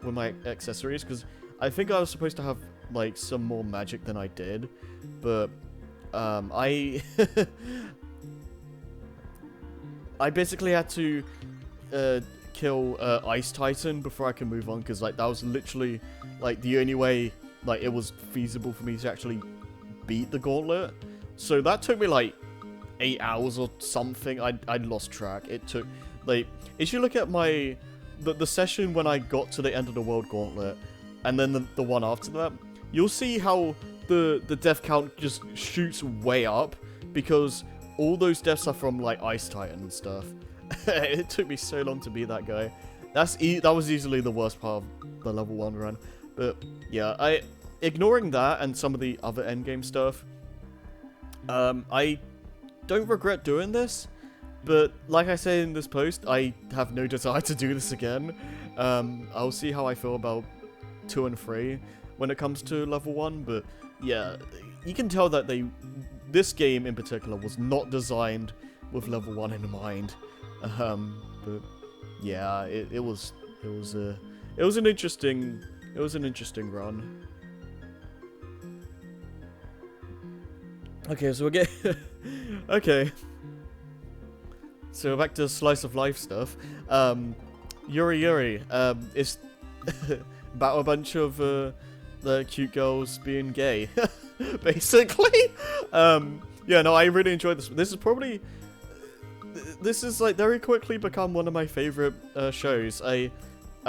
my accessories because I think I was supposed to have like some more magic than I did, but I I basically had to kill Ice Titan before I can move on because like that was literally like the only way like it was feasible for me to actually beat the gauntlet. So that took me like 8 hours or something. I'd lost track. It took like if you look at my the session when I got to the end of the world gauntlet and then the one after that, you'll see how the death count just shoots way up because all those deaths are from like Ice Titan and stuff. It took me so long to beat that guy. That was easily the worst part of the level 1 run. But yeah, ignoring that and some of the other endgame stuff, I don't regret doing this. But like I say in this post, I have no desire to do this again. I'll see how I feel about 2 and 3 when it comes to level 1. But yeah, you can tell that this game in particular was not designed with level 1 in mind. But yeah, it was an interesting run. Okay, so we're getting okay. So back to slice of life stuff. Yuri Yuri is about a bunch of the cute girls being gay, basically. Yeah, no, I really enjoyed this. This is like very quickly become one of my favorite shows. I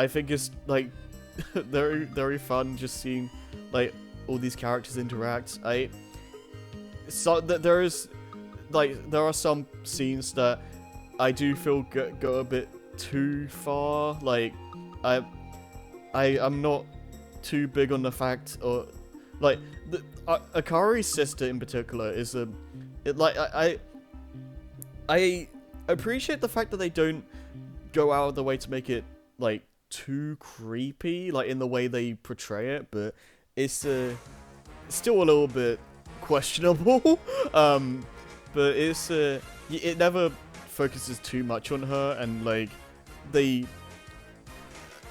think it's like very, very fun just seeing like all these characters interact. There are some scenes that I do feel go a bit too far. Like I'm not too big on the fact, or like Akari's sister in particular is I appreciate the fact that they don't go out of the way to make it like too creepy, like in the way they portray it, but it's still a little bit questionable. But it never focuses too much on her, and like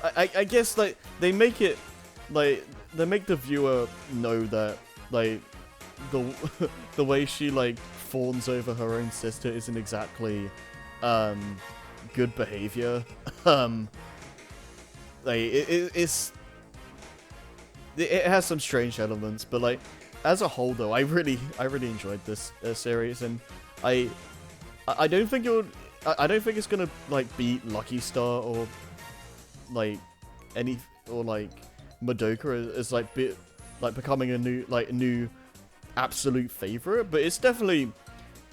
I guess like they make it like they make the viewer know that like the way she like fawns over her own sister isn't exactly good behavior. Like it has some strange elements, but like as a whole though, I really enjoyed this series, and I don't think I don't think it's gonna like beat Lucky Star or like Madoka as like becoming a new absolute favorite, but it's definitely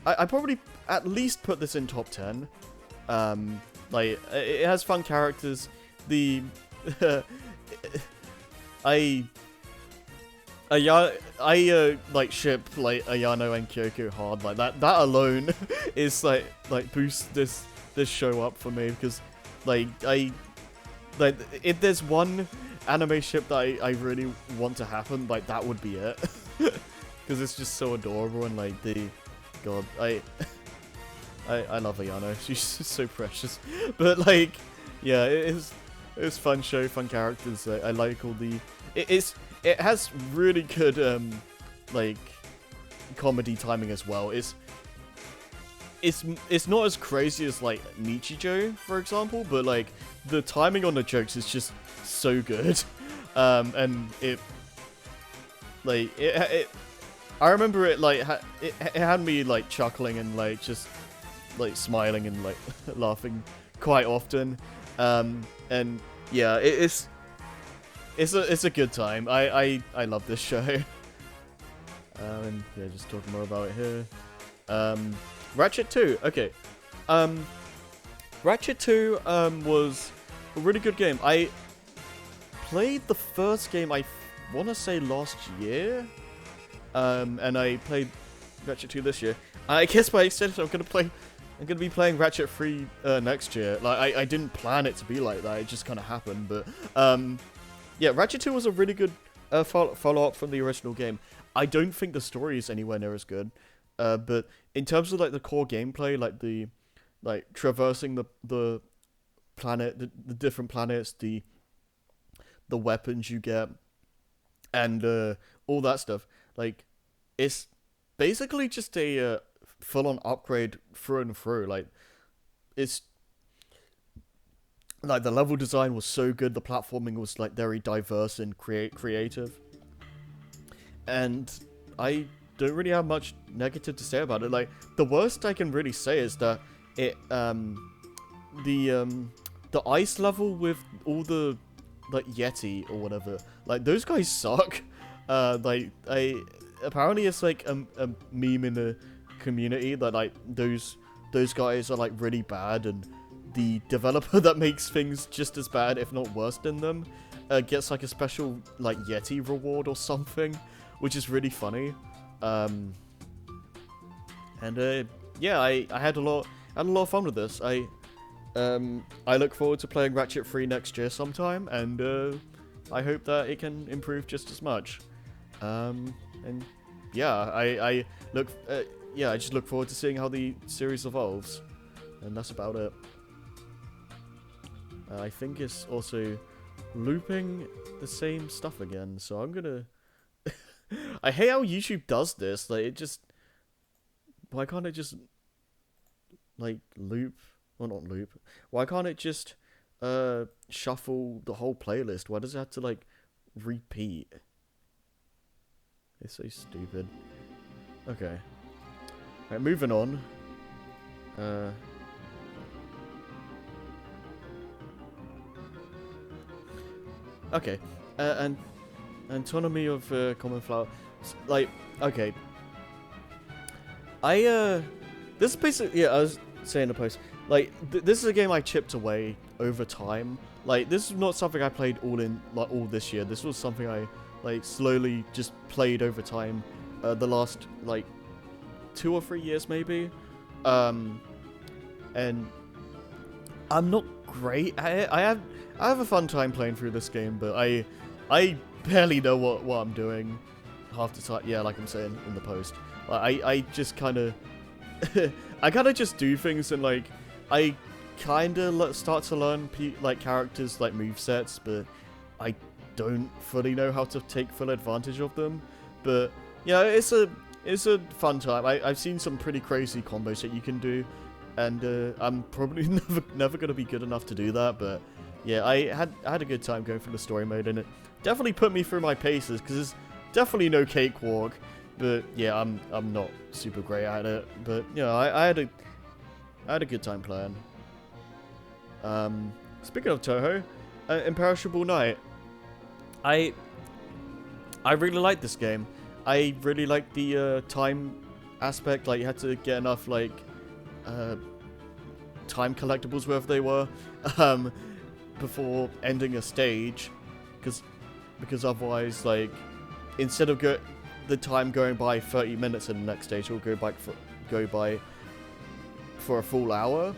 I probably at least put this in top 10. Like it has fun characters. The I like ship like Ayano and Kyoko hard. Like that alone is like boosts this show up for me, because like if there's one anime ship that I really want to happen, like that would be it. Because it's just so adorable, and like God, I love Ayano. She's so precious. But like, yeah, it's fun show, fun characters. I like all the it has really good like comedy timing as well. It's not as crazy as like Nichijou, for example, but like the timing on the jokes is just so good. And it I remember it like it had me like chuckling and like just like smiling and like laughing quite often. And yeah, it's a good time. I love this show. And yeah, just talking more about it here. Ratchet 2. Okay. Ratchet 2 was a really good game. I played the first game, I want to say last year. And I played Ratchet 2 this year. I guess by extension I'm gonna be playing Ratchet 3 next year. Like I didn't plan it to be like that. It just kind of happened. But yeah, Ratchet 2 was a really good follow-up from the original game. I don't think the story is anywhere near as good. But in terms of like the core gameplay, like the like traversing the planet, the different planets, the weapons you get, and all that stuff, like it's basically just a full on upgrade through and through. Like it's like the level design was so good, the platforming was like very diverse and creative, and I don't really have much negative to say about it. Like the worst I can really say is that it the ice level with all the like Yeti or whatever, like those guys suck. Like I apparently it's like a meme in the community that like those guys are like really bad, and the developer that makes things just as bad, if not worse than them, gets like a special like Yeti reward or something, which is really funny. And yeah, I had a lot of fun with this. I look forward to playing Ratchet 3 next year sometime, and I hope that it can improve just as much. And yeah, I look yeah, I just look forward to seeing how the series evolves, and that's about it. I think it's also looping the same stuff again, so I'm gonna. I hate how YouTube does this. Like, it just. Why can't it just. Like, loop? Well, not loop. Why can't it just. Shuffle the whole playlist? Why does it have to, like, repeat? It's so stupid. Okay. Alright, moving on. Okay. And Autonomy of Common Flower. Like, okay. This is basically, yeah, I was saying in the post, like, this is a game I chipped away over time. Like, this is not something I played all this year. This was something I, like, slowly just played over time, the last, like, 2 or 3 years, maybe. And I'm not great at it. I have a fun time playing through this game, but I barely know what I'm doing half the time. Yeah, like I'm saying in the post. I just kind of I kind of just do things, and like I kind of start to learn like characters like movesets, but I don't fully know how to take full advantage of them. But yeah, it's a fun time. I've seen some pretty crazy combos that you can do, and I'm probably never gonna be good enough to do that. But yeah, I had a good time going through the story mode, and it definitely put me through my paces, because it's definitely no cakewalk. But yeah, I'm not super great at it. But you know, I had a good time playing. Speaking of Touhou, Imperishable Night. I really like this game. I really like the time aspect. Like, you had to get enough like time collectibles, wherever they were, before ending a stage, because otherwise, like, instead of the time going by 30 minutes in the next stage, will go by for a full hour.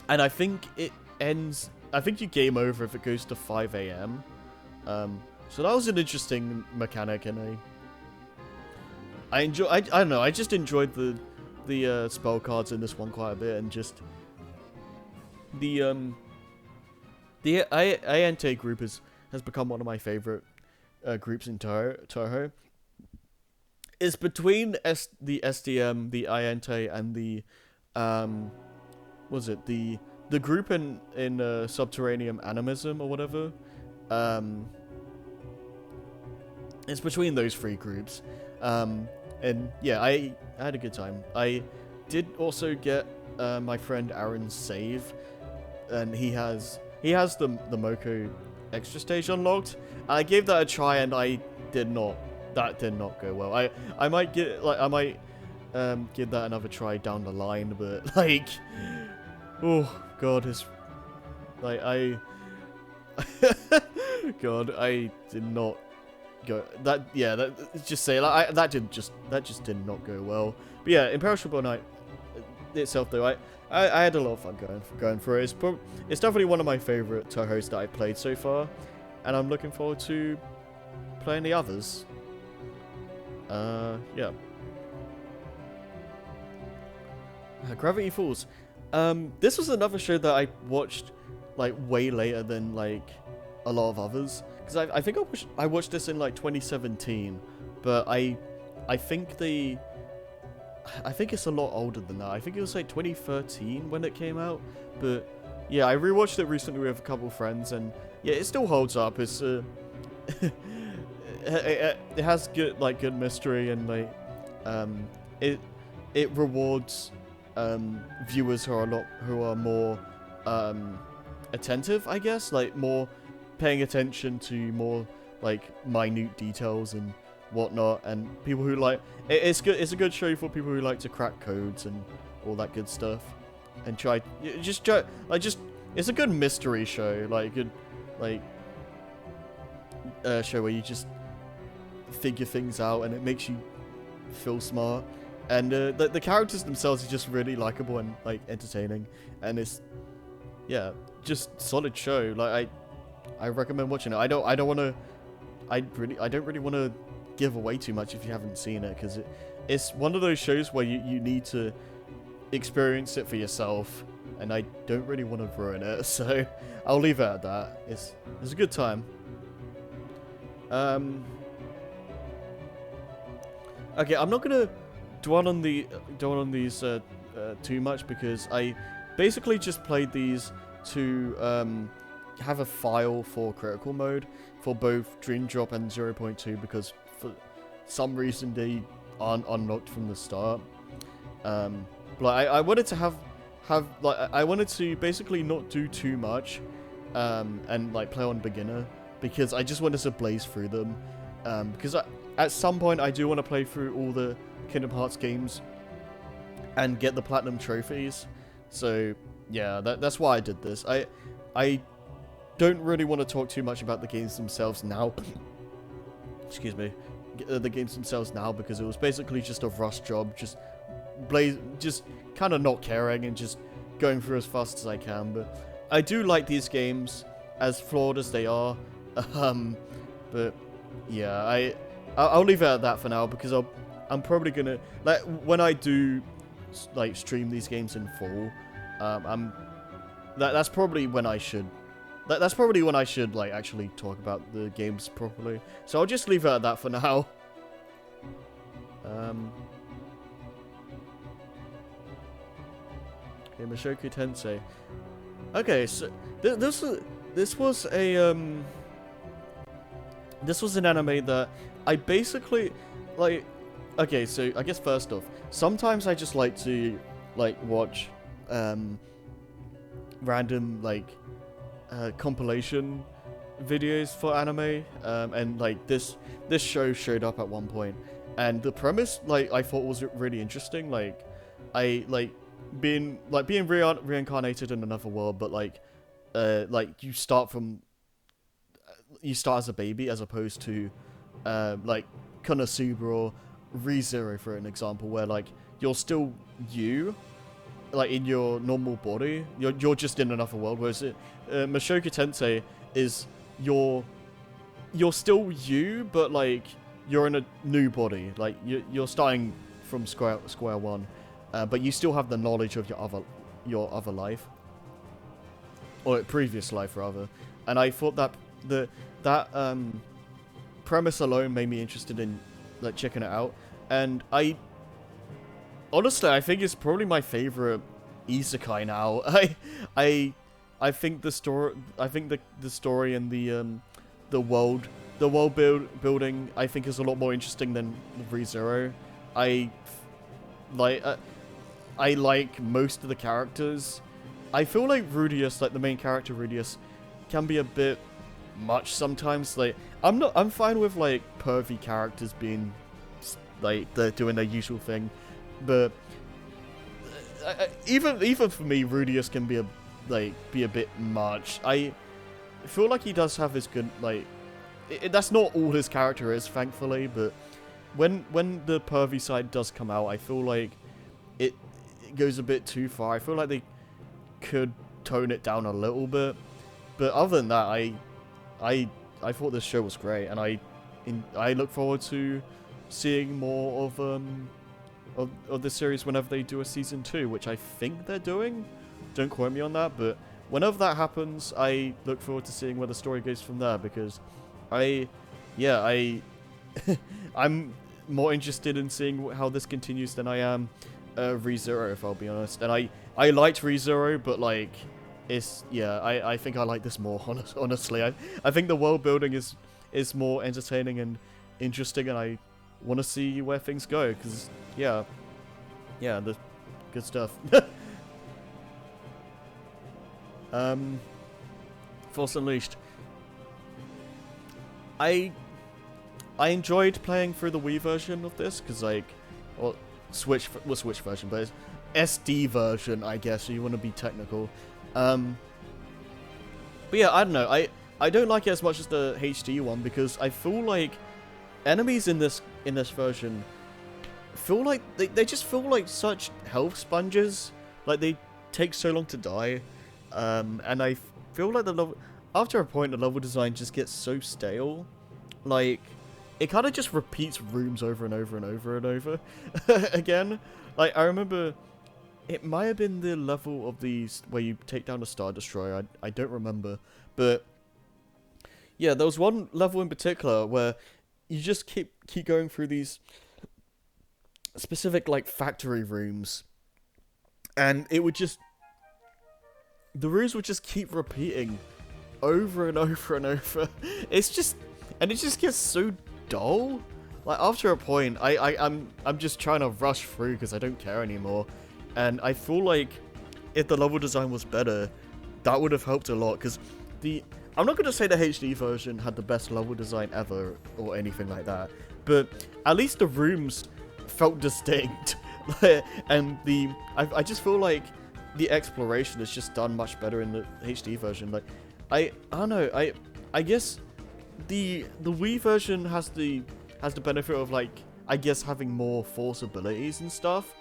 And I think it ends. I think you game over if it goes to 5 a.m. So that was an interesting mechanic, and I don't know. I just enjoyed the spell cards in this one quite a bit, and just the Iante group has become one of my favorite groups in Touhou. It's between the SDM, the Iante, and the was it the group in Subterranean Animism or whatever. It's between those 3 groups. And yeah, I had a good time. I did also get my friend Aaron's save, and he has the Moko extra stage unlocked. I gave that a try, and that did not go well. I might give that another try down the line, but like, oh god, it's like God, I did not go that. Yeah, that just say like that just did not go well. But yeah, Imperishable Night itself, though, I had a lot of fun going through it. It's definitely one of my favorite Touhous that I've played so far, and I'm looking forward to playing the others. Yeah. Gravity Falls. This was another show that I watched like way later than like a lot of others, because I think I watched this in like 2017, but I think I think it's a lot older than that. I think it was like 2013 when it came out, but yeah, I rewatched it recently with a couple of friends, and yeah, it still holds up. It's it has good mystery, and like it rewards viewers who are more attentive, I guess, like more paying attention to more like minute details and whatnot, and people who like it's a good show for people who like to crack codes and all that good stuff, and try it's a good mystery show, like good like show where you just figure things out and it makes you feel smart, and the characters themselves are just really likable and like entertaining, and it's just solid show. Like I recommend watching it. I don't really want to give away too much if you haven't seen it, because it's one of those shows where you need to experience it for yourself, and I don't really want to ruin it, so I'll leave it at that. It's a good time. Okay, I'm not gonna dwell on these too much, because I basically just played these to have a file for critical mode for both Dream Drop and 0.2, because for some reason they aren't unlocked from the start. But I wanted to have I wanted to basically not do too much, and like play on beginner, because I just wanted to blaze through them, because at some point I do want to play through all the Kingdom Hearts games and get the platinum trophies. So yeah, that's why I did this. I don't really want to talk too much about the games themselves now. Excuse me. The games themselves now, because it was basically just a rush job, just kind of not caring and just going through as fast as I can. But I do like these games, as flawed as they are. But yeah, I'll leave it at that for now, because I'm probably gonna, like, when I do like stream these games in full, that's probably when I should. That's probably when I should like actually talk about the games properly. So I'll just leave it at that for now. Okay, Mushoku Tensei. Okay, so this was an anime that I basically like. Okay, so I guess first off, sometimes I just like to like watch random like compilation videos for anime, and like this show showed up at one point, and the premise like I thought was really interesting. Like I like being reincarnated in another world, but like you start as a baby, as opposed to like Konosuba or ReZero, for an example, where like you're still you, like in your normal body, you're just in another world. Whereas Mushoku Tensei is you're still you, but like you're in a new body, like you're starting from square one, but you still have the knowledge of your other life, or previous life rather. And I thought that that premise alone made me interested in like checking it out, and honestly, I think it's probably my favorite isekai now. I think the story, the story and the world building, I think, is a lot more interesting than ReZero. I like most of the characters. I feel like Rudius, like the main character Rudius, can be a bit much sometimes. Like I'm fine with like pervy characters being like they're doing their usual thing, but even for me, Rudius can be a bit much. I feel like he does have his good like. That's not all his character is, thankfully. But when the pervy side does come out, I feel like it goes a bit too far. I feel like they could tone it down a little bit. But other than that, I thought this show was great, and I look forward to seeing more of the series whenever they do a season 2, which I think they're doing. Don't quote me on that, but whenever that happens, I look forward to seeing where the story goes from there, because I'm more interested in seeing how this continues than I am ReZero, if I'll be honest. And I liked ReZero, but like, I think I like this more, honestly. I think the world building is more entertaining and interesting, and I want to see where things go, because the good stuff. Force Unleashed. I enjoyed playing through the Wii version of this, because like, well, Switch version, but it's SD version, I guess, so you want to be technical. But yeah, I don't know, I don't like it as much as the HD one, because I feel like enemies in this version feel like they just feel like such health sponges. Like, they take so long to die, and I feel like after a point the level design just gets so stale. Like, it kind of just repeats rooms over and over and over and over again. Like, I remember it might have been the level of these where you take down a Star Destroyer. I don't remember, but yeah, there was one level in particular where you just keep going through these specific like factory rooms, and it would just, the rooms would just keep repeating over and over and over. It just gets so dull. Like, after a point, I'm just trying to rush through because I don't care anymore. And I feel like if the level design was better, that would have helped a lot, because I'm not going to say the HD version had the best level design ever or anything like that, but at least the rooms felt distinct. And I just feel like the exploration is just done much better in the HD version. Like, I don't know, I guess the Wii version has the benefit of, like, I guess, having more force abilities and stuff,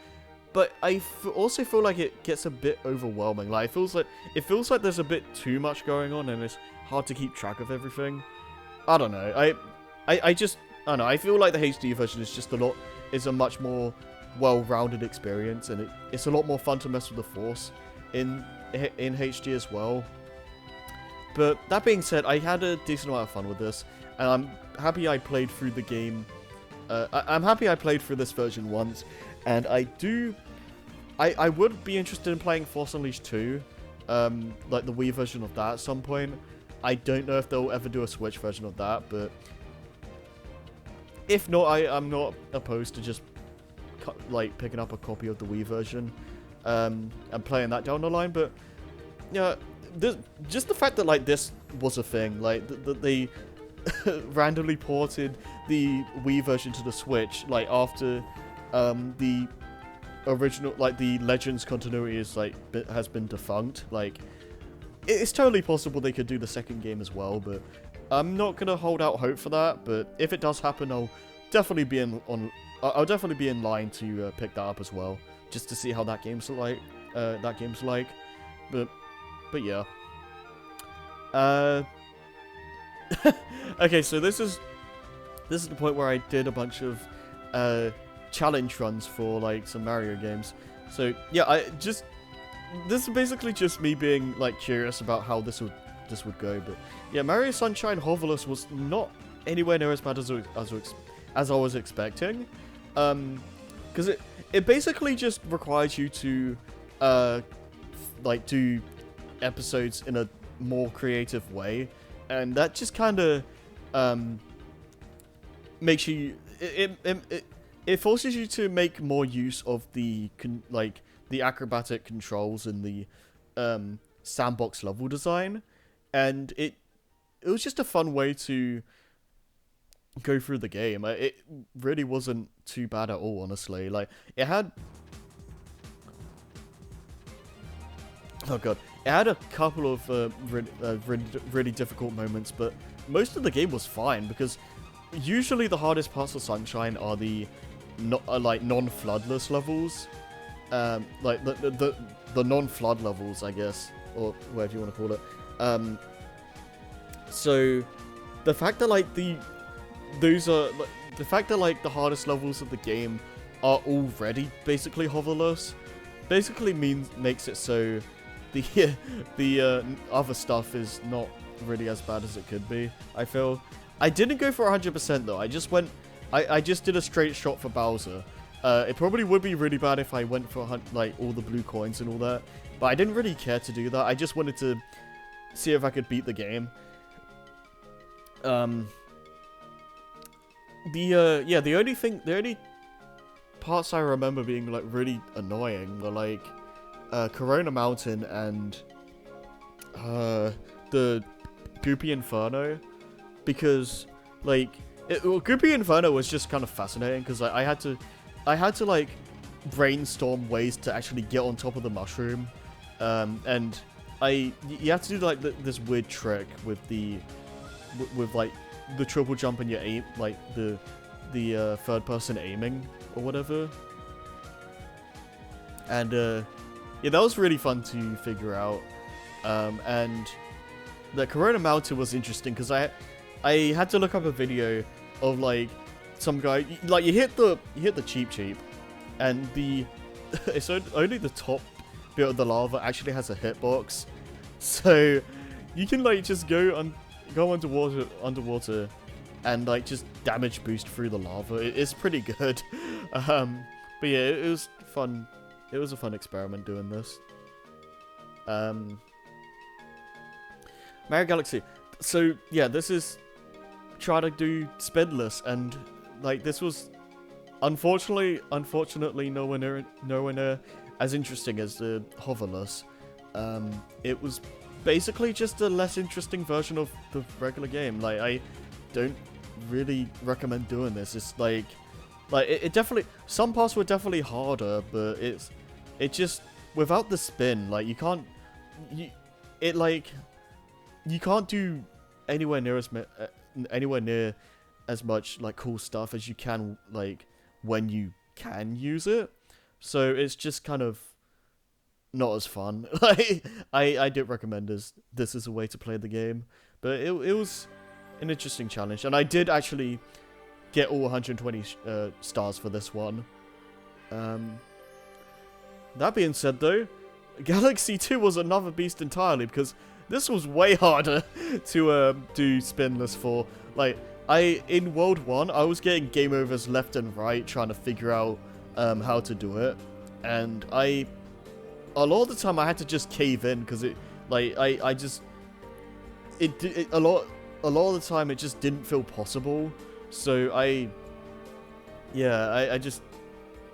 but I also feel like it gets a bit overwhelming. Like, it feels like there's a bit too much going on, and it's hard to keep track of everything. I don't know. I don't know. I feel like the HD version is a much more well-rounded experience, and it's a lot more fun to mess with the Force in HD as well. But that being said, I had a decent amount of fun with this, and I'm happy I played through the game. I'm happy I played through this version once, and I would be interested in playing Force Unleashed 2, like the Wii version of that at some point. I don't know if they'll ever do a Switch version of that, but if not, I'm not opposed to just like picking up a copy of the Wii version and playing that down the line. But yeah, just the fact that like this was a thing, like they randomly ported the Wii version to the Switch, like after the original, like the Legends continuity has been defunct. Like, it's totally possible they could do the second game as well, but I'm not gonna hold out hope for that. But if it does happen, I'll definitely be in line to pick that up as well, just to see how that game's like. But yeah. Okay, so this is the point where I did a bunch of challenge runs for like some Mario games. So yeah, this is basically just me being like curious about how this would go. But yeah, Mario Sunshine Hoverless was not anywhere near as bad as I was expecting, because it basically just requires you to like do episodes in a more creative way, and that just kind of makes you it forces you to make more use of the acrobatic controls in the sandbox level design, and it was just a fun way to go through the game. It really wasn't too bad at all, honestly. Like, it had a couple of really difficult moments, but most of the game was fine, because usually the hardest parts of Sunshine are the non-floodless levels, like the non-flood levels, I guess, or whatever you want to call it. So the fact that the hardest levels of the game are already basically hoverless. Basically makes it so the the other stuff is not really as bad as it could be. I feel I didn't go for 100% though. I just went. I just did a straight shot for Bowser. It probably would be really bad if I went for like all the blue coins and all that, but I didn't really care to do that. I just wanted to see if I could beat the game. The only parts I remember being like really annoying were like Corona Mountain and the Goopy Inferno, because like Goopy Inferno was just kind of fascinating because I had to like brainstorm ways to actually get on top of the mushroom, and you have to do like this weird trick with like the triple jump and your aim, like the third person aiming or whatever. And yeah, that was really fun to figure out. And the Corona Mountain was interesting because I had to look up a video of like some guy, like you hit the cheap, and it's only the top bit of the lava actually has a hitbox, so you can like just go underwater and like just damage boost through the lava. It's pretty good. But yeah, it was fun. It was a fun experiment doing this. Mario Galaxy. So yeah, this is try to do spinless, and like this was unfortunately nowhere near as interesting as the hoverless. It was basically just a less interesting version of the regular game. Like I don't really recommend doing this. It's like it definitely, some parts were definitely harder, but it just without the spin, like you can't do anywhere near as much like cool stuff as you can like when you can use it. So it's just kind of not as fun. Like I didn't recommend this as a way to play the game, but it was an interesting challenge, and I did actually get all 120 stars for this one. That being said though, Galaxy 2 was another beast entirely, because this was way harder to do spinless for. Like in World 1, I was getting game overs left and right trying to figure out how to do it, and a lot of the time I had to just cave in because a lot of the time it just didn't feel possible. So I just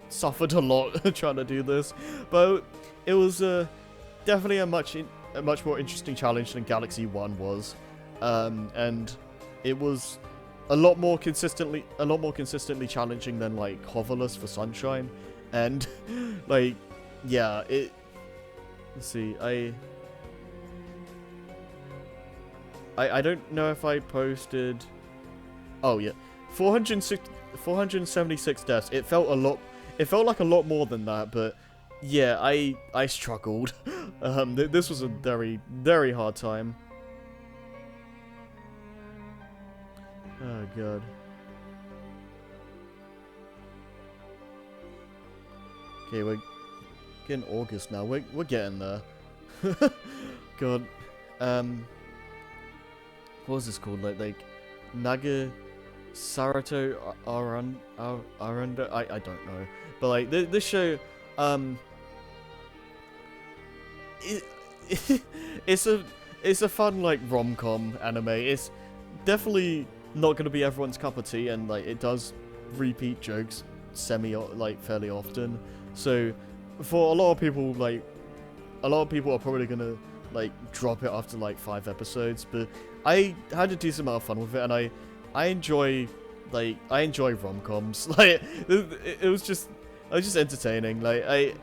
suffered a lot trying to do this, but it was definitely a much more interesting challenge than Galaxy 1 was, and it was a lot more consistently challenging than like Hoverless for Sunshine, and like yeah, let's see, I don't know if I posted. Oh yeah, 476 deaths. It felt like a lot more than that, but yeah, I struggled. This was a very, very hard time. Oh god. Okay, we're getting August now. We're getting there. God. What was this called? Like Naga Sarato Aranda? I don't know. But like this show, it's a fun like rom-com anime. It's definitely not gonna be everyone's cup of tea, and like it does repeat jokes fairly often. So for a lot of people are probably gonna like drop it after like 5 episodes, but I had a decent amount of fun with it, and I enjoy rom-coms. Like it was just entertaining. Like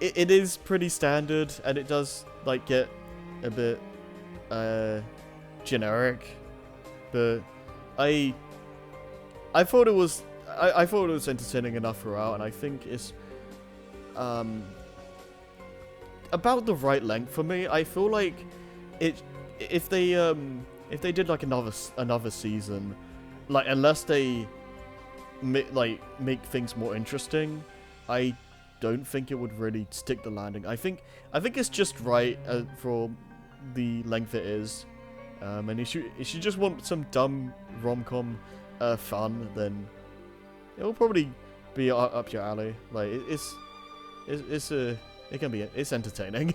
it is pretty standard, and it does like get a bit generic, but I thought it was entertaining enough throughout, and I think it's about the right length for me. I feel like if they did like another season, like unless they make things more interesting, I don't think it would really stick the landing. I think it's just right for the length it is. And if you just want some dumb rom-com fun, then it'll probably be up your alley. Like it's entertaining.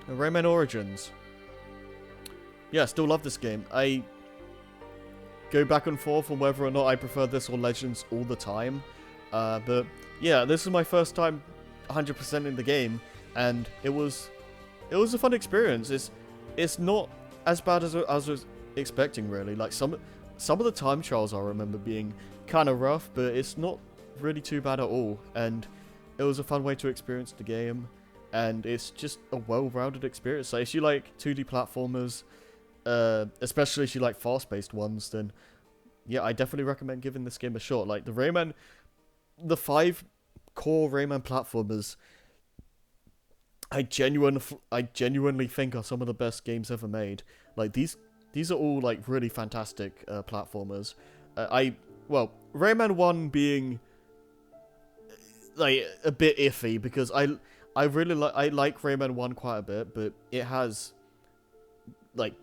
Rayman Origins. Yeah, still love this game. I go back and forth on whether or not I prefer this or Legends all the time. But yeah, this is my first time 100% in the game, and it was a fun experience. It's not as bad as I was expecting, really. Like some of the time trials I remember being kind of rough, but it's not really too bad at all. And it was a fun way to experience the game, and it's just a well-rounded experience. So if you like 2D platformers, especially if you like fast-paced ones, then yeah, I definitely recommend giving this game a shot. Like the 5 core Rayman platformers, I genuinely think are some of the best games ever made. Like these are all like really fantastic platformers. Rayman 1 being like a bit iffy because I like Rayman 1 quite a bit, but it has like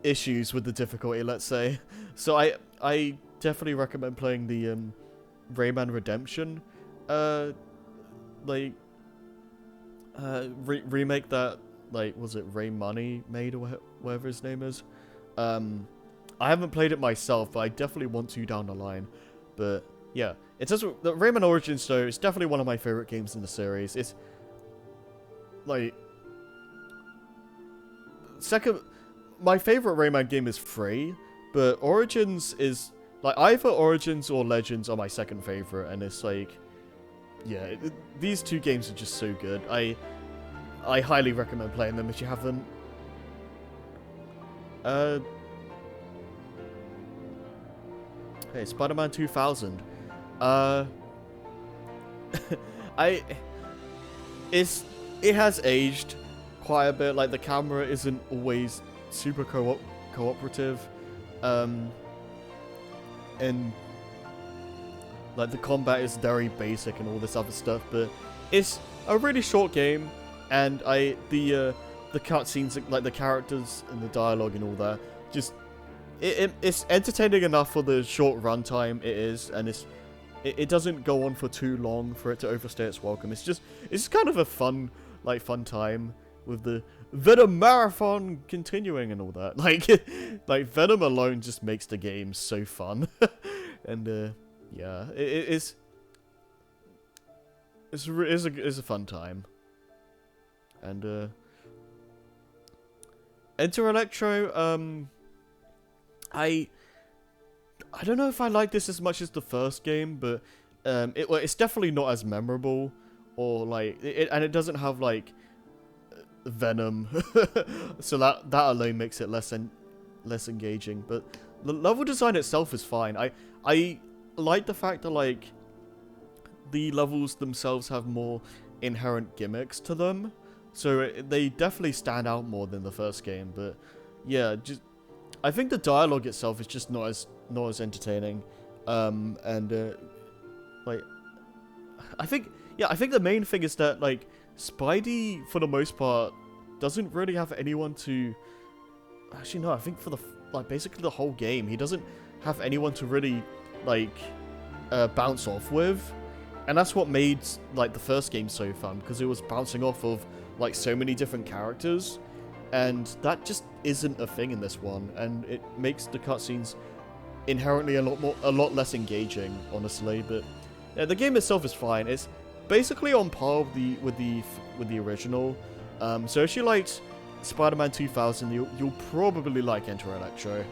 issues with the difficulty, let's say. So I definitely recommend playing the Rayman Redemption remake that, like, was it Ray Money made or whatever his name is. I haven't played it myself, but I definitely want to down the line. But yeah, it's just the Rayman Origins though. It's definitely one of my favorite games in the series. It's like my favorite Rayman game is 3, but Origins is like either Origins or Legends are my second favorite, and it's like, yeah, these two games are just so good. I highly recommend playing them if you haven't. Hey, Spider-Man 2000. It has aged quite a bit. Like the camera isn't always super cooperative, and like the combat is very basic and all this other stuff. But it's a really short game, and the cutscenes, like the characters and the dialogue and all that, just it's entertaining enough for the short runtime it is, and it doesn't go on for too long for it to overstay its welcome. It's kind of a fun time with the Venom marathon continuing and all that. Like Venom alone just makes the game so fun, and yeah, it's a fun time. And Enter Electro, I don't know if I like this as much as the first game, but it's definitely not as memorable, or like and it doesn't have like Venom, so that alone makes it less engaging. But the level design itself is fine. I like the fact that like the levels themselves have more inherent gimmicks to them, so they definitely stand out more than the first game. But yeah, I think the dialogue itself is just not as entertaining, like I think the main thing is that like Spidey for the most part doesn't really have anyone to. Actually, no, I think for basically the whole game he doesn't have anyone to really like bounce off with, and that's what made like the first game so fun, because it was bouncing off of like so many different characters, and that just isn't a thing in this one, and it makes the cutscenes inherently a lot less engaging, honestly. But yeah, the game itself is fine. It's basically on par with the original. So if you liked Spider-Man 2000, you'll probably like Enter Electro.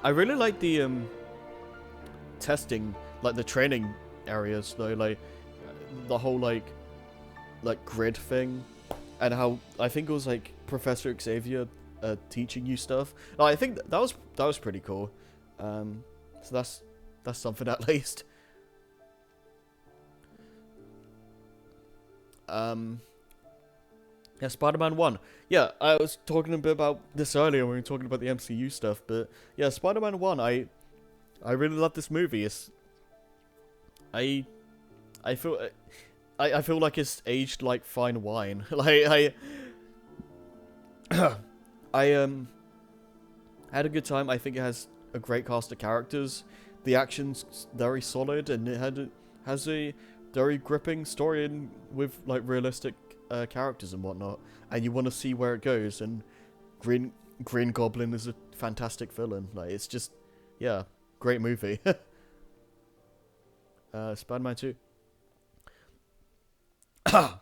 I really like the testing, like the training areas though, like the whole like grid thing, and how I think it was like Professor Xavier teaching you stuff. I think that was pretty cool. So that's something at least. Um, yeah, Spider-Man 1. Yeah, I was talking a bit about this earlier when we were talking about the MCU stuff, but yeah, Spider-Man 1, I really love this movie. I I feel I feel like it's aged like fine wine. Like I had a good time. I think it has a great cast of characters. The action's very solid, and has a very gripping story with like realistic characters and whatnot. And you want to see where it goes. And Green Goblin is a fantastic villain. Like it's just, yeah, great movie. Spider-Man 2.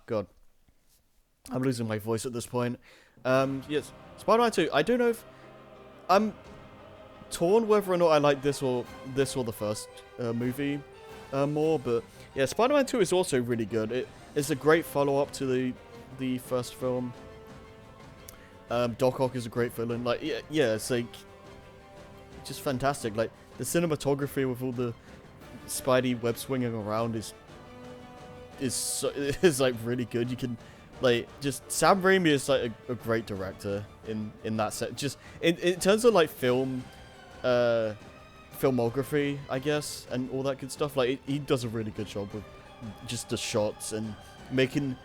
God, I'm losing my voice at this point. Yes, Spider-Man 2. I don't know if I'm torn whether or not I like this or the first movie more, but yeah, Spider-Man 2 is also really good. It's a great follow-up to the first film. Doc Ock is a great villain. Like yeah, it's like just fantastic. Like the cinematography with all the Spidey web swinging around is like really good. You can like just Sam Raimi is like a great director in that set. Just in terms of like filmography, I guess, and all that good stuff. Like he does a really good job with just the shots and making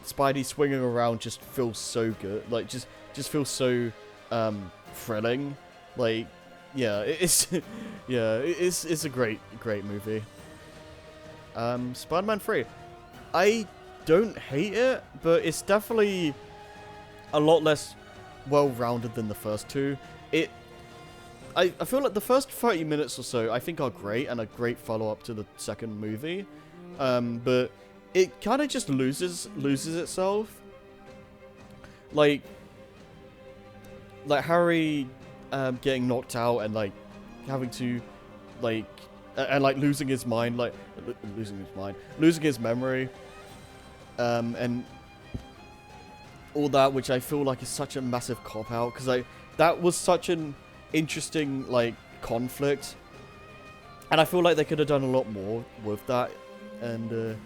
Spidey swinging around just feel so good. Like just feels so thrilling. Like yeah, it's yeah, it's a great movie. Spider-Man 3. I don't hate it, but it's definitely a lot less well-rounded than the first two. I feel like the first 30 minutes or so I think are great and a great follow-up to the second movie. But it kind of just loses itself. Like Harry getting knocked out and like having to like and like losing his mind, like losing his memory, and all that, which I feel like is such a massive cop out because that was such an interesting like conflict, and I feel like they could have done a lot more with that. And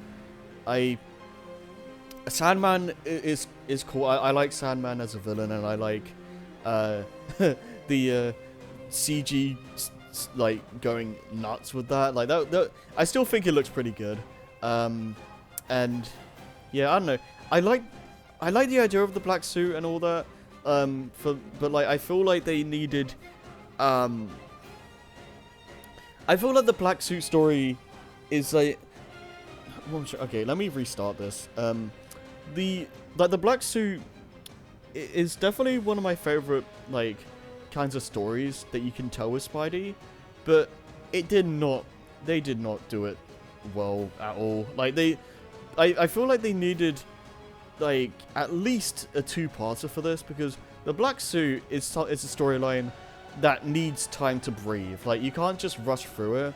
Sandman is cool. I like Sandman as a villain, and I like the CG like going nuts with that. Like that I still think it looks pretty good. And yeah, I don't know. I like the idea of the black suit and all that. But like I feel like they needed I feel like the black suit story is like okay, let me restart this. The black suit is definitely one of my favorite like kinds of stories that you can tell with Spidey, but they did not do it well at all. Like I feel like they needed like at least a two-parter for this, because the black suit is a storyline that needs time to breathe. Like you can't just rush through it,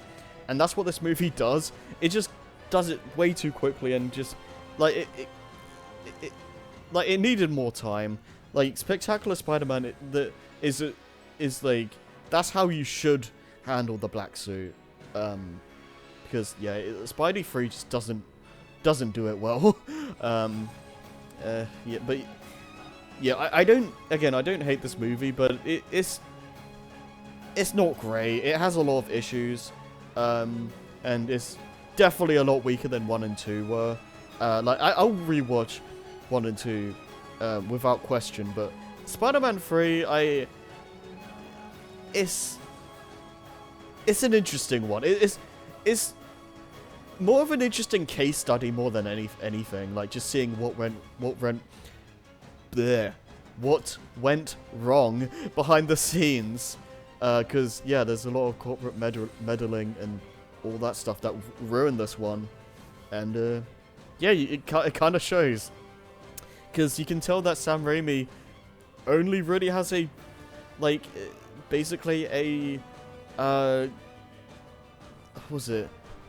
and that's what this movie does. It just does it way too quickly, and just like it needed more time. Like Spectacular Spider-Man is like that's how you should handle the black suit. Because yeah, Spidey 3 just doesn't do it well. Yeah, but yeah, I don't hate this movie, but it's not great. It has a lot of issues, and it's definitely a lot weaker than 1 and 2 were. Like I'll rewatch 1 and 2 without question, but Spider-Man 3, it's an interesting one. It's more of an interesting case study more than anything. Like just seeing what went wrong behind the scenes. Because yeah, there's a lot of corporate meddling and all that stuff that ruined this one, and yeah, it kind of shows. Because you can tell that Sam Raimi only really has a like basically a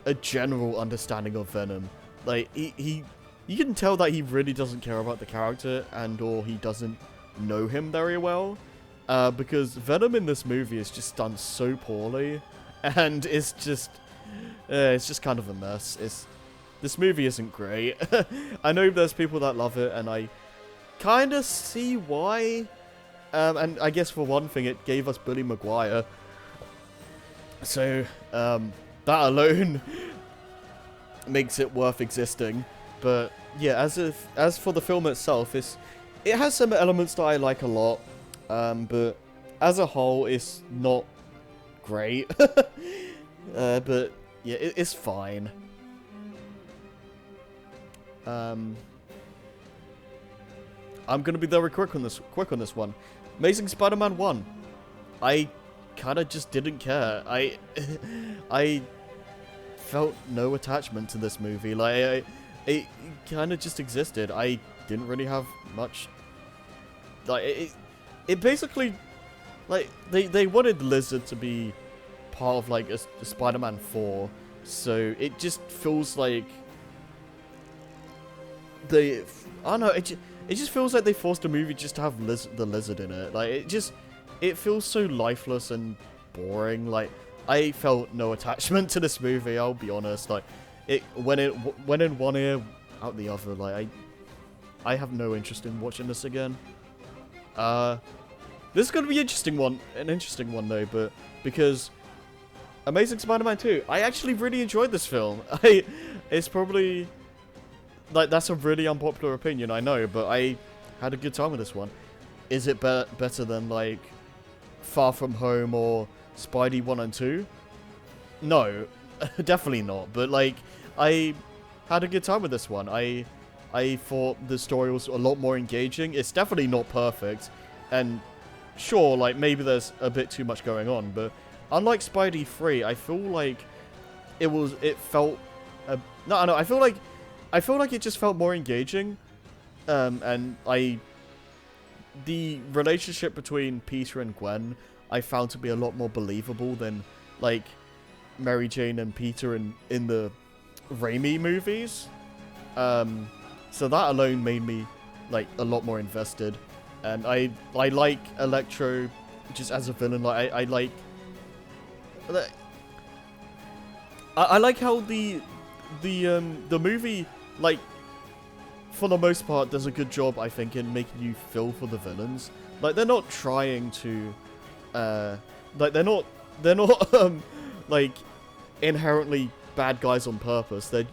a general understanding of Venom. Like you can tell that he really doesn't care about the character, and or he doesn't know him very well, because Venom in this movie is just done so poorly, and it's just kind of a mess. this movie isn't great. I know there's people that love it, and I kind of see why. And I guess for one thing, it gave us Billy Maguire. So, that alone makes it worth existing. But yeah, as for the film itself, it has some elements that I like a lot. But as a whole, it's not great. But yeah, it's fine. I'm gonna be very quick on this one. Amazing Spider-Man 1. I kind of just didn't care. I felt no attachment to this movie. Like, it kind of just existed. I didn't really have much. Like, it basically, like, they wanted Lizard to be part of, like, a Spider-Man 4, so it just feels like I don't know, it just feels like they forced a movie just to have the Lizard in it. Like, it feels so lifeless and boring. Like, I felt no attachment to this movie, I'll be honest. Like, it went in one ear, out the other. Like, I have no interest in watching this again. This is gonna be an interesting one though, but because Amazing Spider-Man 2, I actually really enjoyed this film. It's probably, like, that's a really unpopular opinion, I know, but I had a good time with this one. Is it better than, like, Far From Home or Spidey 1 and 2? No, definitely not. But, like, I had a good time with this one. I thought the story was a lot more engaging. It's definitely not perfect, and sure, like, maybe there's a bit too much going on, but unlike Spidey 3, I feel like it felt I feel like it just felt more engaging, and the relationship between Peter and Gwen I found to be a lot more believable than, like, Mary Jane and Peter in the Raimi movies. So that alone made me, like, a lot more invested, and I like Electro just as a villain. Like, I like how the movie, like, for the most part, does a good job, I think, in making you feel for the villains. Like, they're not trying to, like, they're not, like, inherently bad guys on purpose. They're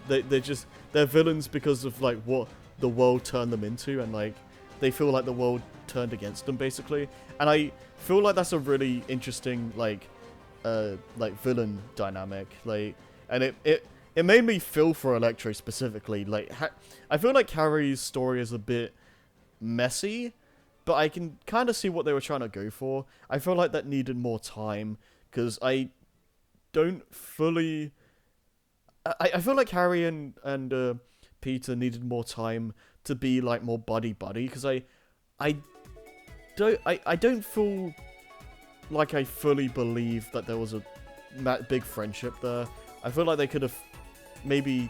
villains because of, like, what the world turned them into, and, like, they feel like the world turned against them, basically. And I feel like that's a really interesting, like villain dynamic. Like, and it made me feel for Electro specifically. Like, I feel like Harry's story is a bit messy, but I can kind of see what they were trying to go for. I feel like that needed more time, because I don't fully... I feel like Harry and Peter needed more time to be, like, more buddy-buddy, because I don't feel like I fully believe that there was a big friendship there. I feel like they could have maybe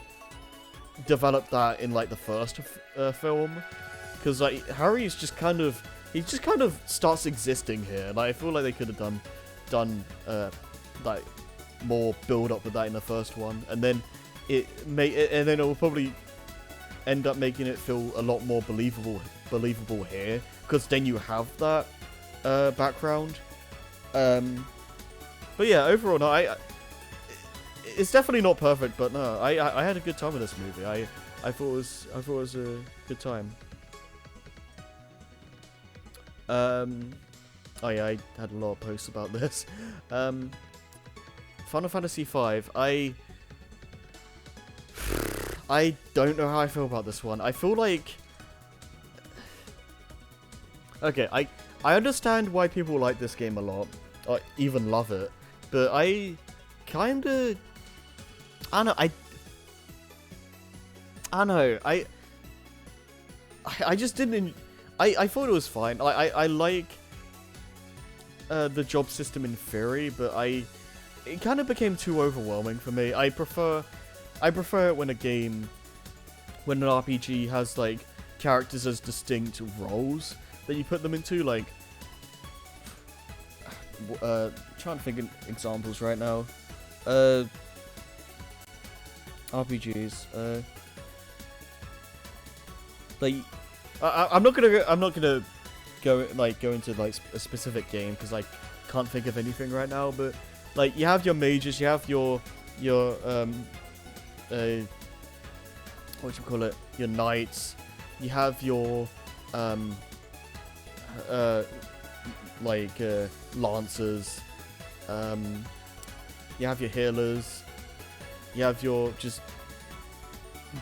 developed that in, like, the first film, because, like, Harry's just kind of starts existing here. Like, I feel like they could have done like, more build up with that in the first one, and then it will probably end up making it feel a lot more believable here, because then you have that background. But yeah, overall, no, it's definitely not perfect, but no, I had a good time with this movie. I thought it was a good time. Oh yeah, I had a lot of posts about this. Final Fantasy V. I don't know how I feel about this one. I feel like... Okay, I understand why people like this game a lot, or even love it, but I kinda... I don't know, I just didn't... I thought it was fine. I like the job system in theory, but it kind of became too overwhelming for me. I prefer it when an RPG has, like, characters as distinct roles that you put them into. Like, trying to think of examples right now. RPGs. Like, I'm not gonna go into like a specific game because I can't think of anything right now. But like, you have your mages, you have your what you call it, your knights, you have your um lancers, you have your healers, you have your just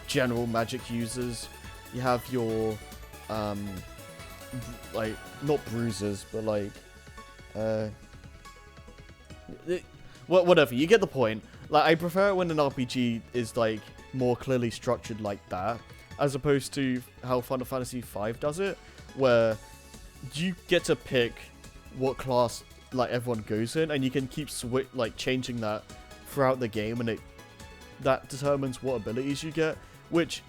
general magic users, you have your like not bruisers but like whatever, you get the point. Like, I prefer it when an RPG is like more clearly structured like that, as opposed to how Final Fantasy V does it, where you get to pick what class like everyone goes in, and you can keep changing that throughout the game, and that determines what abilities you get, which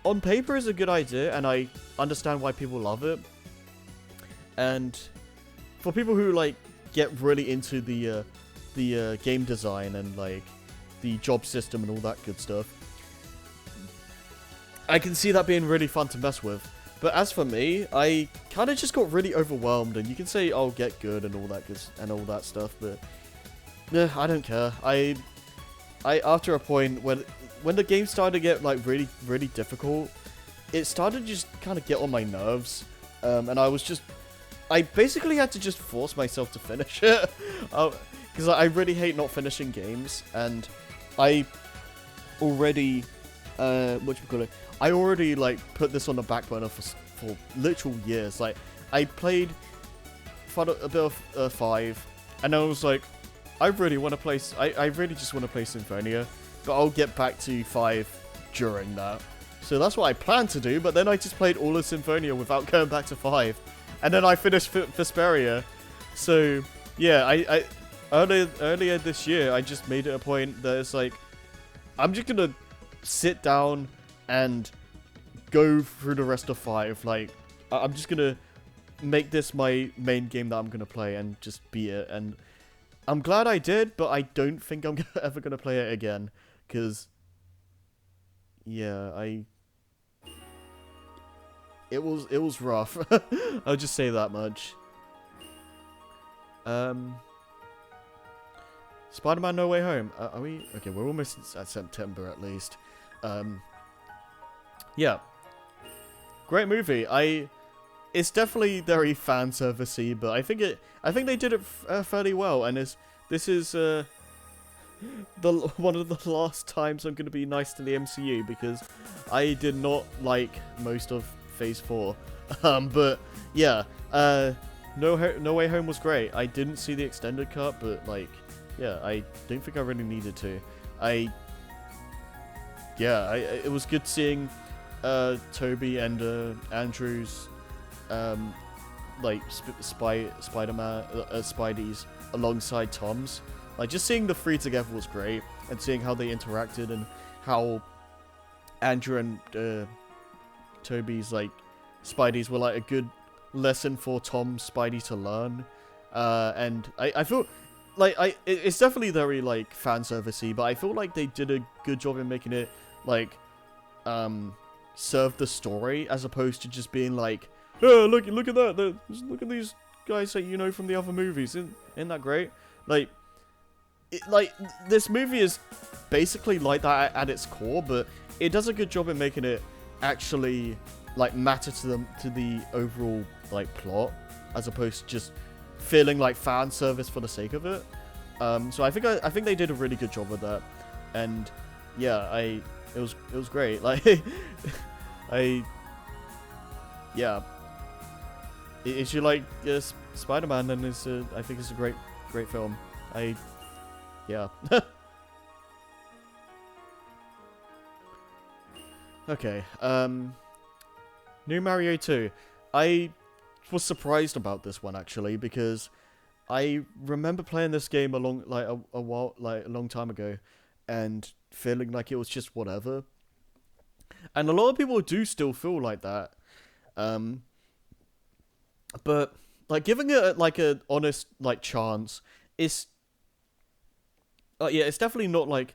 on paper is a good idea, and I understand why people love it. And for people who like get really into the game design and like the job system and all that good stuff, I can see that being really fun to mess with. But as for me, I kind of just got really overwhelmed, and you can say, "Oh, get good" and all that good and all that stuff, but yeah, I don't care. I after a point when the game started to get like really really difficult, it started to just kind of get on my nerves, and I basically had to just force myself to finish it, because I really hate not finishing games, and I already I already like put this on the back burner for literal years. Like, I played a bit of 5, and I was like, I really want to play. I really just want to play Symphonia, but I'll get back to 5 during that. So that's what I planned to do. But then I just played all of Symphonia without going back to 5, and then I finished Vesperia. So yeah, I earlier this year I just made it a point that it's like, I'm just gonna sit down and go through the rest of 5. Like, I'm just gonna make this my main game that I'm gonna play and just beat it. And I'm glad I did, but I don't think I'm ever gonna play it again, because yeah, it was rough. I'll just say that much. Spider-Man No Way Home. Are we okay? We're almost at September at least. Yeah, great movie. It's definitely very fan servicey, but I think they did it fairly well. And this is one of the last times I'm gonna be nice to the MCU, because I did not like most of Phase 4. But yeah, No Way Home was great. I didn't see the extended cut, but like, yeah, I don't think I really needed to. It was good seeing Toby and Andrew's Spider-Man Spidey's alongside Tom's. Like, just seeing the 3 together was great, and seeing how they interacted, and how Andrew and Toby's like Spidey's were like a good lesson for Tom's Spidey to learn. And I feel like it's definitely very like fan servicey, but I feel like they did a good job in making it like serve the story, as opposed to just being like, oh, look at that, look at these guys that you know from the other movies. Isn't that great? Like, this movie is basically like that at its core, but it does a good job in making it actually like matter to the overall like plot, as opposed to just feeling like fan service for the sake of it. So I think they did a really good job with that, and yeah, it was great. Like, if you like Spider-Man, then I think it's a great film. Yeah. Okay. New Mario 2. I was surprised about this one, actually, because I remember playing this game a long time ago, and feeling like it was just whatever. And a lot of people do still feel like that. But like, giving it like an honest like chance, it's definitely not like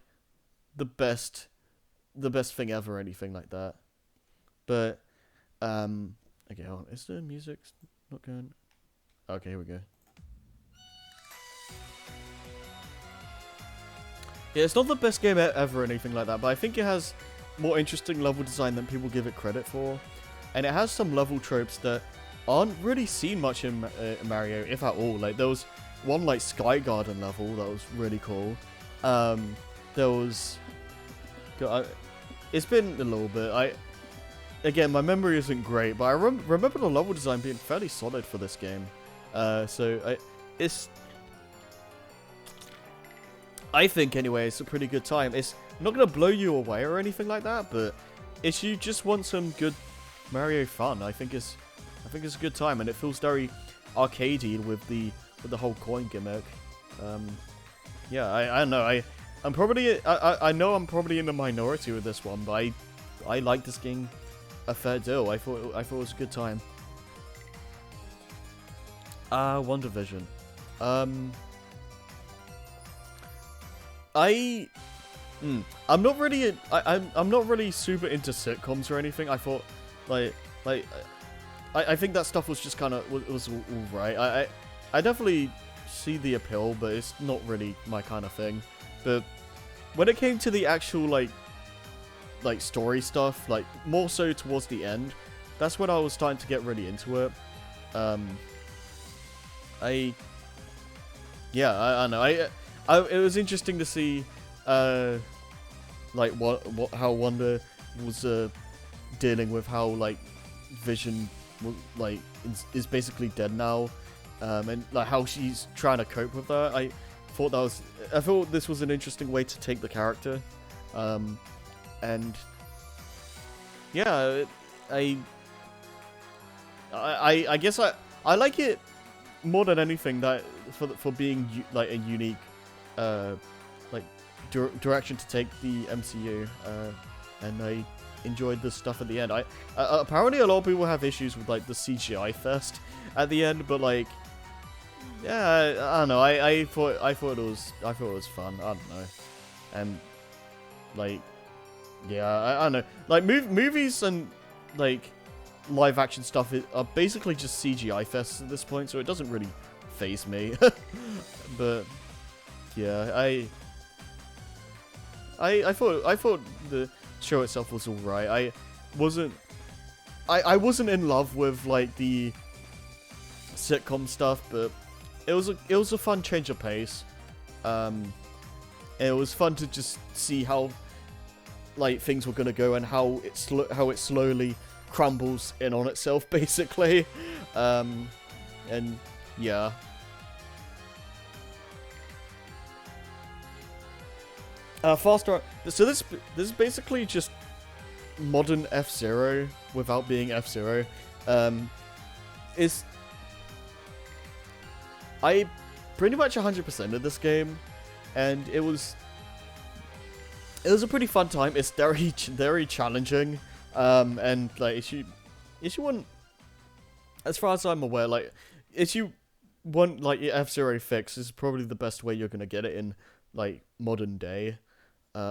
the best thing ever or anything like that. But okay, hold on. Is the music not going? Okay, here we go. Yeah, it's not the best game ever or anything like that, but I think it has more interesting level design than people give it credit for. And it has some level tropes that aren't really seen much in Mario, if at all. Like, there was one, like, Sky Garden level that was really cool. There was... it's been a little bit. Again, my memory isn't great, but I remember the level design being fairly solid for this game. I think, anyway, it's a pretty good time. It's not going to blow you away or anything like that, but if you just want some good Mario fun, I think it's a good time, and it feels very arcadey with the whole coin gimmick. Yeah, I don't know. I'm probably I know I'm probably in the minority with this one, but I like this game a fair deal. I thought it was a good time. WandaVision. I'm not really I'm not really super into sitcoms or anything. I thought I think that stuff was just kind of was all right. I definitely see the appeal, but it's not really my kind of thing. But when it came to the actual like story stuff, like more so towards the end, that's when I was starting to get really into it. I know. It was interesting to see like how Wanda was dealing with how like Vision like is basically dead now, and like how she's trying to cope with that. I thought this was an interesting way to take the character, and yeah, I guess I like it more than anything that for being like a unique like direction to take the MCU, and I enjoyed the stuff at the end. Apparently a lot of people have issues with like the CGI fest at the end, but like, yeah, I don't know. I thought it was fun. I don't know, and like, yeah, I don't know. Like movies and like live action stuff are basically just CGI fests at this point, so it doesn't really faze me. But yeah, I thought the show itself was alright. I wasn't in love with like the sitcom stuff, but it was a fun change of pace. It was fun to just see how like things were gonna go and how it slowly crumbles in on itself, basically. And yeah. Faster. So this is basically just modern F-Zero without being F-Zero. I pretty much 100%ed this game, and it was a pretty fun time. It's very challenging, and like if you want, as far as I'm aware, like if you want like your F-Zero fix, this is probably the best way you're gonna get it in like modern day.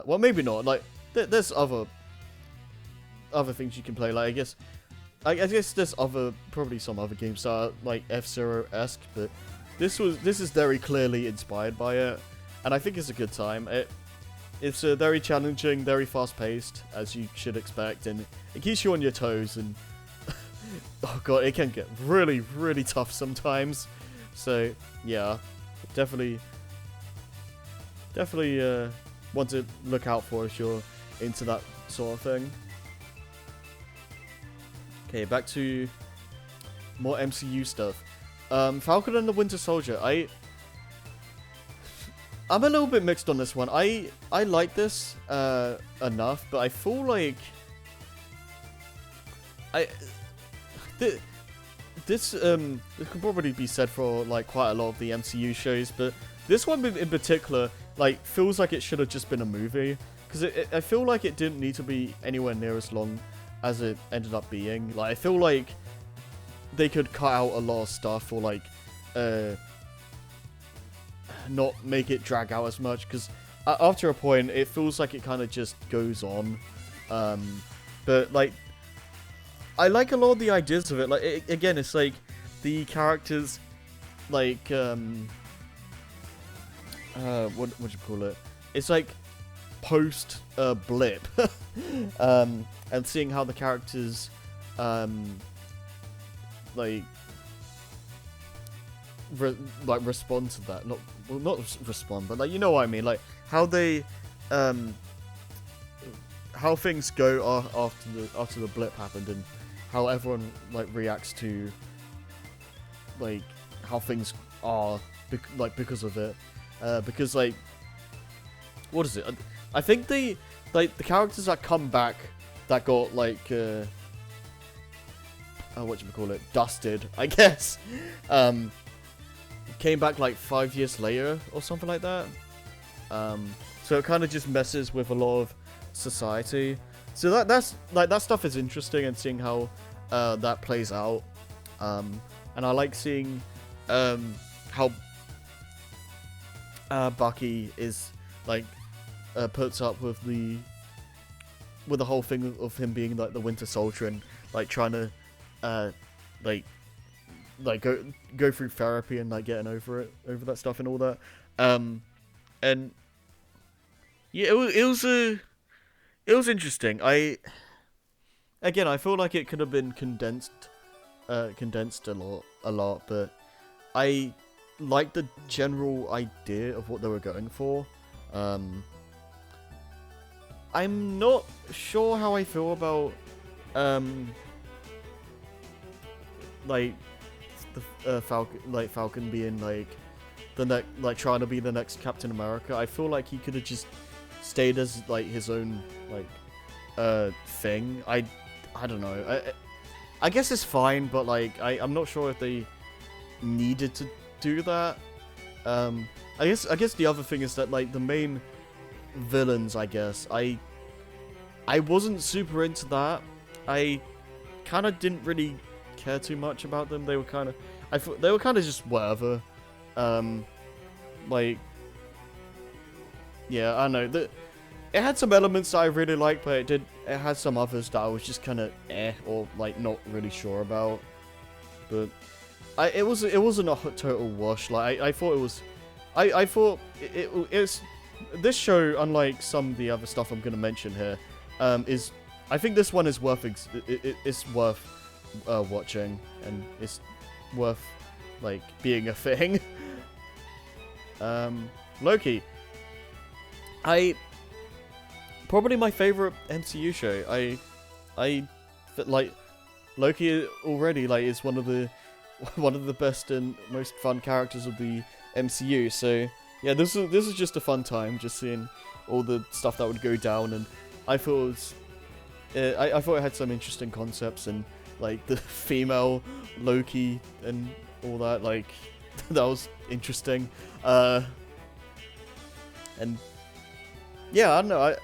Well, maybe not. Like, there's other things you can play. Like, I guess there's probably some other games that are like F-Zero-esque, but this is very clearly inspired by it, and I think it's a good time. It's very challenging, very fast-paced, as you should expect, and it keeps you on your toes. And oh god, it can get really, really tough sometimes. So yeah, definitely. Want to look out for if you're into that sort of thing. Okay, back to more MCU stuff. Falcon and the Winter Soldier. I'm a little bit mixed on this one. I like this enough, but I feel like this could probably be said for like quite a lot of the MCU shows, but this one in particular like feels like it should have just been a movie, because I feel like it didn't need to be anywhere near as long as it ended up being. Like I feel like they could cut out a lot of stuff, or like not make it drag out as much, because after a point, it feels like it kind of just goes on. But like, I like a lot of the ideas of it. Like, again, it's like the characters, like, what do you call it? It's like post blip, and seeing how the characters, like, respond to that. Not respond, but like, you know what I mean. Like how they, how things go after the blip happened, and how everyone like reacts to like how things are because of it. Because like, what is it? I think the characters that come back that got like what you call it, dusted, I guess, came back like 5 years later or something like that. So it kind of just messes with a lot of society. So that's like, that stuff is interesting, and seeing how that plays out. And I like seeing how Bucky is like puts up with the whole thing of him being like the Winter Soldier, and like trying to like go through therapy and like getting over that stuff and all that. And yeah, it was interesting. I feel like it could have been condensed a lot, but I like the general idea of what they were going for. I'm not sure how I feel about like the Falcon being like the next, like trying to be the next Captain America. I feel like he could have just stayed as like his own like thing. I don't know. I guess it's fine, but like I'm not sure if they needed to do that. I guess the other thing is that like the main villains, I guess I wasn't super into that. I kind of didn't really care too much about them. They were kind of, I thought they were kind of just whatever. Like, yeah, I know that it had some elements that I really liked, but it had some others that I was just kind of or like not really sure about. But it wasn't a total wash. Like I thought it was, I thought it's this show, unlike some of the other stuff I'm gonna mention here, is, I think this one is worth it's worth watching, and it's worth like being a thing. Loki, probably my favorite MCU show. I like Loki already, like, is one of the best and most fun characters of the MCU. So yeah, this is just a fun time, just seeing all the stuff that would go down, and I thought it was, I thought it had some interesting concepts, and like the female Loki and all that, like that was interesting. And yeah, I don't know.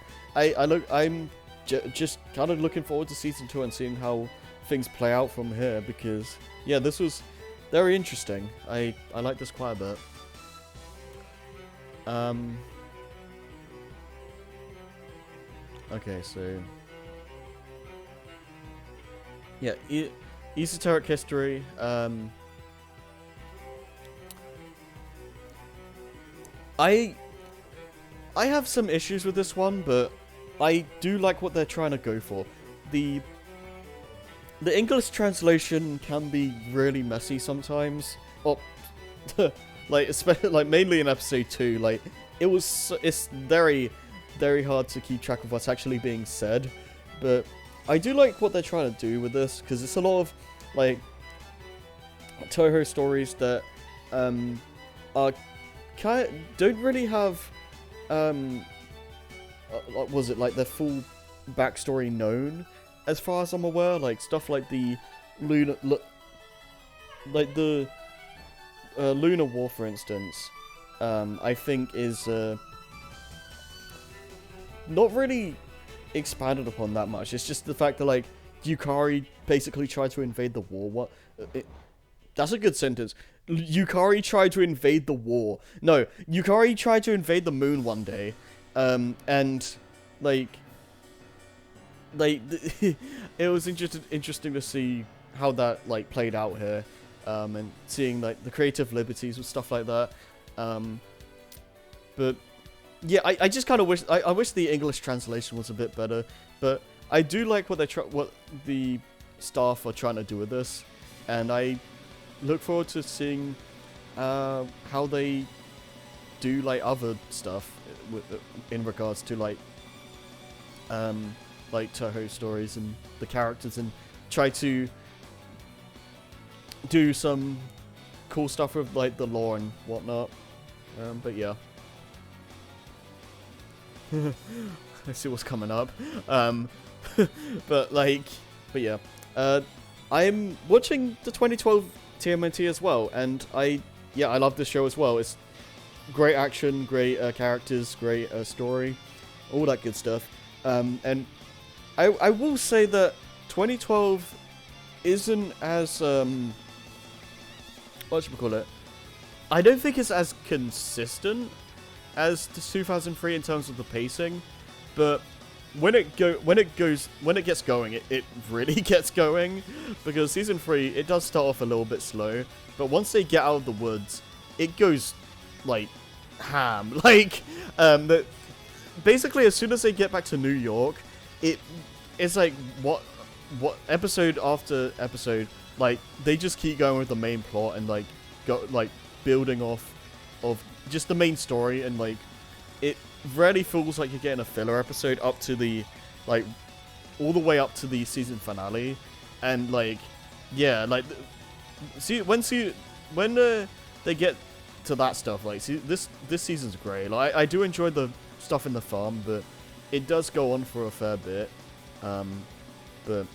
I'm just kind of looking forward to season 2 and seeing how things play out from here, because yeah, this was very interesting. I like this quite a bit. Okay, so yeah, esoteric history. I have some issues with this one, but I do like what they're trying to go for. The English translation can be really messy sometimes. Well, like especially like mainly in episode 2, like it's very, very hard to keep track of what's actually being said. But I do like what they're trying to do with this, because it's a lot of like Toho stories that are don't really have what was it, like their full backstory known, as far as I'm aware. Like stuff like the Lunar War, for instance, I think is not really expanded upon that much. It's just the fact that like Yukari basically tried to invade the war. That's a good sentence. Yukari tried to invade the war. No, Yukari tried to invade the moon one day, And like like it was interesting to see how that like played out here, and seeing like the creative liberties and stuff like that. But yeah, I just kind of wish I wish the English translation was a bit better, but I do like what what the staff are trying to do with this, and I look forward to seeing how they do like other stuff in regards to like Touhou stories and the characters, and try to do some cool stuff with like the lore and whatnot. But yeah. I see what's coming up. But yeah. I'm watching the 2012 TMNT as well, and I love this show as well. It's great action, great characters, great story, all that good stuff. And I will say that 2012 isn't as what should we call it? I don't think it's as consistent as the 2003 in terms of the pacing, but when it gets going, it really gets going, because season 3, it does start off a little bit slow, but once they get out of the woods, it goes like ham. Like basically as soon as they get back to New York, it's like what episode after episode, like they just keep going with the main plot and like building off of just the main story, and like it rarely feels like you're getting a filler episode up to the like all the way up to the season finale. And like yeah, like when they get to that stuff, like this season's great. Like I do enjoy the stuff in the farm, but it does go on for a fair bit. But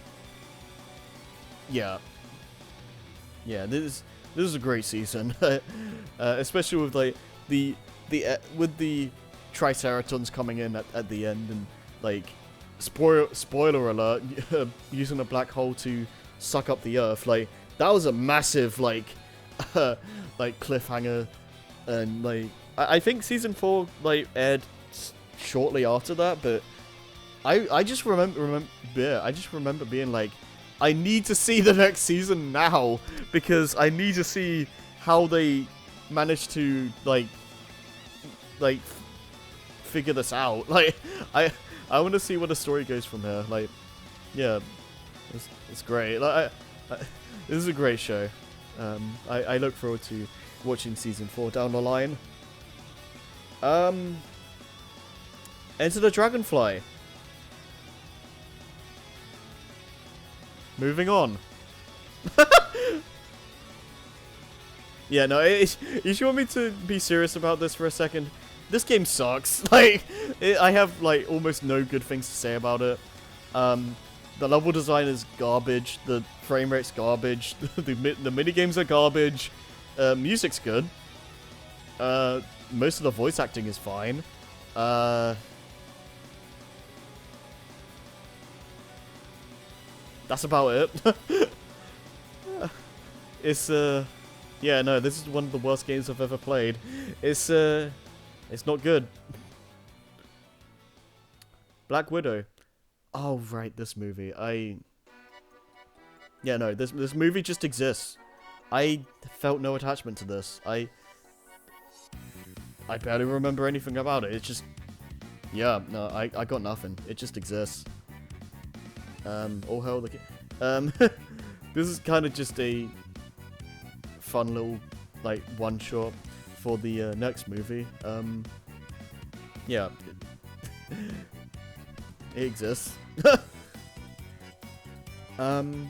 yeah, this is a great season. Especially with like with the Triceratons coming in at the end, and like spoiler alert, using a black hole to suck up the Earth. Like that was a massive like like cliffhanger, and like I think season 4 like aired shortly after that, but I just remember being like, I need to see the next season now, because I need to see how they managed to like figure this out. Like I want to see where the story goes from here. Like yeah, it's great. Like this is a great show. I look forward to watching season 4 down the line. Enter the Dragonfly. Moving on. Yeah, no, you should want me to be serious about this for a second. This game sucks. Like, I have like almost no good things to say about it. The level design is garbage. The frame rate's garbage. the minigames are garbage. Music's good. Most of the voice acting is fine. That's about it. It's yeah, no, this is one of the worst games I've ever played. It's not good. Black Widow. Oh right, this movie. Yeah, no, this movie just exists. I felt no attachment to this. I barely remember anything about it. It's just, yeah, no, I got nothing. It just exists. All hell the this is kind of just a fun little like one shot for the next movie. Yeah, it exists. Okay,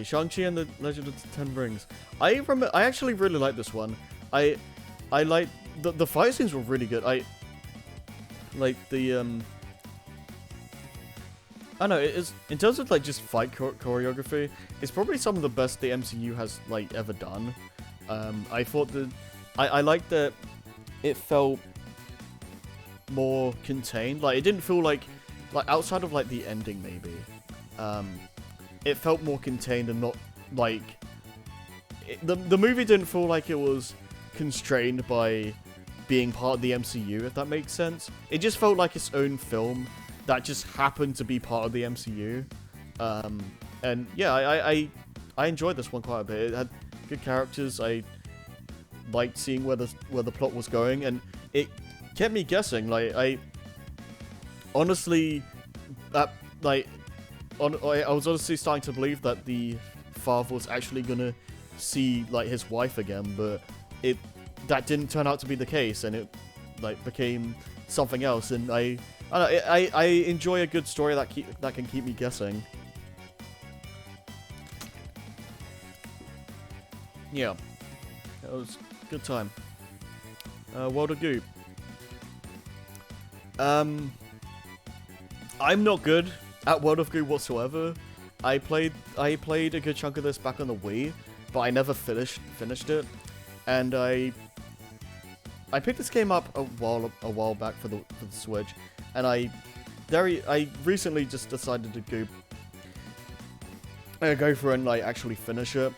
Shang-Chi and the Legend of the Ten Rings. I actually really like this one. I like the fight scenes were really good. I like the I don't know, it is, in terms of like just fight choreography, it's probably some of the best the MCU has like ever done. I thought that I liked that it felt more contained. Like it didn't feel like outside of like the ending maybe. It felt more contained and not like the movie didn't feel like it was constrained by being part of the MCU, if that makes sense. It just felt like its own film that just happened to be part of the MCU. And yeah, I enjoyed this one quite a bit. It had good characters. I liked seeing where the plot was going, and it kept me guessing. Like, I honestly, I was honestly starting to believe that the father was actually gonna see like his wife again, but that didn't turn out to be the case, and it like became something else. And I enjoy a good story that can keep me guessing. Yeah, it was a good time. World of Goo. I'm not good at World of Goo whatsoever. I played a good chunk of this back on the Wii, but I never finished it. And I picked this game up a while back for the Switch, and I recently just decided to go for it and like actually finish it.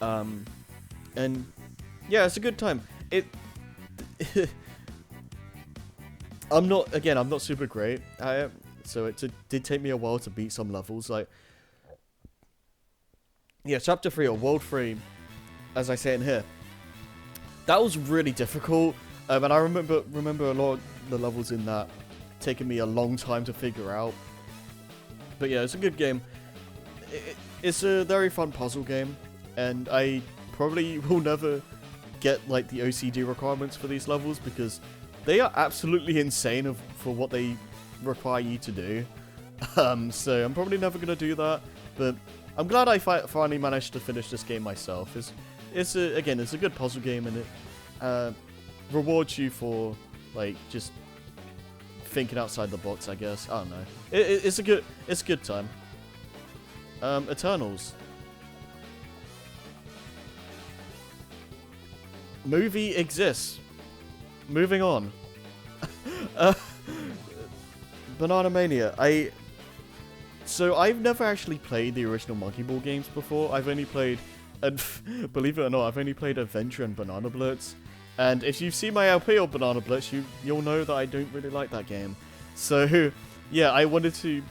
And yeah, it's a good time. I'm not super great at it, so it did take me a while to beat some levels. Like, yeah, Chapter 3 or World 3, as I say in here, that was really difficult. And I remember a lot of the levels in that taking me a long time to figure out. But yeah, it's a good game. It's a very fun puzzle game, and I probably will never get like the OCD requirements for these levels because they are absolutely insane for what they require you to do. So I'm probably never gonna do that. But I'm glad I finally managed to finish this game myself. It's a good puzzle game, and it rewards you for like just thinking outside the box, I guess. I don't know. It's a good time. Eternals. Movie exists. Moving on. Banana Mania. So I've never actually played the original Monkey Ball games before. I've only played, and believe it or not, I've only played Adventure and Banana Blitz. And if you've seen my LP of Banana Blitz, you'll know that I don't really like that game. So yeah, I wanted to,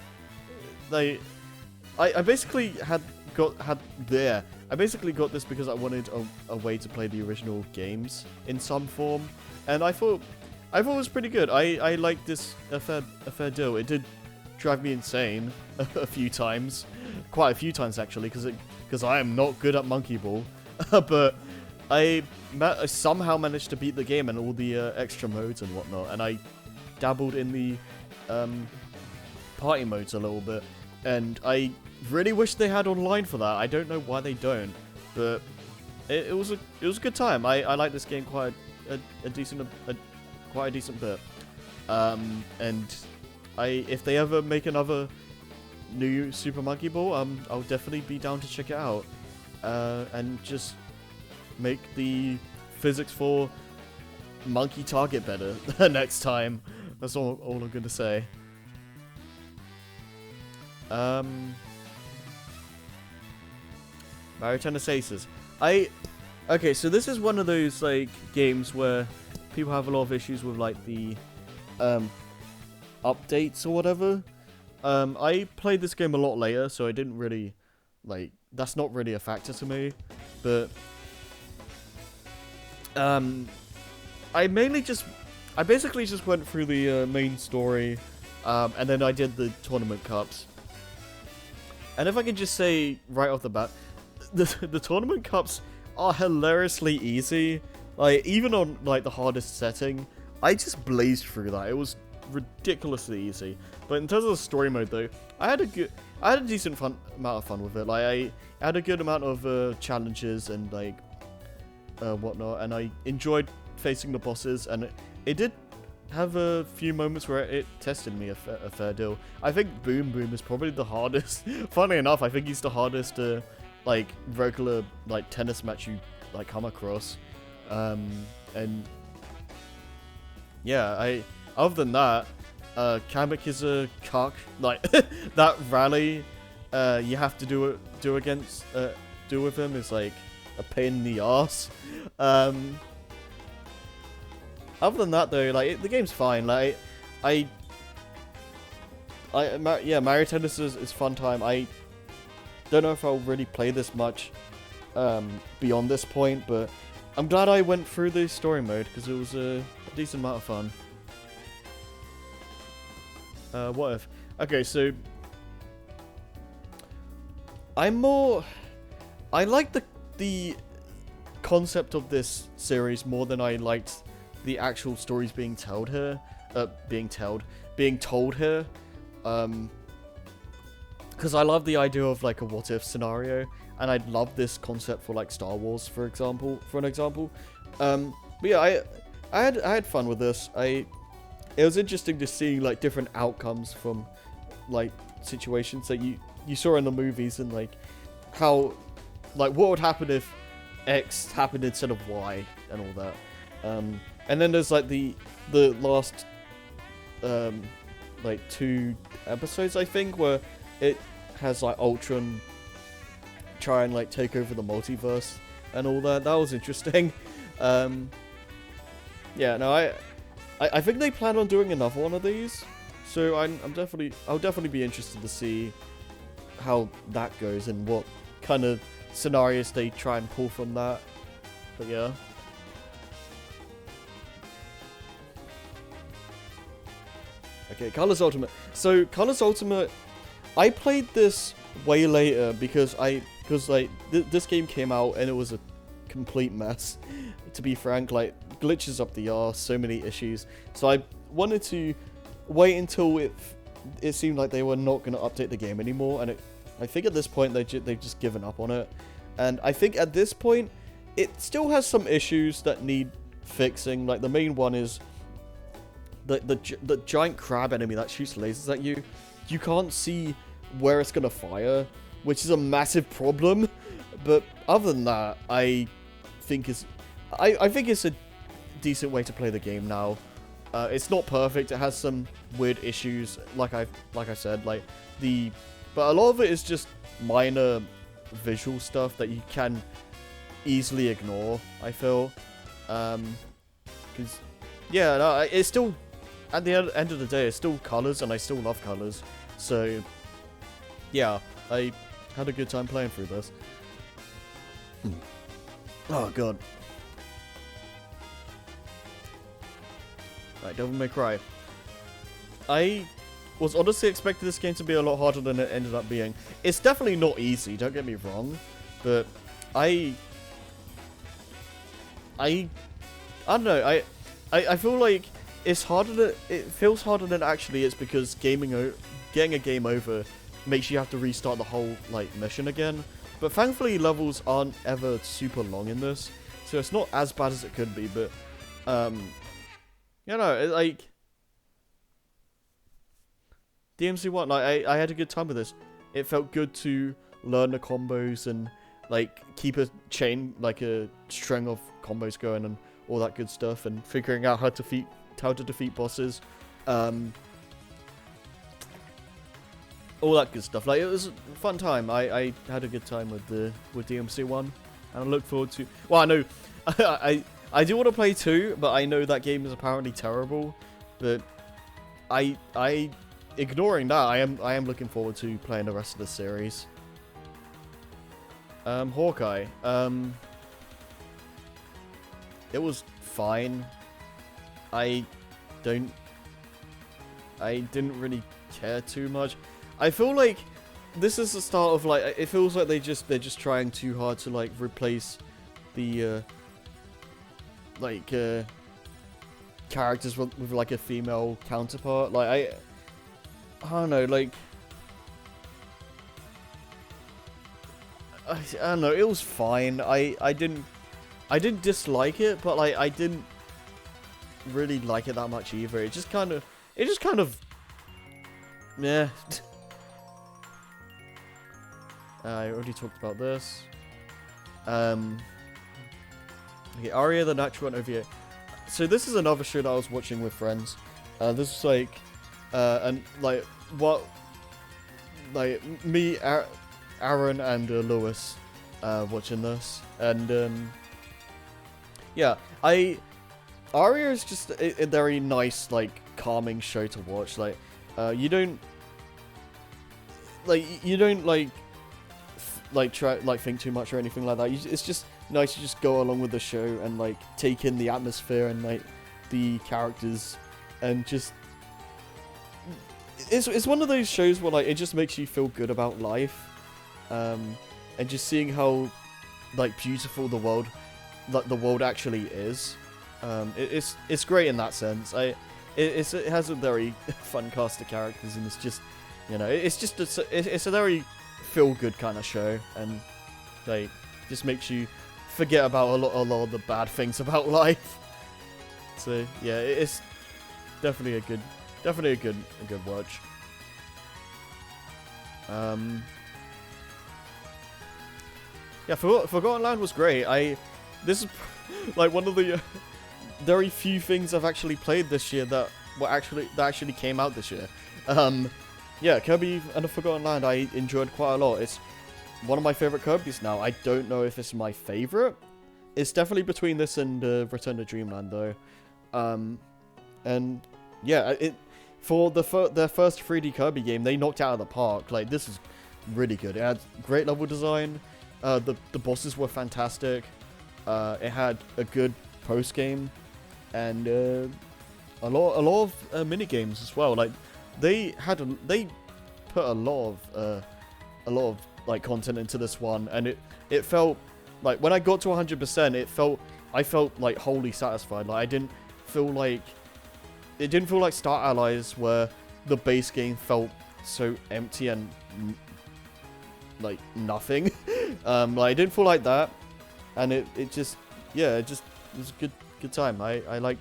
like, I basically I basically got this because I wanted a way to play the original games in some form, and I thought it was pretty good. I liked this a fair deal. It did drive me insane a few times, quite a few times actually, because I am not good at Monkey Ball, but I somehow managed to beat the game and all the extra modes and whatnot, and I dabbled in the party modes a little bit, and I really wish they had online for that. I don't know why they don't, but it was a good time. I like this game quite a decent bit. And if they ever make another new Super Monkey Ball, I'll definitely be down to check it out, and just make the physics for Monkey Target better next time. That's all I'm gonna say. Mario Tennis Aces. Okay, so this is one of those like games where people have a lot of issues with like the updates or whatever. I played this game a lot later, so I didn't really like, that's not really a factor to me. But I basically just went through the main story, and then I did the tournament cups. And if I can just say right off the bat, the tournament cups are hilariously easy. Like, even on like the hardest setting, I just blazed through that. It was ridiculously easy. But in terms of the story mode, though, I had a decent amount of fun with it. Like, I had a good amount of challenges and like whatnot, and I enjoyed facing the bosses. And it did have a few moments where it tested me a fair deal. I think Boom Boom is probably the hardest. Funny enough, I think he's the hardest like regular like tennis match you like come across. And yeah, other than that, Kamek is a cuck. Like that rally you have to do with him is like a pain in the ass. other than that though, like the game's fine. Like I yeah, Mario Tennis is fun time. I don't know if I'll really play this much beyond this point, but I'm glad I went through the story mode because it was a decent amount of fun. What if? Okay, so I like the concept of this series more than I liked the actual stories being told here. Being told here. Because I love the idea of like a what if scenario, and I'd love this concept for like Star Wars, for an example. But yeah, I had fun with this. It was interesting to see like different outcomes from like situations that you saw in the movies, and like how like what would happen if X happened instead of Y and all that. And then there's like the last like 2 episodes, I think, where it has like Ultron try and like take over the multiverse and all that. That was interesting. Yeah, no, I think they plan on doing another one of these, so I'll definitely be interested to see how that goes and what kind of scenarios they try and pull from that. But yeah. Okay, Colors Ultimate. So Colors Ultimate, I played this way later because this game came out and it was a complete mess. To be frank, like glitches up the arse, so many issues. So I wanted to wait until it seemed like they were not going to update the game anymore, and I think at this point they've just given up on it. And I think at this point it still has some issues that need fixing. Like the main one is the giant crab enemy that shoots lasers at you. You can't see where it's gonna fire, which is a massive problem. But other than that, I think it's a decent way to play the game now. It's not perfect. It has some weird issues, like I said, but a lot of it is just minor visual stuff that you can easily ignore, I feel. Because yeah, no, it's still, at the end of the day, it's still colors, and I still love colors. So yeah, I had a good time playing through this. Oh god. Right, Devil May Cry. I was honestly expecting this game to be a lot harder than it ended up being. It's definitely not easy, don't get me wrong, but I don't know, I feel like it's harder it feels harder than it actually is, because getting a game over makes you have to restart the whole like mission again. But thankfully levels aren't ever super long in this, so it's not as bad as it could be. But you know, like DMC1, like I had a good time with this. It felt good to learn the combos and like keep a chain, like a string of combos going and all that good stuff, and figuring out how to defeat bosses, all that good stuff. Like, it was a fun time. I had a good time with DMC1, and I look forward to. Well, I know I do want to play 2, but I know that game is apparently terrible. But I ignoring that, I am looking forward to playing the rest of the series. Hawkeye. It was fine. I didn't really care too much. I feel like this is the start of like, it feels like they're just trying too hard to like replace the characters with like a female counterpart. Like I don't know, like I don't know, it was fine. I didn't dislike it, but like I didn't really like it that much either. It just kind of yeah. I already talked about this. Okay, Aria the Natural OVA. So this is another show that I was watching with friends. This was like and like what, like me, Aaron, and Lewis watching this, and yeah, Aria is just a very nice, like, calming show to watch. Like, you don't try think too much or anything like that. It's just nice to just go along with the show and like take in the atmosphere and like the characters, and just it's one of those shows where like it just makes you feel good about life, and just seeing how like beautiful the world actually is. It's great in that sense. It has a very fun cast of characters, and it's just, you know, it's a very feel good kind of show, and like just makes you forget about a lot of the bad things about life. So yeah, it's definitely a good watch. Yeah, Forgotten Land was great. This is like one of the very few things I've actually played this year that actually came out this year. Yeah, Kirby and the Forgotten Land I enjoyed quite a lot. It's one of my favorite Kirbys now. I don't know if it's my favorite. It's definitely between this and Return to Dreamland though. And yeah, for their first 3D Kirby game, they knocked it out of the park. Like, this is really good. It had great level design. The bosses were fantastic. It had a good post game, and a lot of mini games as well. Like, they put a lot of like content into this one, and it felt like when I got to 100%, I felt like wholly satisfied. Like, it didn't feel like Star Allies, where the base game felt so empty and like nothing. Like, I didn't feel like that, and it just was a good time. I like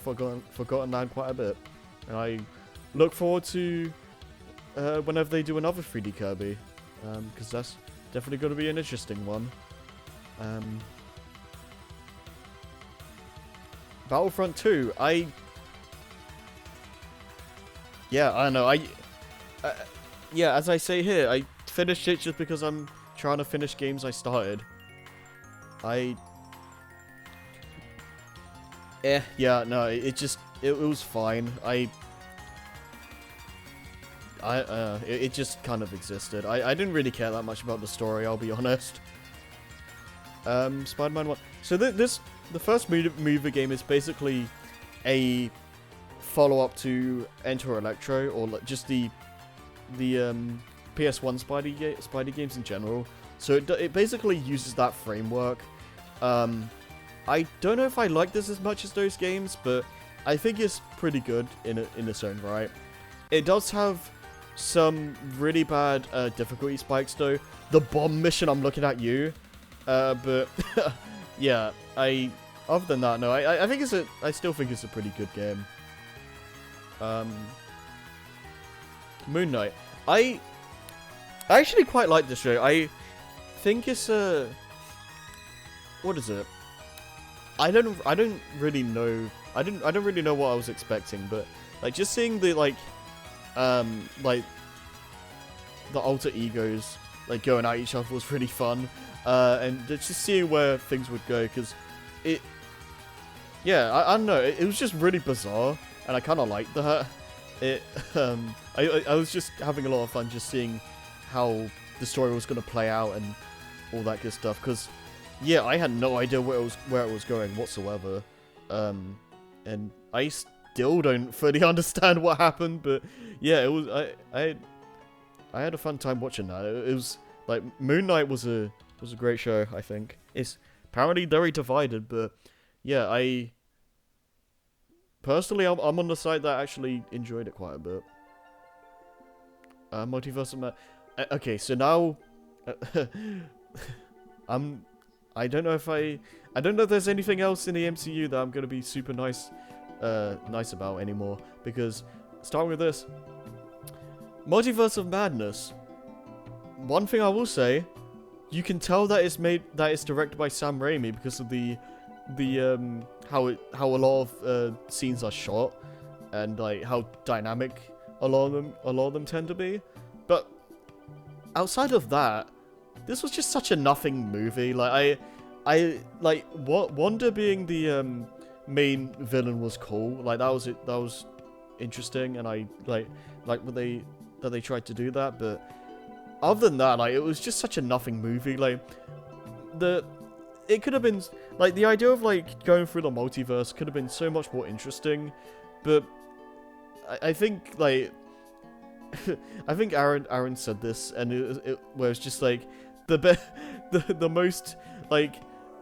Forgotten Land quite a bit, and I look forward to whenever they do another 3D Kirby, because that's definitely going to be an interesting one. Battlefront 2, I don't know. Yeah, as I say here, I finished it just because I'm trying to finish games I started. Yeah, no, it was fine. It just kind of existed. I didn't really care that much about the story, I'll be honest. Spider-Man 1. So the first movie game is basically a follow-up to Enter Electro, or just the PS1 Spidey games in general. So it basically uses that framework. I don't know if I like this as much as those games, but I think it's pretty good in its own right. It does have some really bad difficulty spikes though. The bomb mission, I'm looking at you. But yeah, other than that, no, I still think it's a pretty good game. Moon Knight. I actually quite like this show. I think it's what is it? I don't really know. I don't really know what I was expecting, but like just seeing the like the alter egos like going at each other was really fun. And just seeing where things would go, because I don't know, it was just really bizarre, and I kind of liked that. I was just having a lot of fun just seeing how the story was going to play out and all that good stuff, because yeah, I had no idea where it was going whatsoever, and I still don't fully understand what happened, but yeah, it was I had a fun time watching that. It was like Moon Knight was a great show. I think it's apparently very divided, but yeah, I personally I'm on the side that actually enjoyed it quite a bit. Multiverse of okay, so now I don't know if there's anything else in the MCU that I'm gonna be super nice about anymore, because starting with this Multiverse of Madness, one thing I will say, you can tell that it's directed by Sam Raimi because of the how a lot of scenes are shot, and like how dynamic a lot of them tend to be. But outside of that, this was just such a nothing movie. Like I like what Wanda being the main villain was cool. Like that was it. That was interesting, and I like what they tried to do that. But other than that, like it was just such a nothing movie. Like it could have been like the idea of like going through the multiverse could have been so much more interesting, but I think like I think Aaron said this, and where it's just like the most like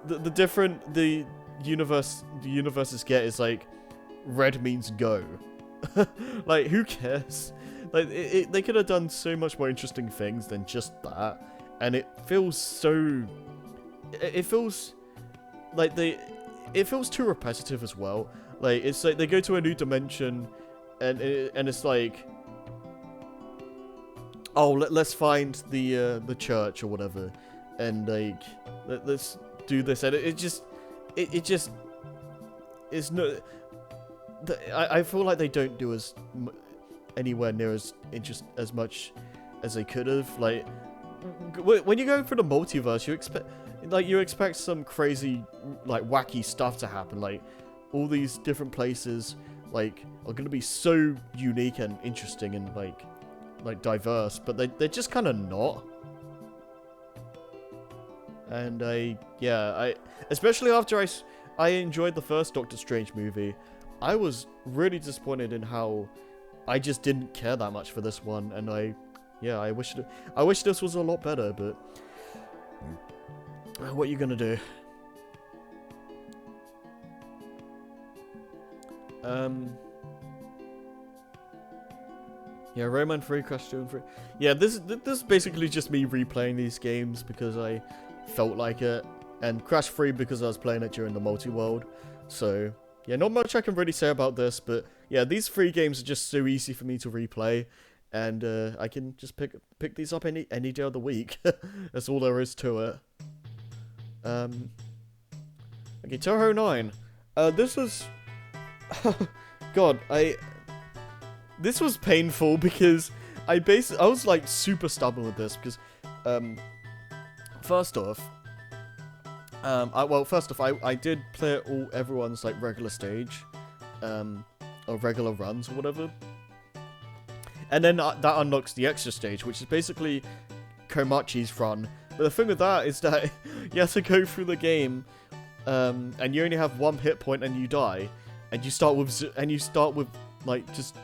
the different the universes get is like red means go. Like who cares? Like they could have done so much more interesting things than just that, and it feels so. It feels like it feels too repetitive as well. Like it's like they go to a new dimension, and it's like, oh, let's find the church or whatever, and like let's do this, and it just is no. I feel like they don't do anywhere near as much as they could have. Like when you go for the multiverse, you expect some crazy like wacky stuff to happen. Like all these different places like are gonna be so unique and interesting and like diverse, but they're just kind of not. And I especially after I enjoyed the first Doctor Strange movie, I was really disappointed in how I just didn't care that much for this one, and I wish this was a lot better, but what are you gonna do? Yeah, Rayman 3, Crash 2 and 3. Yeah, this is basically just me replaying these games because I felt like it, and Crash 3 because I was playing it during the multi-world. So, yeah, not much I can really say about this, but yeah, these 3 games are just so easy for me to replay, and I can just pick these up any day of the week. That's all there is to it. Okay, Touhou 9. This was... God, this was painful because I was like super stubborn with this because, first off, I did play everyone's like regular stage, or regular runs or whatever, and then that unlocks the extra stage, which is basically Komachi's run. But the thing with that is that you have to go through the game, and you only have 1 hit point and you die, and you start with like just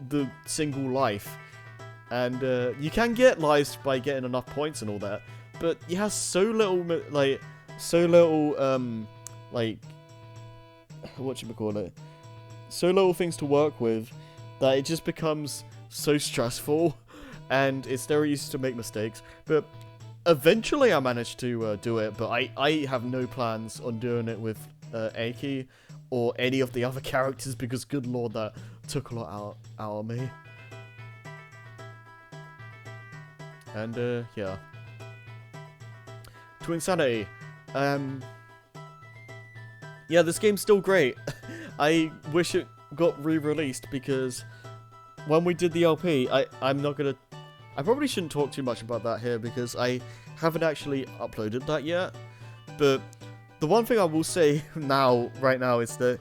the single life, and you can get lives by getting enough points and all that, but you have so little whatchamacallit, so little things to work with that it just becomes so stressful, and it's very easy to make mistakes. But eventually I managed to do it, but I have no plans on doing it with Eiki or any of the other characters because good lord, that took a lot out of me. And yeah. Twinsanity. Yeah, this game's still great. I wish it got re-released because when we did the LP, I probably shouldn't talk too much about that here because I haven't actually uploaded that yet. But the one thing I will say right now, is that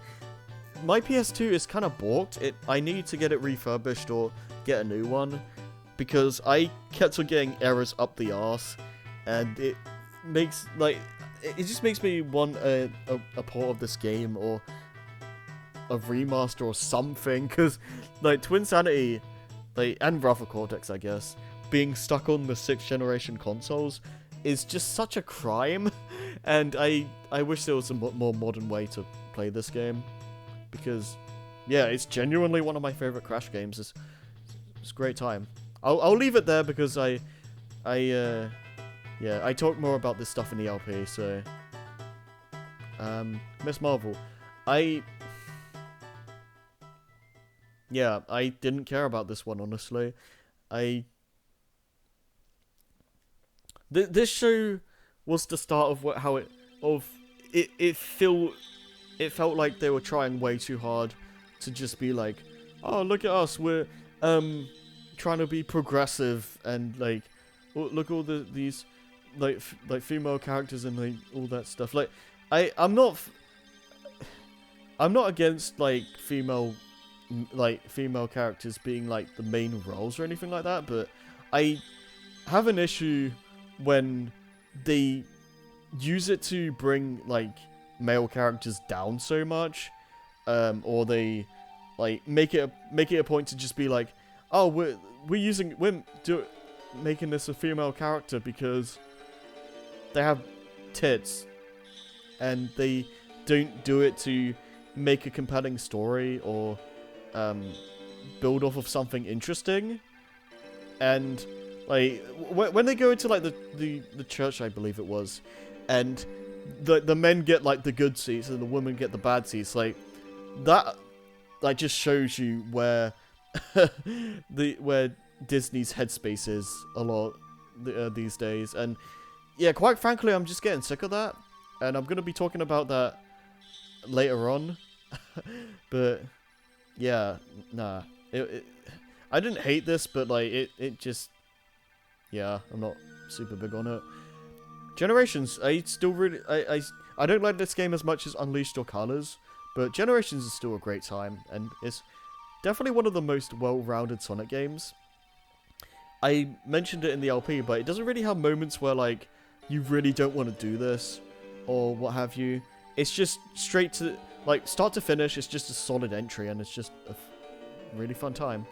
my PS2 is kind of balked. I need to get it refurbished or get a new one because I kept on getting errors up the arse, and it just makes me want a port of this game or a remaster or something, because like Twinsanity, and Wrath of Cortex, I guess, being stuck on the 6th generation consoles is just such a crime, and I wish there was a more modern way to play this game, because yeah, it's genuinely one of my favorite Crash games. It's a great time. I'll leave it there because I talk more about this stuff in the LP. So Miss Marvel, I didn't care about this one, honestly. This show was the start of it felt like they were trying way too hard to just be like, oh, look at us, we're trying to be progressive, and like, look at all these like female characters and like all that stuff. Like I'm not against like female characters being like the main roles or anything like that, but I have an issue when they use it to bring like male characters down so much, or they like make it a point to just be like, oh, we're making this a female character because they have tits, and they don't do it to make a compelling story or build off of something interesting. And like when they go into like the church, I believe it was, and the men get like the good seats and the women get the bad seats, like that like just shows you where where Disney's headspace is a lot these days. And yeah, quite frankly, I'm just getting sick of that, and I'm gonna be talking about that later on. But yeah, nah, I didn't hate this, but like it just, yeah, I'm not super big on it. Generations, I still really I don't like this game as much as Unleashed or Colors, but Generations is still a great time, and it's definitely one of the most well-rounded Sonic games. I mentioned it in the LP, but it doesn't really have moments where like you really don't want to do this or what have you. It's just straight to like start to finish. It's just a solid entry, and it's just a really fun time.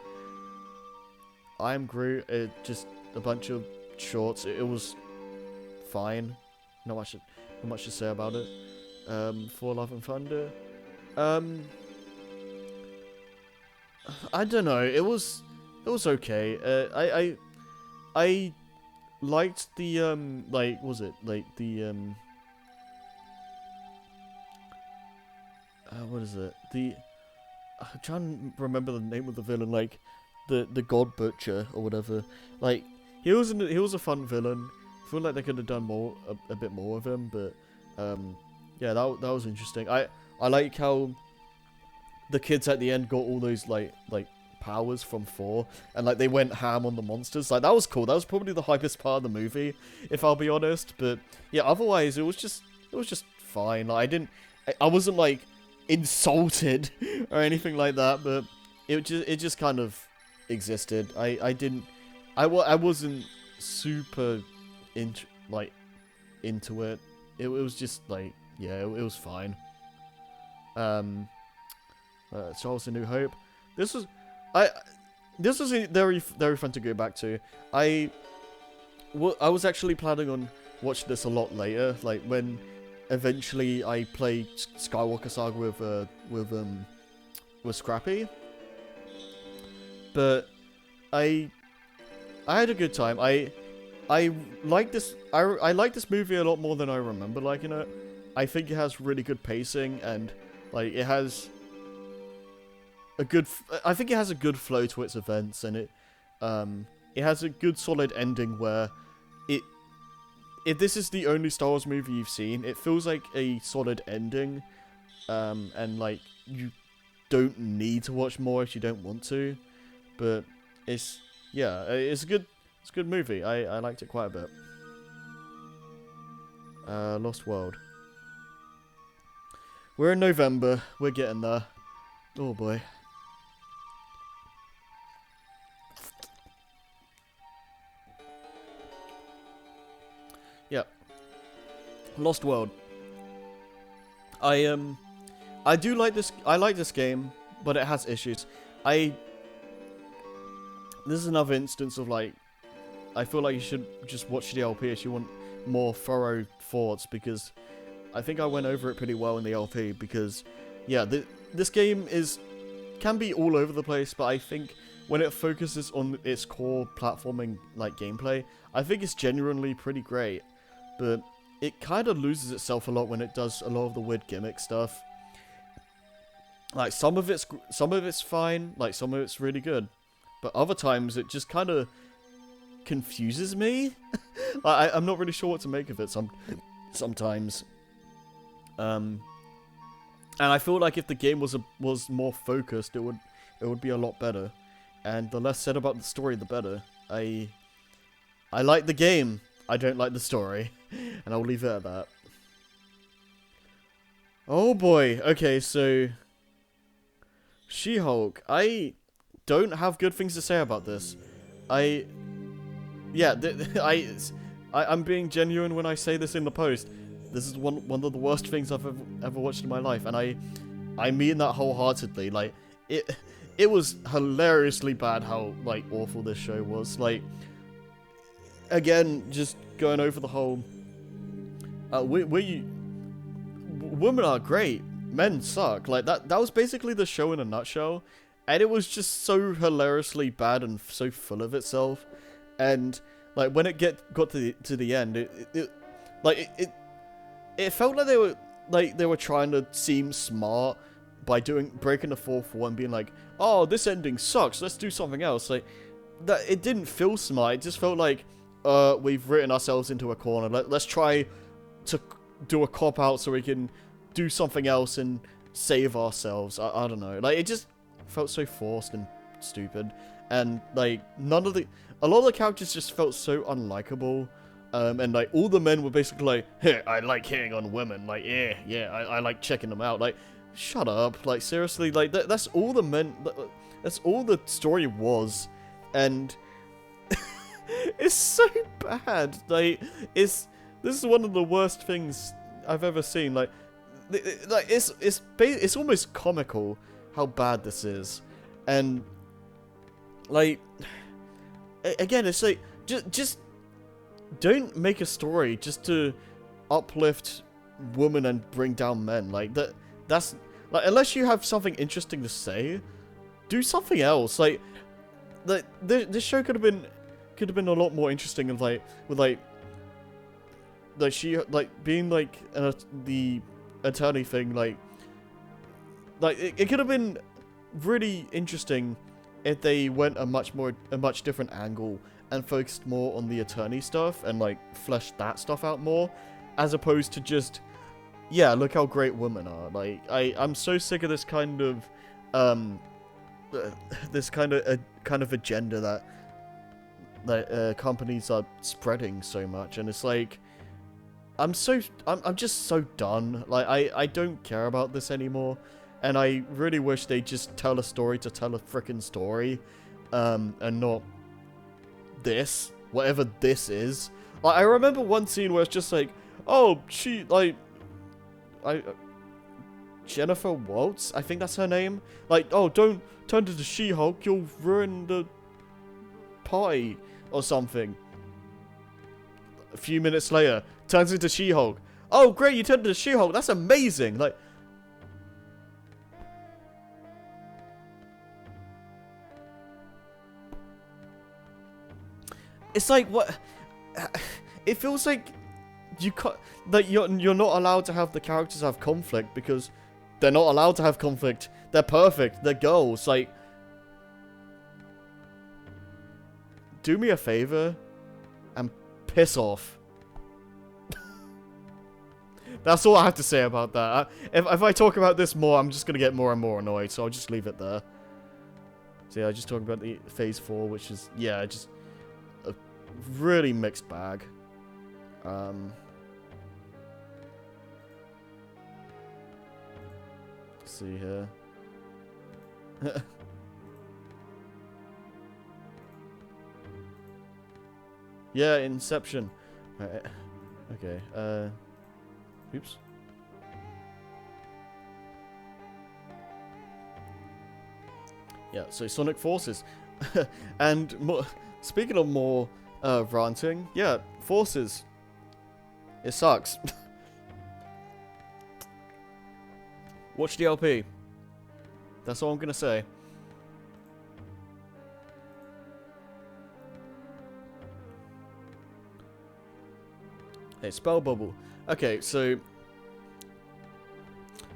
I Am Groot, just a bunch of shorts. It was fine. Not much to say about it. For Love and Thunder. I don't know. It was okay. I liked the like, was it like the what is it? I'm trying to remember the name of the villain, like the God Butcher or whatever. Like he was a fun villain. I feel like they could have done a bit more of him, but yeah, that was interesting. I like how the kids at the end got all those like powers from 4, and like they went ham on the monsters. Like that was cool. That was probably the hypest part of the movie, if I'll be honest. But yeah, otherwise it was just fine. Like I wasn't like insulted or anything like that, but it just kind of existed. I wasn't super into it. It was just like, yeah, it was fine. Charles A New Hope. This was very, very fun to go back to. I was actually planning on watching this a lot later, like when eventually I play Skywalker Saga with Scrappy. But I had a good time. I like this. I like this movie a lot more than I remember liking it. I think it has really good pacing, and like it has a good. I think it has a good flow to its events, and it has a good solid ending where if this is the only Star Wars movie you've seen, it feels like a solid ending, and like you don't need to watch more if you don't want to, but it's a good movie. I liked it quite a bit. Lost World. We're in November. We're getting there. Oh boy. Yep. Lost World. I do like this. I like this game, but it has issues. This is another instance of like, I feel like you should just watch the LP if you want more thorough thoughts, because I think I went over it pretty well in the LP. Because yeah, this game can be all over the place, but I think when it focuses on its core platforming like gameplay, I think it's genuinely pretty great. But it kind of loses itself a lot when it does a lot of the weird gimmick stuff. Like some of it's fine, like some of it's really good, but other times it just kind of confuses me. I'm not really sure what to make of it sometimes. And I feel like if the game was more focused, it would be a lot better. And the less said about the story, the better. I like the game. I don't like the story, and I'll leave it at that. Oh boy, okay, so She-Hulk. I don't have good things to say about this. Yeah, I'm being genuine when I say this in the post. This is one of the worst things I've ever watched in my life, and I mean that wholeheartedly. Like, it was hilariously bad how, like, awful this show was. Like, again, just going over the whole, women are great, men suck. Like, that was basically the show in a nutshell, and it was just so hilariously bad and so full of itself. And like, when it got to the end, it felt like they were trying to seem smart by breaking the fourth wall and being like, oh, this ending sucks, let's do something else. Like, that, it didn't feel smart. It just felt like, we've written ourselves into a corner. Let's try to do a cop out so we can do something else and save ourselves. I don't know. Like, it just felt so forced and stupid. And like, a lot of the characters just felt so unlikable. And like, all the men were basically like, hey, I like hitting on women. Like, yeah, I like checking them out. Like, shut up. Like, seriously, like, that's all the men, that's all the story was. And it's so bad. Like, this is one of the worst things I've ever seen. Like it's almost comical how bad this is. And like, again, it's like, just don't make a story just to uplift women and bring down men. Like, that's like, unless you have something interesting to say, do something else. Like this show could have been a lot more interesting, and like, with like she, like, being like the attorney thing. Like it could have been really interesting if they went a much different angle and focused more on the attorney stuff and like fleshed that stuff out more, as opposed to just, yeah, look how great women are. Like, I'm so sick of this kind of agenda that companies are spreading so much, and it's like, I'm just so done. Like, I don't care about this anymore, and I really wish they just tell a story to tell a frickin' story, and not this, whatever this is. Like, I remember one scene where it's just like, oh, Jennifer Waltz, I think that's her name. Like, oh, don't turn to the She-Hulk, you'll ruin the party or something. A few minutes later, turns into She-Hulk. Oh, great, you turned into She-Hulk, that's amazing. Like, it's like, what? It feels like you can't, that you're not allowed to have the characters have conflict because they're not allowed to have conflict. They're perfect. They're girls. Like, do me a favor and piss off. That's all I have to say about that. If I talk about this more, I'm just gonna get more and more annoyed. So I'll just leave it there. So yeah, I just talked about the Phase 4, which is, yeah, just a really mixed bag. Let's see here. Yeah, Inception. Okay, oops. Yeah, so Sonic Forces. And speaking of more ranting, yeah, Forces. It sucks. Watch the LP. That's all I'm gonna say. Hey, Spell Bubble. Okay, so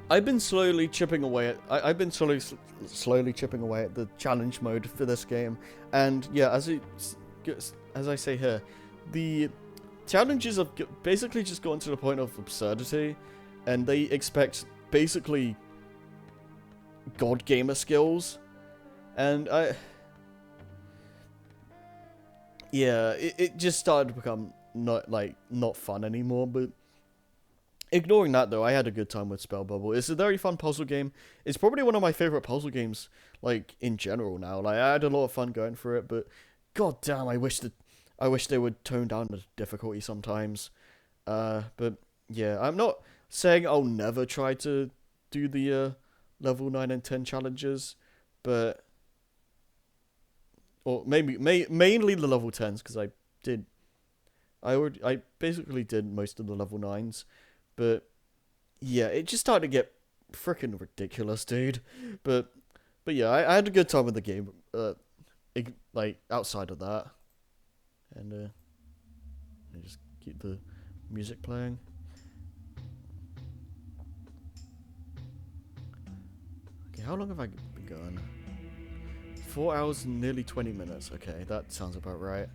I've been slowly chipping away at. I've been slowly chipping away at the challenge mode for this game, and yeah, as I say here, the challenges have basically just gotten to the point of absurdity, and they expect basically god gamer skills, and yeah, it just started to become not fun anymore. But ignoring that though, I had a good time with Spell Bubble. It's a very fun puzzle game. It's probably one of my favorite puzzle games, like in general now. Like I had a lot of fun going through it, but god damn, I wish they would tone down the difficulty sometimes. But yeah, I'm not saying I'll never try to do the level 9 and 10 challenges, but or maybe mainly the level 10s because I basically did most of the level 9s, but yeah, it just started to get freaking ridiculous, dude. But yeah, I had a good time with the game. Like outside of that, and I just keep the music playing. Okay, how long have I been going? 4 hours and nearly 20 minutes. Okay, that sounds about right.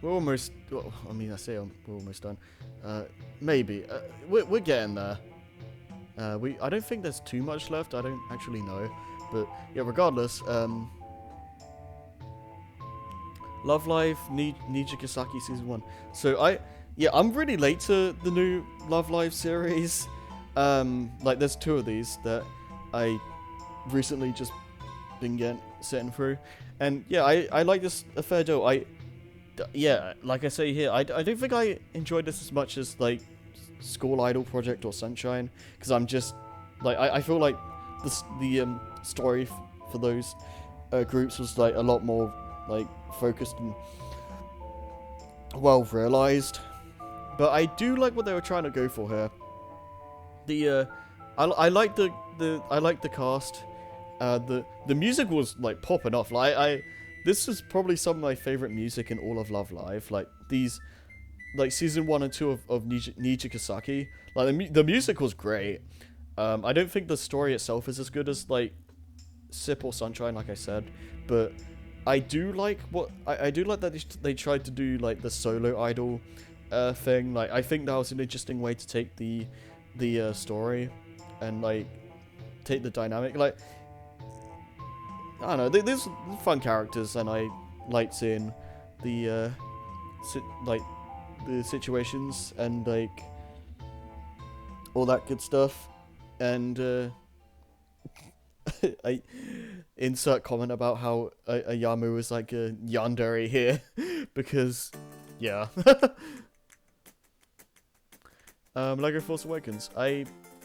We're almost. Well, I mean, we're almost done. Maybe. We're getting there. I don't think there's too much left. I don't actually know, but yeah. Regardless, Love Live Nijikisaki season 1. So I'm really late to the new Love Live series. Like there's 2 of these that I recently just been sitting through, and yeah, I like this a fair deal. Yeah, like I say here, I don't think I enjoyed this as much as like School Idol Project or Sunshine, because I'm just like I feel like the story for those groups was like a lot more like focused and well realized. But I do like what they were trying to go for here. I like the cast. The music was like popping off. This is probably some of my favorite music in all of Love Live. Like these, like season 1 and 2 of Nijikisaki. Like the music was great. I don't think the story itself is as good as like Sip or Sunshine, like I said, but I do like I do like that they tried to do like the solo idol thing. Like I think that was an interesting way to take the story and like take the dynamic. Like I don't know, there's fun characters, and I liked seeing the the situations and like all that good stuff. And I insert comment about how Ayamu is like a yandere here because yeah. Lego Force Awakens.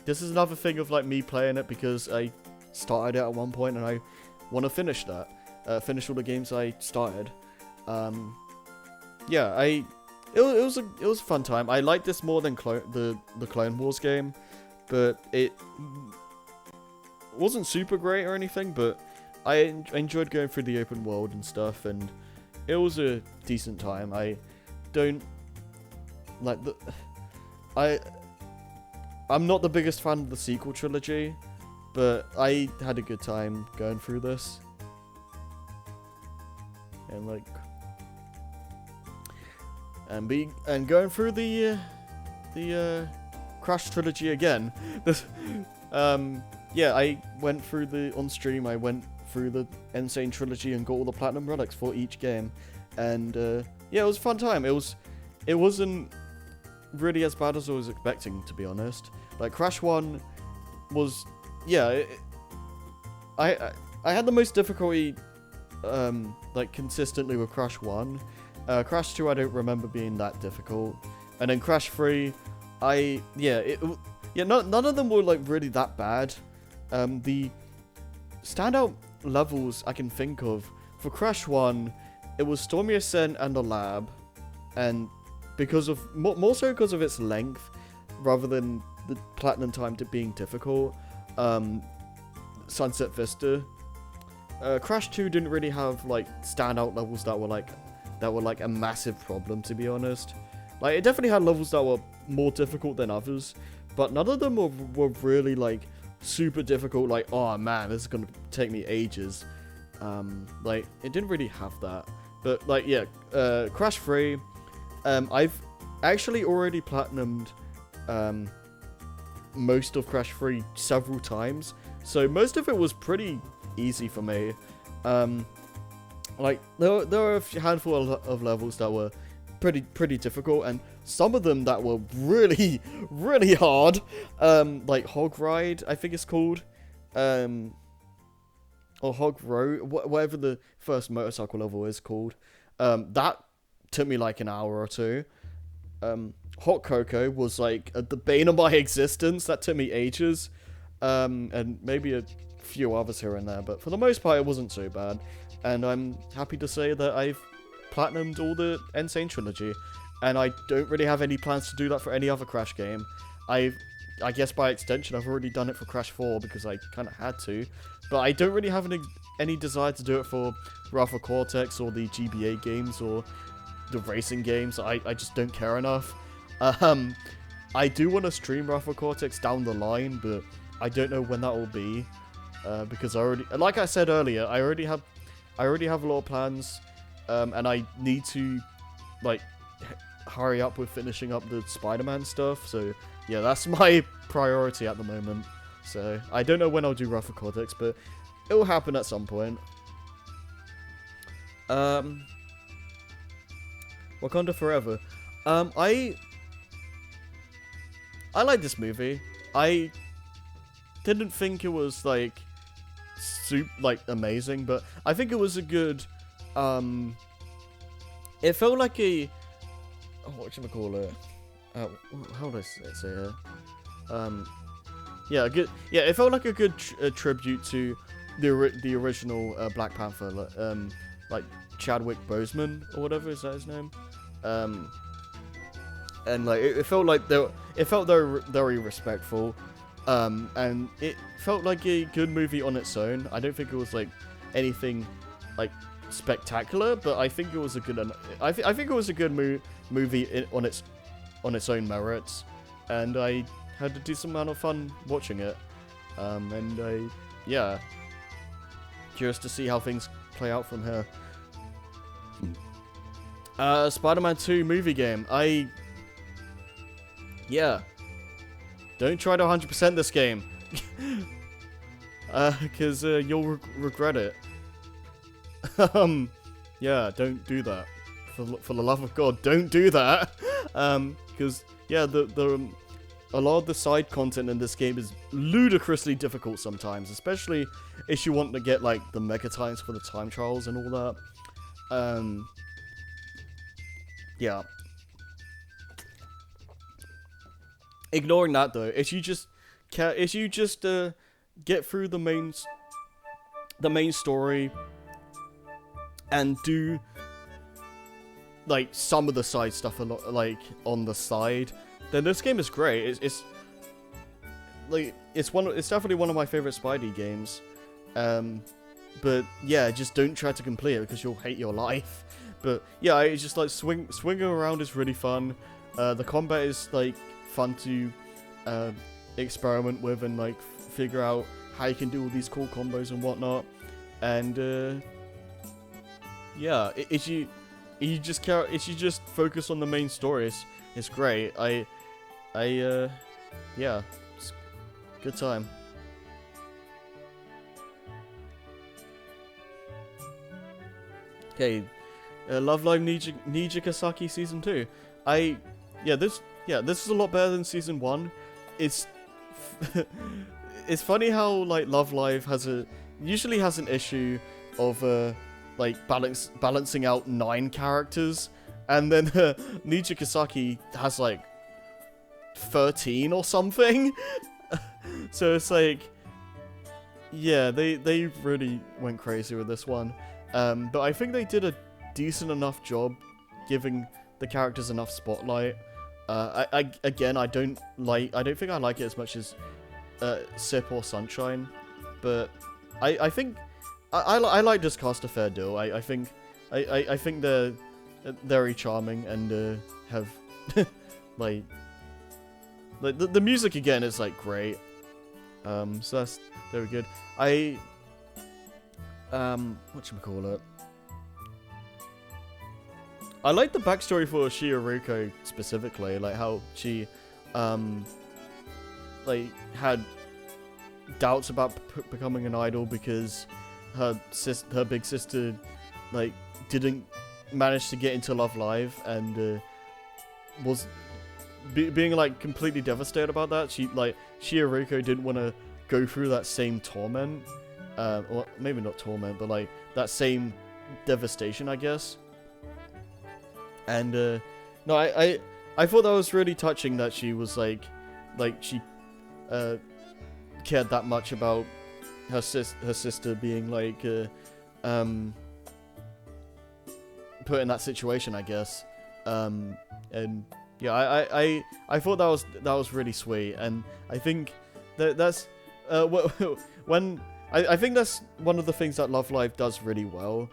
This is another thing of like me playing it because I started it at one point and I want to finish that. Finish all the games I started. Yeah, it was a fun time. I liked this more than the Clone Wars game, but it wasn't super great or anything. But I enjoyed going through the open world and stuff, and it was a decent time. I don't like I'm not the biggest fan of the sequel trilogy, but I had a good time going through this. And like and going through the Crash trilogy again. This yeah, I went through on stream, I went through the N. Sane trilogy and got all the platinum relics for each game. And yeah, it was a fun time. It wasn't really as bad as I was expecting, to be honest. Like Crash 1 was, yeah, I had the most difficulty like consistently with Crash 1. Crash 2 I don't remember being that difficult, and then Crash 3 none of them were like really that bad. The standout levels I can think of for Crash 1, it was Stormy Ascent and the lab, and because of more so because of its length rather than the platinum time to being difficult. Sunset Vista. Crash 2 didn't really have like standout levels that were like a massive problem, to be honest. Like it definitely had levels that were more difficult than others, but none of them were really like super difficult, like, oh man, this is gonna take me ages. Like it didn't really have that. But like yeah, Crash 3, I've actually already platinumed most of Crash 3 several times, so most of it was pretty easy for me. Like there were a handful of levels that were pretty difficult, and some of them that were really really hard, like Hog Ride, I think it's called, or Hog Road, whatever the first motorcycle level is called. That took me like an hour or two. Hot Cocoa was like the bane of my existence. That took me ages. And maybe a few others here and there, but for the most part, it wasn't too bad. And I'm happy to say that I've platinumed all the N. Sane trilogy, and I don't really have any plans to do that for any other Crash game. I guess by extension, I've already done it for Crash 4 because I kind of had to, but I don't really have any desire to do it for Wrath of Cortex or the GBA games or the racing games. I just don't care enough. I do want to stream Wrath of Cortex down the line, but I don't know when that will be, because like I said earlier, I already have a lot of plans, and I need to like hurry up with finishing up the Spider-Man stuff. So yeah, that's my priority at the moment. So I don't know when I'll do Wrath of Cortex, but it will happen at some point. Wakanda Forever. I like this movie. I didn't think it was like amazing, but I think it was a good. It felt like a whatchamacallit. How do I say it? Yeah, good. Yeah, it felt like a good tribute to the original Black Panther, like Chadwick Boseman or whatever, is that his name? And like it felt like it felt very respectful, and it felt like a good movie on its own. I don't think it was like anything like spectacular, but I think it was a good. I think it was a good movie on its own merits, and I had a decent amount of fun watching it. And yeah, curious to see how things play out from here. Spider-Man 2 movie game. Yeah. Don't try to 100% this game. Because you'll regret it. Yeah, don't do that. For the love of God, don't do that. Because, yeah, a lot of the side content in this game is ludicrously difficult sometimes. Especially if you want to get, like, the mega times for the time trials and all that. Yeah. Ignoring that though, if you just get through the main story and do like some of the side stuff a lot, like on the side, then this game is great. It's definitely one of my favorite Spidey games. But yeah, just don't try to complete it because you'll hate your life. But yeah, it's just like swinging around is really fun. The combat is like fun to experiment with and like figure out how you can do all these cool combos and whatnot. And yeah, if you just focus on the main story, it's great. Yeah, it's a good time. Okay, Love Live Nijikasaki Season 2. This is a lot better than Season 1. It's funny how like Love Live usually has an issue of like balancing out 9 characters, and then Nijikasaki has like 13 or something. So it's like, yeah, they really went crazy with this one. But I think they did a decent enough job giving the characters enough spotlight. I don't think I like it as much as Sip or Sunshine, but I think I like this cast a fair deal. I think they're very charming and have like the music again is like great. So that's very good. Whatchamacallit? I like the backstory for Shioriko specifically, like how she, like had doubts about becoming an idol because her big sister, like, didn't managed to get into Love Live and was being like completely devastated about that. Shioriko didn't want to go through that same torment, or maybe not torment, but like that same devastation, I guess. And no, I thought that was really touching that she was like she cared that much about her sister being like put in that situation, I guess. And yeah, I thought that was really sweet, and I think that's when I think that's one of the things that Love Live does really well,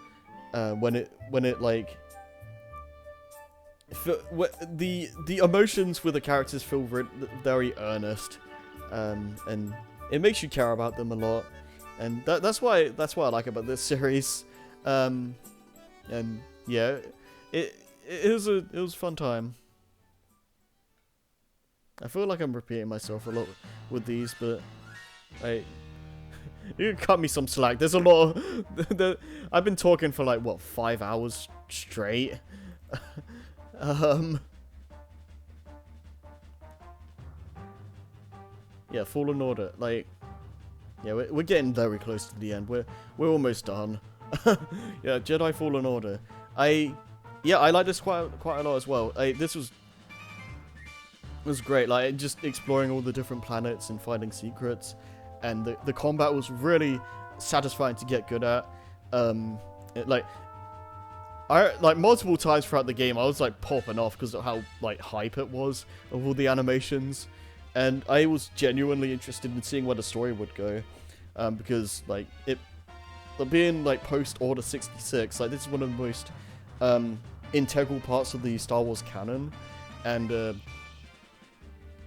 when it like the emotions with the characters feel very earnest, and it makes you care about them a lot, and that's why I like about this series, and yeah, it was a fun time. I feel like I'm repeating myself a lot with these, but you can cut me some slack. There's a lot of I've been talking for like what 5 hours straight. Yeah, Fallen Order. Like, yeah, we're getting very close to the end. We're almost done. Yeah, Jedi Fallen Order. I like this quite a lot as well. This was great. Like, just exploring all the different planets and finding secrets, and the combat was really satisfying to get good at. Like multiple times throughout the game, I was like popping off because of how like hype it was of all the animations, and I was genuinely interested in seeing where the story would go, because like being like post Order 66, like this is one of the most integral parts of the Star Wars canon, and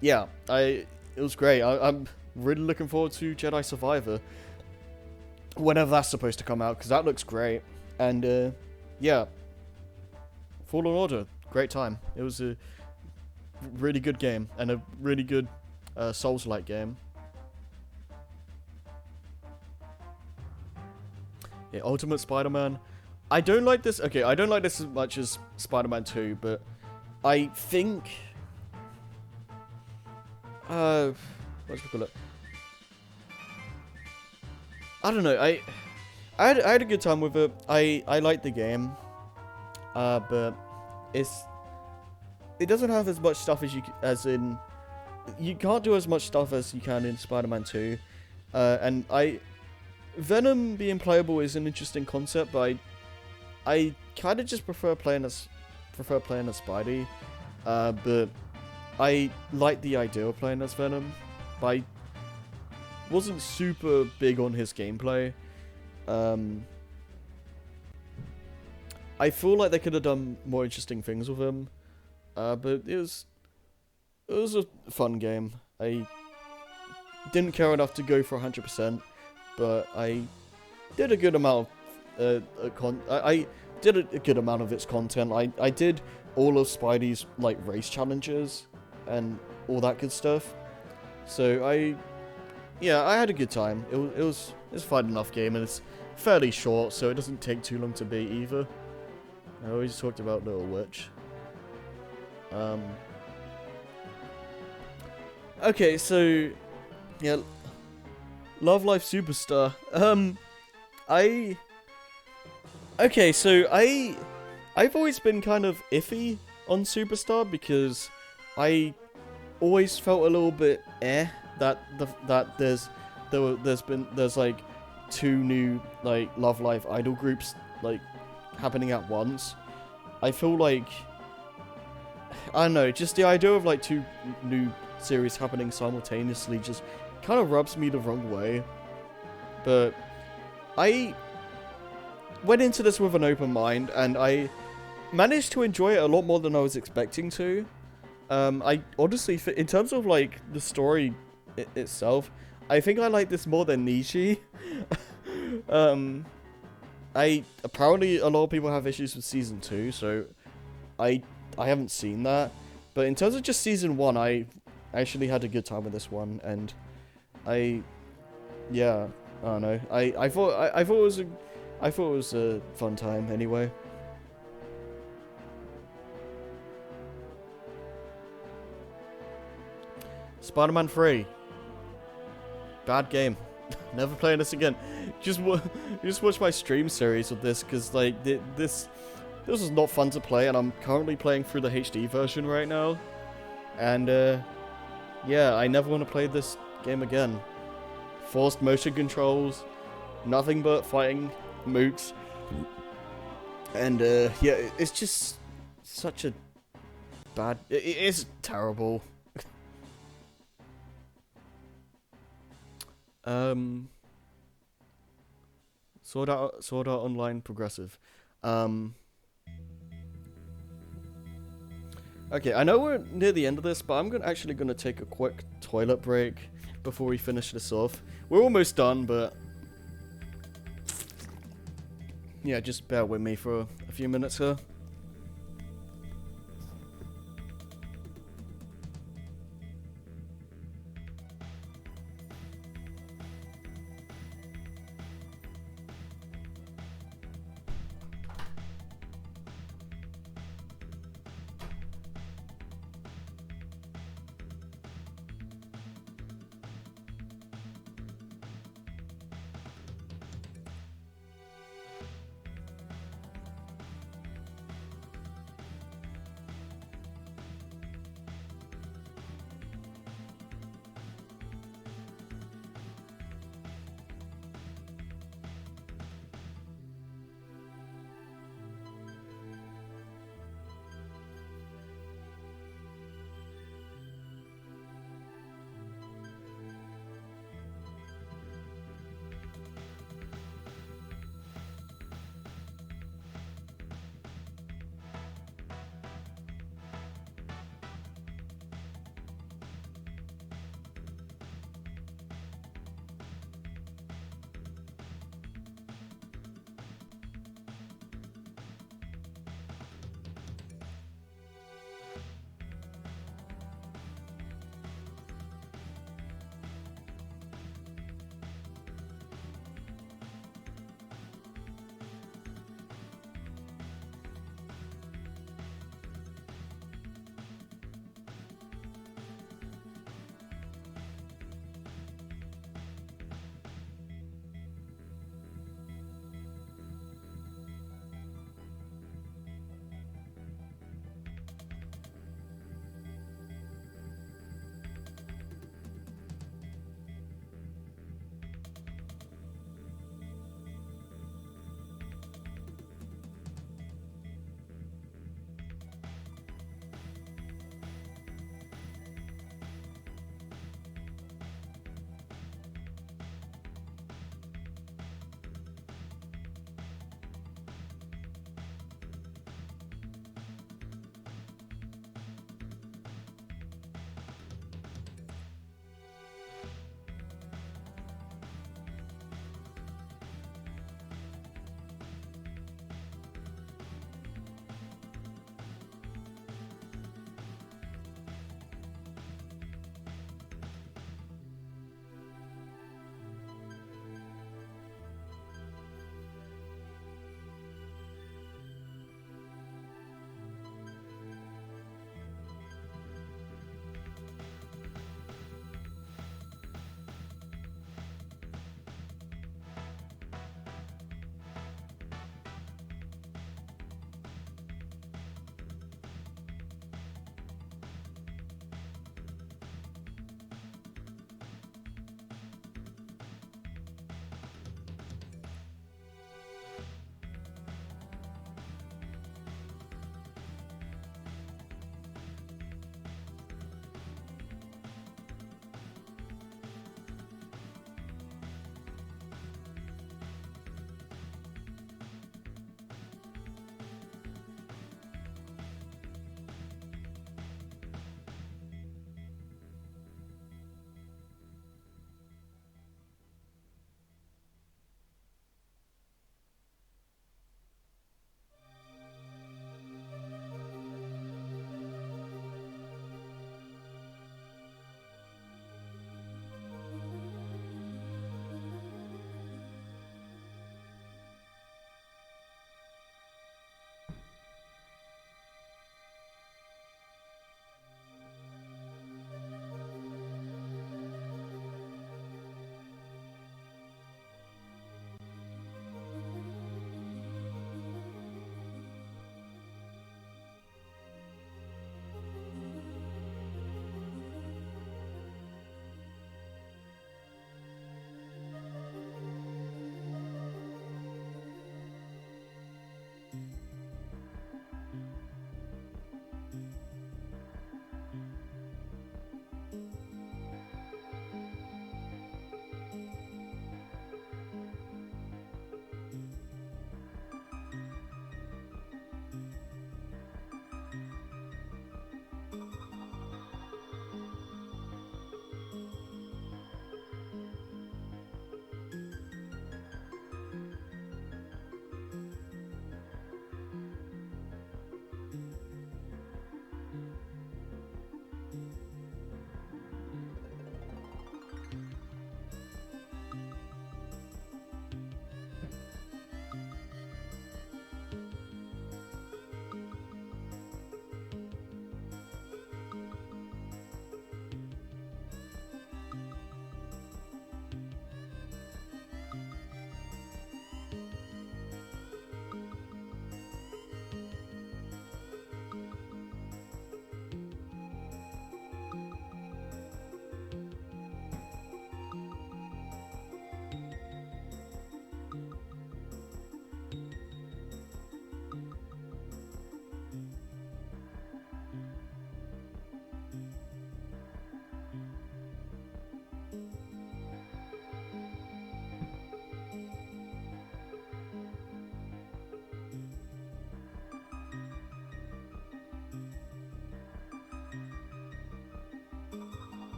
yeah, it was great. I'm really looking forward to Jedi Survivor, whenever that's supposed to come out, because that looks great. And yeah, Fallen Order, great time. It was a really good game, and a really good Souls-like game. Yeah, Ultimate Spider-Man. I don't like this. Okay, I don't like this as much as Spider-Man 2, but I think what's we call it? I don't know. I had a good time with it. I liked the game, but it doesn't have as much stuff as you can't do as much stuff as you can in Spider-Man 2, and Venom being playable is an interesting concept, but I kind of just prefer playing as Spidey, but I like the idea of playing as Venom, but I wasn't super big on his gameplay. I feel like they could have done more interesting things with him, but it was a fun game. I didn't care enough to go for 100%, but I did a good amount of I did a good amount of its content. I did all of Spidey's like race challenges and all that good stuff. So I had a good time. It was a fun enough game, and it's fairly short, so it doesn't take too long to beat either. I always talked about Little Witch. Okay, so yeah, Love Live Superstar. I've always been kind of iffy on Superstar because I always felt a little bit that there's like 2 new like Love Live idol groups like happening at once. I feel like, I don't know, just the idea of like 2 new series happening simultaneously just kind of rubs me the wrong way. But I went into this with an open mind, and I managed to enjoy it a lot more than I was expecting to. I honestly, in terms of like the story itself, I think I like this more than Nishi. Apparently a lot of people have issues with season 2, so I haven't seen that. But in terms of just season 1, I actually had a good time with this one, and I don't know. I thought it was a fun time anyway. Spider-Man 3. Bad game. Never playing this again. Just watch my stream series of this, because like this is not fun to play, and I'm currently playing through the HD version right now. And yeah, I never want to play this game again. Forced motion controls, nothing but fighting mooks, and yeah, it's just such a bad. It is terrible. Sword Art Online Progressive. Okay, I know we're near the end of this, but I'm actually gonna take a quick toilet break before we finish this off. We're almost done, but yeah, just bear with me for a few minutes here.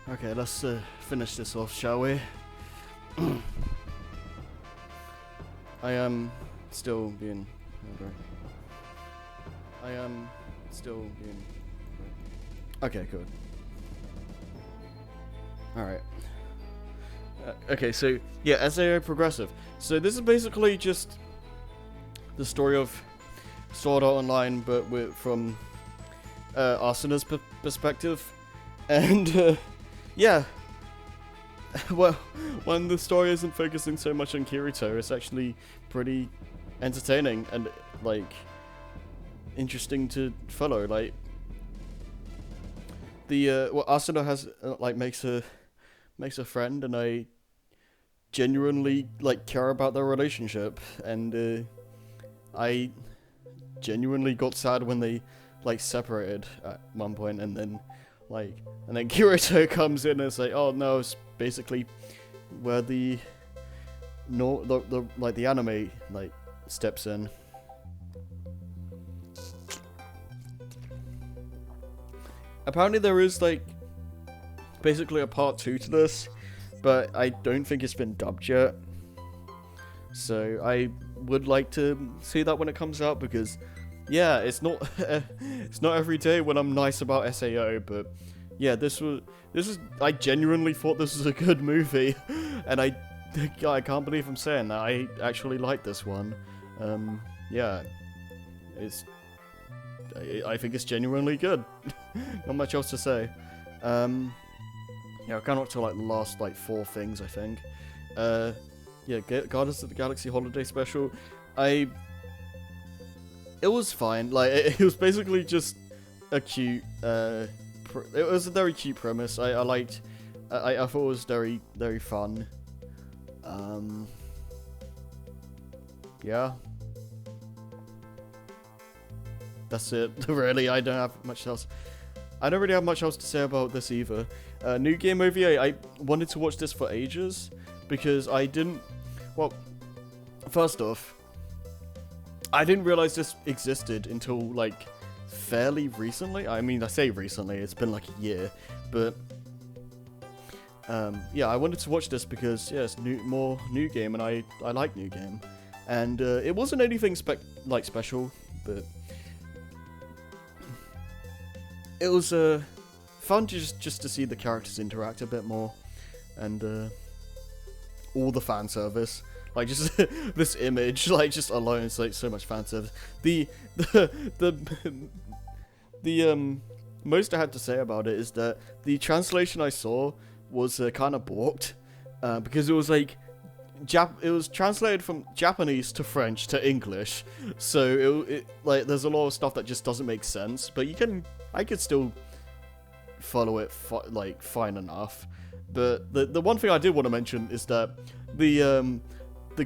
Okay, let's finish this off, shall we? I am still being... I am still being... Okay, good. Alright. Okay, so, yeah, SAO Progressive. So this is basically just the story of Sword Art Online, but from Asuna's perspective. And, yeah. Well, when the story isn't focusing so much on Kirito, it's actually pretty entertaining and, like, interesting to follow. Like, Asuna has, like, makes a friend, and I genuinely, like, care about their relationship, and, I genuinely got sad when they, like, separated at one point, and then Kirito comes in and it's like, oh no, it's basically where the anime, like, steps in. Apparently there is, like, basically a part 2 to this, but I don't think it's been dubbed yet. So I would like to see that when it comes out, because yeah, it's not it's not every day when I'm nice about SAO, but yeah, I genuinely thought this was a good movie, and I can't believe I'm saying that. I actually like this one. Yeah, I think it's genuinely good. Not much else to say. Yeah, I kind of up to, like, the last, like, 4 things, I think. Yeah, Guardians of the Galaxy Holiday Special. It was fine. Like, it was basically just a cute, it was a very cute premise. I liked, I thought it was very, very fun. Yeah. That's it. Really, I don't have much else. I don't really have much else to say about this either. New Game OVA, I wanted to watch this for ages, because I didn't... Well, first off, I didn't realize this existed until, like, fairly recently. I mean, I say recently, it's been like a year, but... yeah, I wanted to watch this because, yeah, it's more New Game, and I like New Game. And it wasn't anything special, but... It was fun just to see the characters interact a bit more, and all the fan service, like, just this image, like, just alone, it's like so much fan service. The most I had to say about it is that the translation I saw was kind of balked, because it was like it was translated from Japanese to French to English, so it like, there's a lot of stuff that just doesn't make sense, but I could still follow it like fine enough. But the one thing I did want to mention is that the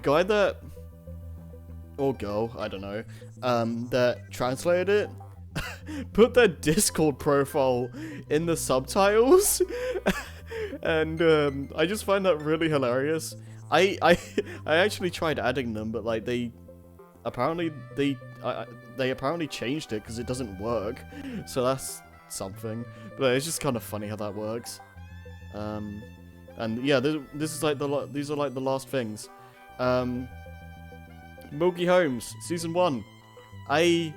guy that, or girl, I don't know, that translated it put their Discord profile in the subtitles, and I just find that really hilarious. I actually tried adding them, but, like, they apparently changed it because it doesn't work, so that's something. But it's just kind of funny how that works. And yeah, this is like these are like the last things. Milky Holmes season 1. I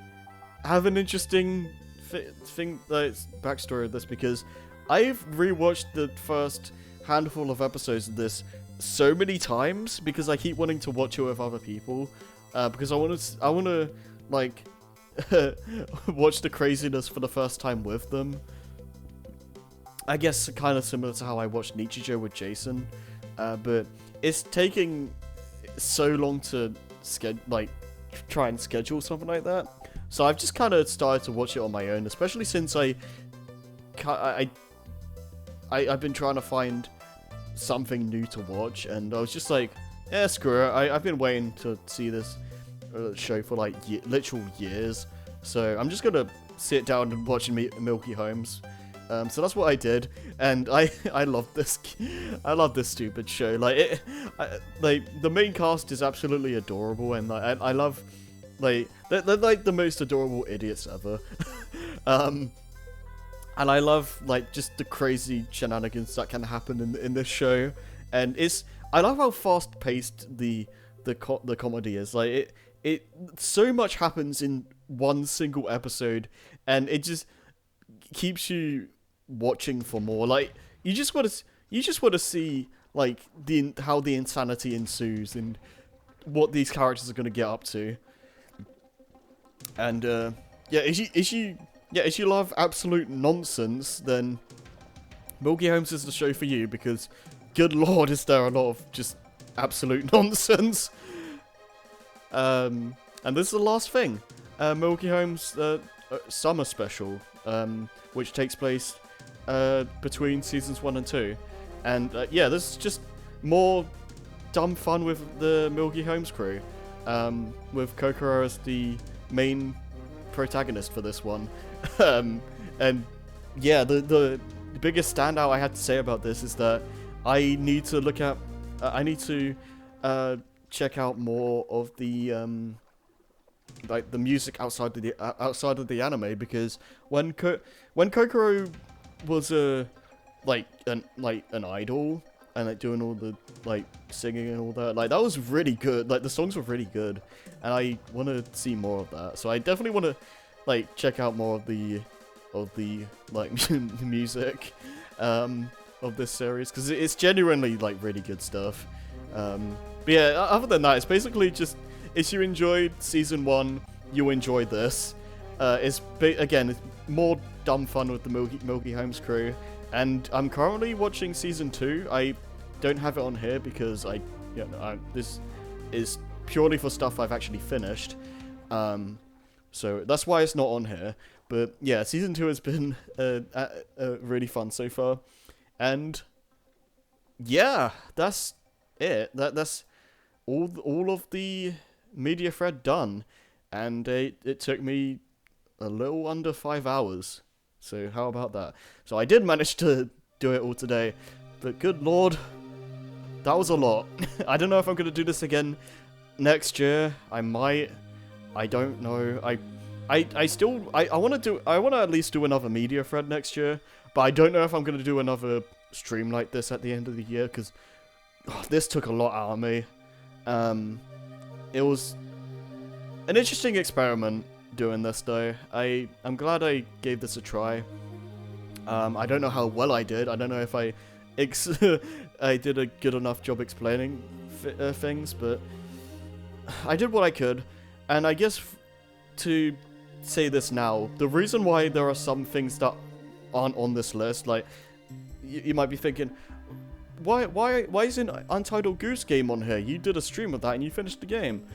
have an interesting backstory of this, because I've rewatched the first handful of episodes of this so many times because I keep wanting to watch it with other people, because I want to like watch the craziness for the first time with them. I guess kind of similar to how I watched Nichijou with Jason, but it's taking so long to try and schedule something like that. So I've just kind of started to watch it on my own, especially since I've been trying to find something new to watch, and I was just like, yeah, screw it. I've been waiting to see this show for like literal years, so I'm just gonna sit down and watch Milky Holmes. So that's what I did, and I love this. I love this stupid show. Like the main cast is absolutely adorable, and I love, like, they're like the most adorable idiots ever. and I love like just the crazy shenanigans that can happen in this show, and I love how fast paced the comedy is. Like it so much happens in one single episode, and it just keeps you watching for more. Like you just want to see like how the insanity ensues and what these characters are going to get up to. And yeah, if you love absolute nonsense, then Milky Holmes is the show for you, because good lord, is there a lot of just absolute nonsense. And this is the last thing, Milky Holmes summer special, which takes place between seasons 1 and 2. And yeah, this is just more dumb fun with the Milky Holmes crew, with Kokoro as the main protagonist for this one. And yeah, the biggest standout I had to say about this is that I need to check out more of the like the music outside of the anime, because when Kokoro was an idol and like doing all the like singing and all that, like that was really good. Like the songs were really good, and I want to see more of that. So I definitely want to like check out more of the like music of this series, because it's genuinely like really good stuff. But yeah, other than that, it's basically just, if you enjoyed season 1, you'll enjoy this. Again, it's more dumb fun with the Milky Holmes crew. And I'm currently watching season 2. I don't have it on here because this is purely for stuff I've actually finished. So that's why it's not on here. But yeah, season 2 has been really fun so far. And yeah, that's it. That's all of the media thread done. And it took me a little under 5 hours. So how about that? So I did manage to do it all today, but good lord, that was a lot. I don't know if I'm going to do this again next year. I might. I don't know. I want to at least do another media thread next year, but I don't know if I'm going to do another stream like this at the end of the year, because this took a lot out of me. It was an interesting experiment doing this though. I'm glad I gave this a try. I don't know how well I did. I don't know if I did a good enough job explaining things, but I did what I could. And I guess to say this now, the reason why there are some things that aren't on this list, like you might be thinking, why isn't Untitled Goose Game on here? You did a stream of that and you finished the game.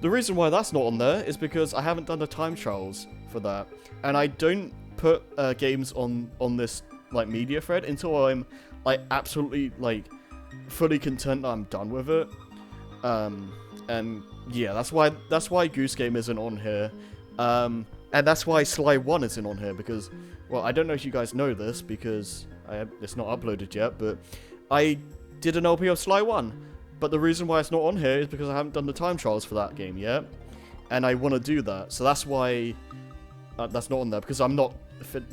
The reason why that's not on there is because I haven't done the time trials for that, and I don't put games on this like media thread until I'm like absolutely like fully content that I'm done with it. And yeah, that's why Goose Game isn't on here, and that's why Sly 1 isn't on here, because, well, I don't know if you guys know this because it's not uploaded yet, but I did an LP of Sly 1. But the reason why it's not on here is because I haven't done the time trials for that game yet, and I want to do that. So that's why that's not on there, because I'm not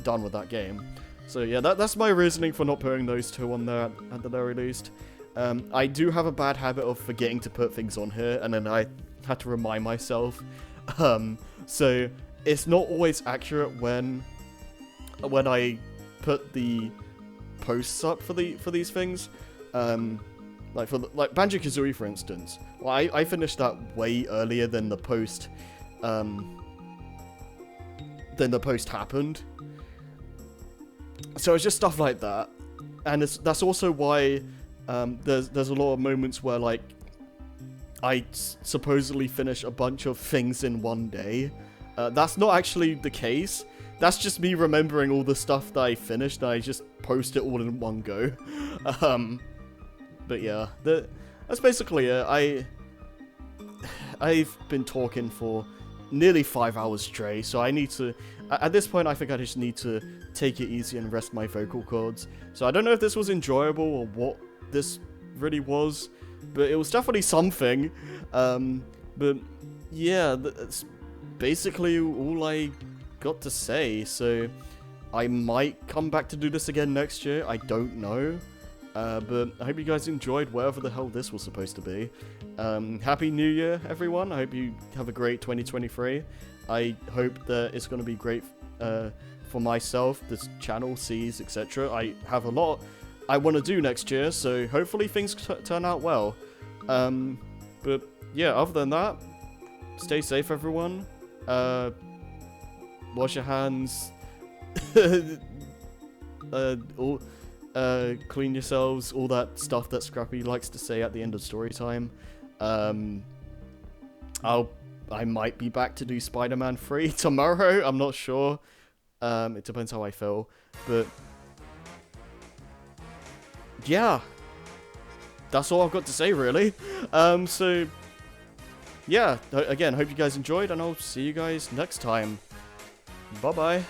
done with that game. So yeah, that's my reasoning for not putting those two on there at the very least. I do have a bad habit of forgetting to put things on here, and then I had to remind myself. So it's not always accurate when I put the posts up for these things. Like Banjo-Kazooie, for instance. Well, I finished that way earlier than the post happened. So it's just stuff like that, and that's also why there's a lot of moments where like I supposedly finish a bunch of things in one day. That's not actually the case. That's just me remembering all the stuff that I finished, and I just post it all in one go. But yeah, that's basically it. I've been talking for nearly 5 hours straight, so I need to, at this point I think I just need to take it easy and rest my vocal cords. So I don't know if this was enjoyable or what this really was, but it was definitely something. But yeah, that's basically all I got to say. So I might come back to do this again next year. I don't know. But I hope you guys enjoyed whatever the hell this was supposed to be. Happy New Year, everyone. I hope you have a great 2023. I hope that it's going to be great for myself, this channel, C's, etc. I have a lot I want to do next year, so hopefully things turn out well. But yeah, other than that, stay safe, everyone. Wash your hands. Clean yourselves, all that stuff that Scrappy likes to say at the end of story time. I might be back to do Spider-Man 3 tomorrow, I'm not sure. It depends how I feel, but yeah, that's all I've got to say, really. So yeah, again, hope you guys enjoyed, and I'll see you guys next time. Bye-bye.